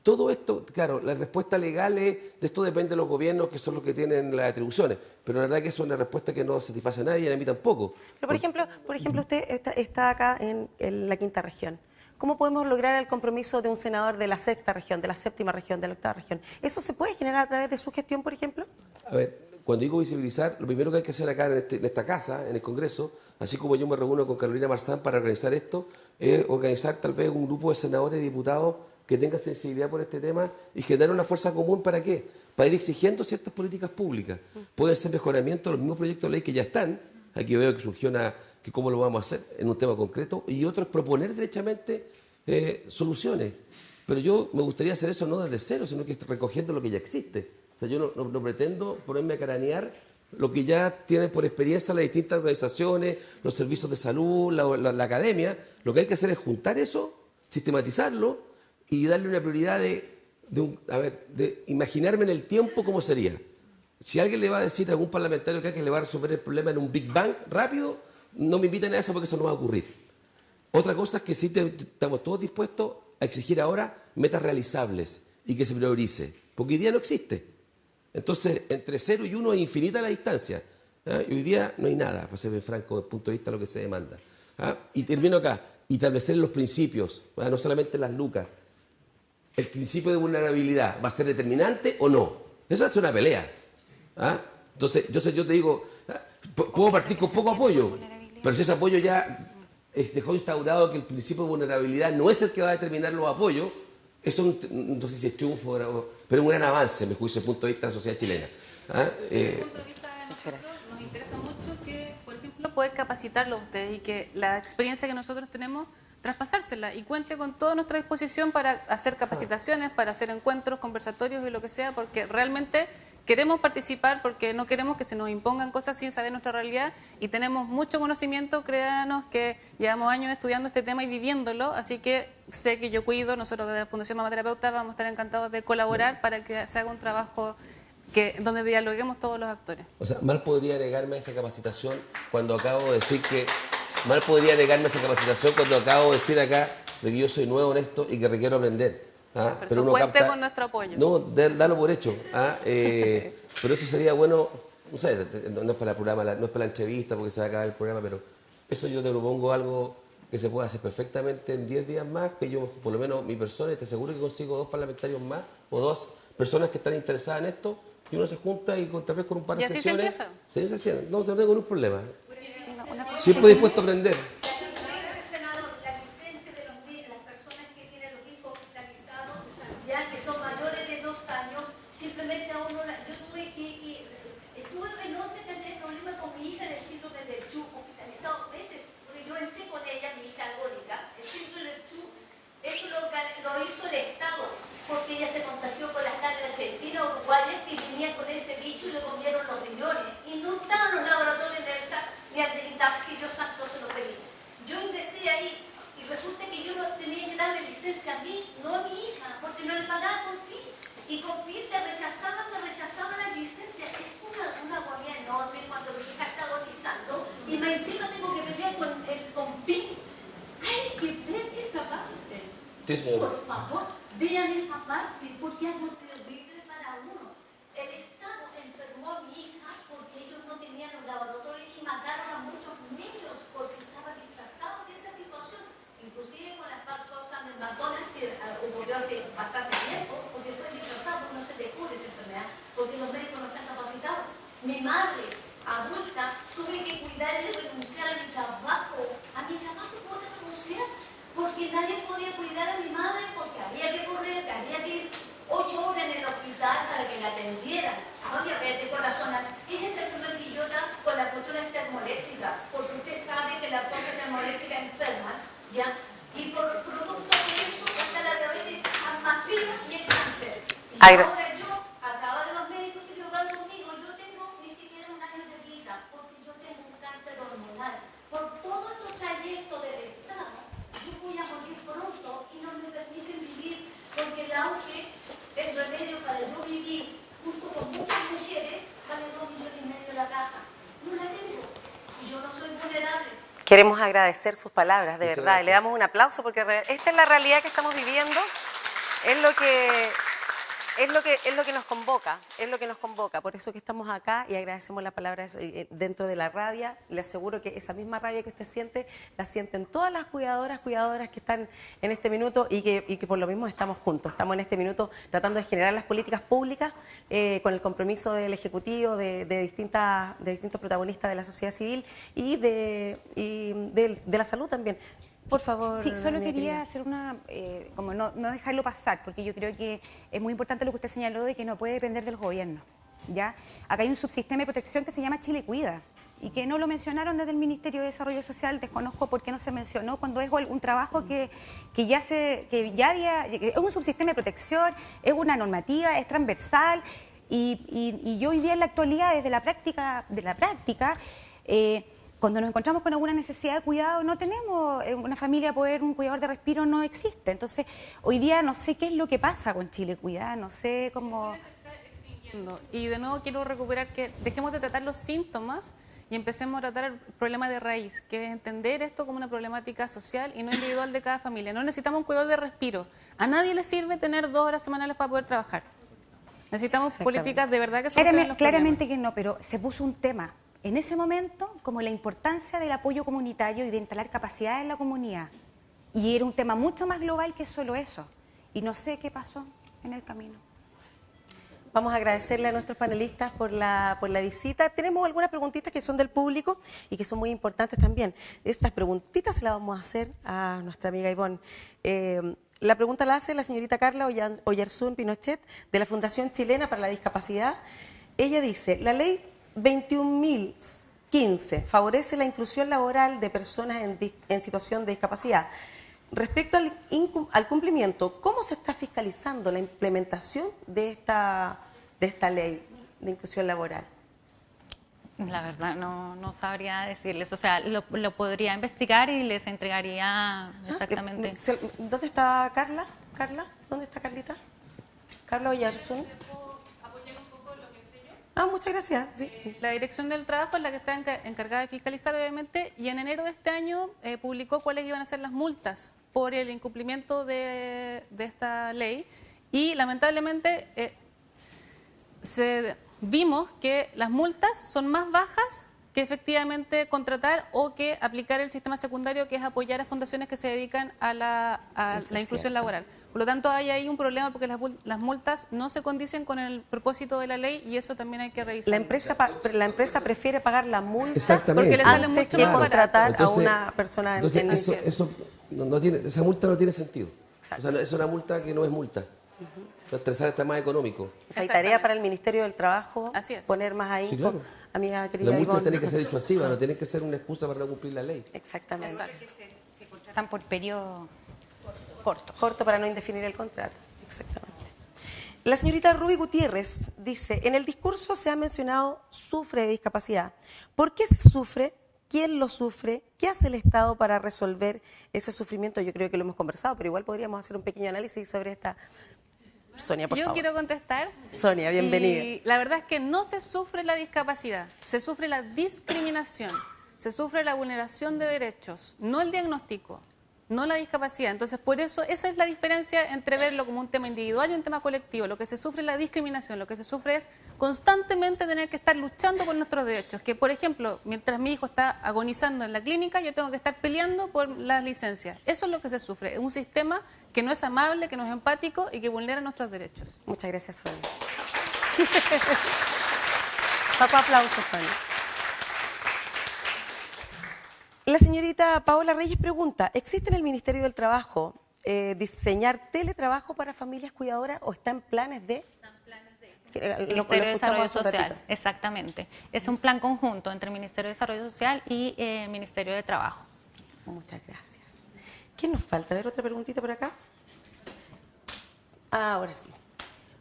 todo esto, claro, la respuesta legal es, de esto depende de los gobiernos, que son los que tienen las atribuciones, pero la verdad que eso es una respuesta que no satisface a nadie y a mí tampoco. Pero por ejemplo usted está acá en la quinta región. ¿Cómo podemos lograr el compromiso de un senador de la sexta región, de la séptima región, de la octava región? ¿Eso se puede generar a través de su gestión, por ejemplo? A ver, cuando digo visibilizar, lo primero que hay que hacer acá en esta casa, en el Congreso, así como yo me reúno con Carolina Marzán para organizar esto, es organizar tal vez un grupo de senadores y diputados que tengan sensibilidad por este tema y generar una fuerza común. ¿Para qué? Para ir exigiendo ciertas políticas públicas. Pueden ser mejoramientos de los mismos proyectos de ley que ya están. Aquí veo que surgió que cómo lo vamos a hacer en un tema concreto, y otros proponer derechamente soluciones. Pero yo me gustaría hacer eso no desde cero, sino que recogiendo lo que ya existe. O sea, yo no pretendo ponerme a cranear lo que ya tienen por experiencia las distintas organizaciones, los servicios de salud, la academia. Lo que hay que hacer es juntar eso, sistematizarlo y darle una prioridad de imaginarme en el tiempo cómo sería. Si alguien le va a decir a algún parlamentario que le va a resolver el problema en un Big Bang rápido, no me inviten a eso porque eso no va a ocurrir. Otra cosa es que sí estamos todos dispuestos a exigir ahora metas realizables y que se priorice, porque hoy día no existe. Entonces, entre 0 y 1 es infinita la distancia. Y hoy día no hay nada, para ser franco, desde el punto de vista de lo que se demanda. Y termino acá, establecer los principios, no solamente las lucas. El principio de vulnerabilidad, ¿va a ser determinante o no? Esa es una pelea. Entonces, yo te digo, puedo partir con poco apoyo, pero si ese apoyo ya dejó instaurado que el principio de vulnerabilidad no es el que va a determinar los apoyos, eso no sé si es triunfo, pero es un gran avance, me juicio, desde el punto de vista de la sociedad chilena. Desde el punto de vista de nosotros, nos interesa mucho que, por ejemplo, poder capacitarlos a ustedes y que la experiencia que nosotros tenemos, traspasársela, y cuente con toda nuestra disposición para hacer capacitaciones, para hacer encuentros, conversatorios y lo que sea, porque realmente queremos participar, porque no queremos que se nos impongan cosas sin saber nuestra realidad, y tenemos mucho conocimiento, créanos que llevamos años estudiando este tema y viviéndolo, así que sé que Yo Cuido, nosotros desde la Fundación Mamá Terapeuta vamos a estar encantados de colaborar para que se haga un trabajo donde dialoguemos todos los actores. O sea, mal podría negarme a esa capacitación cuando acabo de decir mal podría negarme a esa capacitación cuando acabo de decir acá de que yo soy nuevo en esto y que requiero aprender. Pero uno cuente con nuestro apoyo. No, dalo por hecho. Pero eso sería bueno, no sé, no es para el programa, no es para la entrevista porque se va a acabar el programa, pero eso yo te propongo algo que se puede hacer perfectamente en 10 días más, que yo, por lo menos mi persona, y te aseguro que consigo 2 parlamentarios más o 2 personas que están interesadas en esto, y uno se junta y tal vez con un par de sesiones. ¿Y así se empieza? Sí, no tengo ningún problema. Siempre dispuesto a aprender. Que son mayores de 2 años, simplemente a uno, yo tuve estuve menor de tener problemas con mi hija del síndrome del CHU, hospitalizado veces, porque yo entré con ella, mi hija alcohólica, el síndrome del CHU, eso lo hizo el Estado, porque ella se contagió con las carnes argentinas, uruguayas, que venía con ese bicho y le comieron los riñones, y no estaban los laboratorios de esa, ni habilitados que yo santo se lo pedí. Yo ingresé ahí, y resulta que yo no tenía que darle licencia a mí, no a mi hija, porque no le pagaba con PIN. Y con PIN te rechazaban la licencia. Es una guardia enorme cuando mi hija está agonizando. Y me encima tengo que pelear con PIN. Hay que ver esa parte. Sí, señor. Por favor, vean esa parte, porque es algo terrible para uno. El Estado enfermó a mi hija porque ellos no tenían los laboratorios y mataron a muchos niños porque estaban disfrazados de esa situación. Inclusive con las cosas del McDonald's que ocurrió hace bastante tiempo, porque fue disfrazado, no se descubre esa enfermedad, porque los médicos no están capacitados. Mi madre, adulta, tuve que cuidar de renunciar a mi trabajo. A mi trabajo pude renunciar, porque nadie podía cuidar a mi madre, porque había que correr, había que 8 horas en el hospital para que la atendieran, no diabetes, corazón. Ella se enfermó en Quillota con la postura termoeléctrica, porque usted sabe que la cosa termoeléctrica enferma, ¿ya? Y por producto de eso está la diabetes masiva y el cáncer. Y ahora yo, acaba de los médicos equivocados conmigo, yo tengo ni siquiera un año de vida, porque yo tengo un cáncer hormonal. Por todo este trayecto del Estado, yo voy a morir pronto y no me permiten vivir, porque el auge, el remedio para yo vivir junto con muchas mujeres, vale 2,5 millones la caja. No la tengo y yo no soy vulnerable. Queremos agradecer sus palabras, de verdad. Le damos un aplauso porque esta es la realidad que estamos viviendo, es lo que nos convoca, es lo que nos convoca. Por eso que estamos acá y agradecemos las palabras dentro de la rabia. Le aseguro que esa misma rabia que usted siente, la sienten todas las cuidadoras que están en este minuto y que por lo mismo estamos juntos. Estamos en este minuto tratando de generar las políticas públicas con el compromiso del Ejecutivo, de distintos protagonistas de la sociedad civil y de la salud también. Por favor. Sí, solo quería hacer como no dejarlo pasar, porque yo creo que es muy importante lo que usted señaló de que no puede depender del gobierno, ¿ya? Acá hay un subsistema de protección que se llama Chile Cuida y que no lo mencionaron desde el Ministerio de Desarrollo Social, desconozco por qué no se mencionó cuando es un trabajo que es un subsistema de protección, es una normativa, es transversal y yo hoy día en la actualidad desde la práctica cuando nos encontramos con alguna necesidad de cuidado, no tenemos una familia, un cuidador de respiro no existe. Entonces, hoy día no sé qué es lo que pasa con Chile Cuida, no sé cómo... Y de nuevo quiero recuperar que dejemos de tratar los síntomas y empecemos a tratar el problema de raíz, que es entender esto como una problemática social y no individual de cada familia. No necesitamos un cuidador de respiro. A nadie le sirve tener 2 horas semanales para poder trabajar. Necesitamos políticas de verdad que solucionen los Claramente que no, pero se puso un tema. En ese momento, como la importancia del apoyo comunitario y de instalar capacidades en la comunidad. Y era un tema mucho más global que solo eso. Y no sé qué pasó en el camino. Vamos a agradecerle a nuestros panelistas por la visita. Tenemos algunas preguntitas que son del público y que son muy importantes también. Estas preguntitas se las vamos a hacer a nuestra amiga Ivonne. La pregunta la hace la señorita Carla Oyarzún Pinochet, de la Fundación Chilena para la Discapacidad. Ella dice, la ley 21.015 favorece la inclusión laboral de personas en situación de discapacidad. Respecto al cumplimiento, ¿cómo se está fiscalizando la implementación de esta ley de inclusión laboral? La verdad no sabría decirles, o sea, lo podría investigar y les entregaría exactamente. ¿Dónde está Carla? ¿Dónde está Carlita? Carla Oyarzún. Muchas gracias. Sí. La Dirección del Trabajo es la que está encargada de fiscalizar, obviamente, y en enero de este año publicó cuáles iban a ser las multas por el incumplimiento de esta ley y lamentablemente vimos que las multas son más bajas que efectivamente contratar o que aplicar el sistema secundario, que es apoyar a fundaciones que se dedican a la inclusión laboral. Por lo tanto, hay ahí un problema porque las multas no se condicen con el propósito de la ley y eso también hay que revisar. La empresa prefiere pagar la multa porque le sale mucho más contratar a una persona. Entonces, esa multa no tiene sentido. Exacto. O sea, es una multa que no es multa. Estresar está más económico. O sea, hay tarea para el Ministerio del Trabajo poner más ahí. Sí, claro. Amiga querida la multa Ivonne. tiene que ser disuasiva, no tiene que ser una excusa para no cumplir la ley. Exactamente. Que se contratan por periodo corto para no indefinir el contrato. Exactamente. La señorita Ruby Gutiérrez dice, en el discurso se ha mencionado sufre de discapacidad. ¿Por qué se sufre? ¿Quién lo sufre? ¿Qué hace el Estado para resolver ese sufrimiento? Yo creo que lo hemos conversado, pero igual podríamos hacer un pequeño análisis sobre esta. Sonia, por favor. Yo quiero contestar. Sonia, bienvenida. Y la verdad es que no se sufre la discapacidad, se sufre la discriminación, se sufre la vulneración de derechos, no el diagnóstico, no la discapacidad. Entonces, por eso, esa es la diferencia entre verlo como un tema individual y un tema colectivo. Lo que se sufre es la discriminación, lo que se sufre es constantemente tener que estar luchando por nuestros derechos. Que, por ejemplo, mientras mi hijo está agonizando en la clínica, yo tengo que estar peleando por las licencias. Eso es lo que se sufre. Es un sistema que no es amable, que no es empático y que vulnera nuestros derechos. Muchas gracias, Sonia. Saco aplausos, Sonia. La señorita Paola Reyes pregunta, ¿existe en el Ministerio del Trabajo diseñar teletrabajo para familias cuidadoras o está en planes de? Ministerio de Desarrollo Social, exactamente. Es un plan conjunto entre el Ministerio de Desarrollo Social y Ministerio de Trabajo. Muchas gracias. ¿Qué nos falta? A ver, otra preguntita por acá. Ahora sí.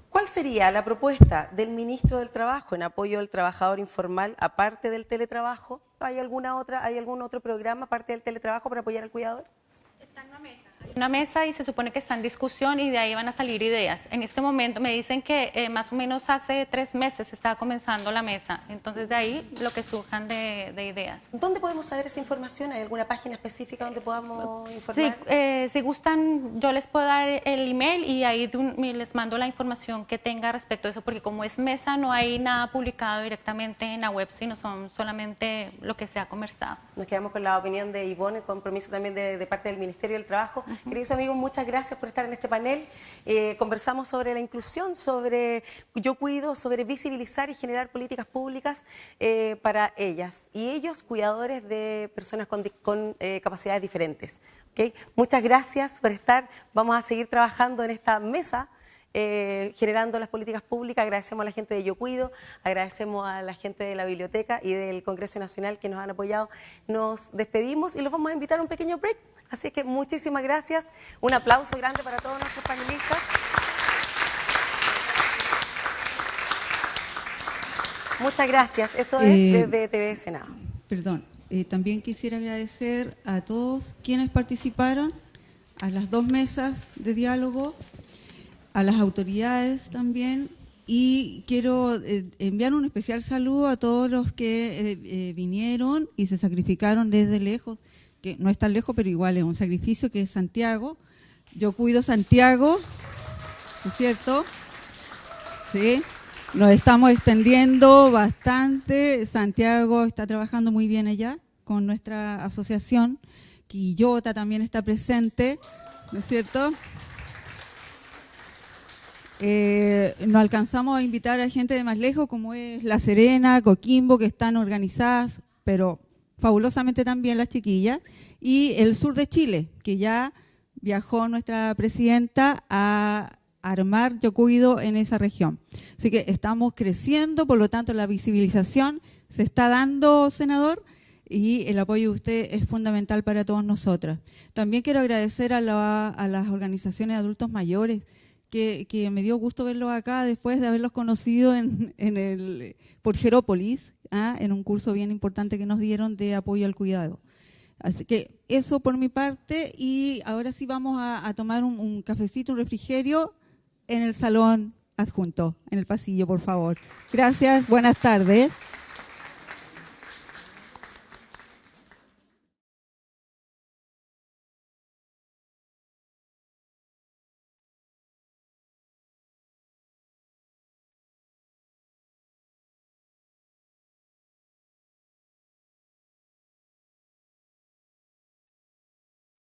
¿Cuál sería la propuesta del ministro del Trabajo en apoyo al trabajador informal, aparte del teletrabajo? ¿Hay algún otro programa aparte del teletrabajo para apoyar al cuidador? Está en una mesa. Una mesa y se supone que está en discusión y de ahí van a salir ideas. En este momento me dicen que más o menos hace 3 meses estaba comenzando la mesa, entonces de ahí lo que surjan de ideas. ¿Dónde podemos saber esa información? ¿Hay alguna página específica donde podamos informar? Sí, si gustan, yo les puedo dar el email y ahí les mando la información que tenga respecto a eso, porque como es mesa no hay nada publicado directamente en la web, sino son solamente lo que se ha conversado. Nos quedamos con la opinión de Ivonne, compromiso también de parte del Ministerio del Trabajo. Queridos amigos, muchas gracias por estar en este panel. Conversamos sobre la inclusión, sobre Yo Cuido, sobre visibilizar y generar políticas públicas para ellas y ellos, cuidadores de personas con capacidades diferentes. ¿Okay? Muchas gracias por estar. Vamos a seguir trabajando en esta mesa generando las políticas públicas. Agradecemos a la gente de Yo Cuido, agradecemos a la gente de la Biblioteca y del Congreso Nacional que nos han apoyado. Nos despedimos y los vamos a invitar a un pequeño break. Así que muchísimas gracias. Un aplauso grande para todos nuestros panelistas. Muchas gracias. Esto es desde TV Senado. Perdón, también quisiera agradecer a todos quienes participaron, a las 2 mesas de diálogo, a las autoridades también, y quiero enviar un especial saludo a todos los que vinieron y se sacrificaron desde lejos, que no es tan lejos, pero igual es un sacrificio, que es Santiago. Yo Cuido Santiago, ¿no es cierto? Sí, nos estamos extendiendo bastante. Santiago está trabajando muy bien allá con nuestra asociación. Quillota también está presente, ¿no es cierto? Nos alcanzamos a invitar a gente de más lejos, como es La Serena, Coquimbo, que están organizadas, pero fabulosamente también las chiquillas, y el sur de Chile, que ya viajó nuestra presidenta a armar Yo Cuido en esa región. Así que estamos creciendo, por lo tanto la visibilización se está dando, senador, y el apoyo de usted es fundamental para todos nosotras. También quiero agradecer a las organizaciones de adultos mayores, que me dio gusto verlos acá después de haberlos conocido por Jerópolis, en un curso bien importante que nos dieron de apoyo al cuidado. Así que eso por mi parte, y ahora sí vamos a tomar un cafecito, un refrigerio en el salón adjunto, en el pasillo, por favor. Gracias, buenas tardes.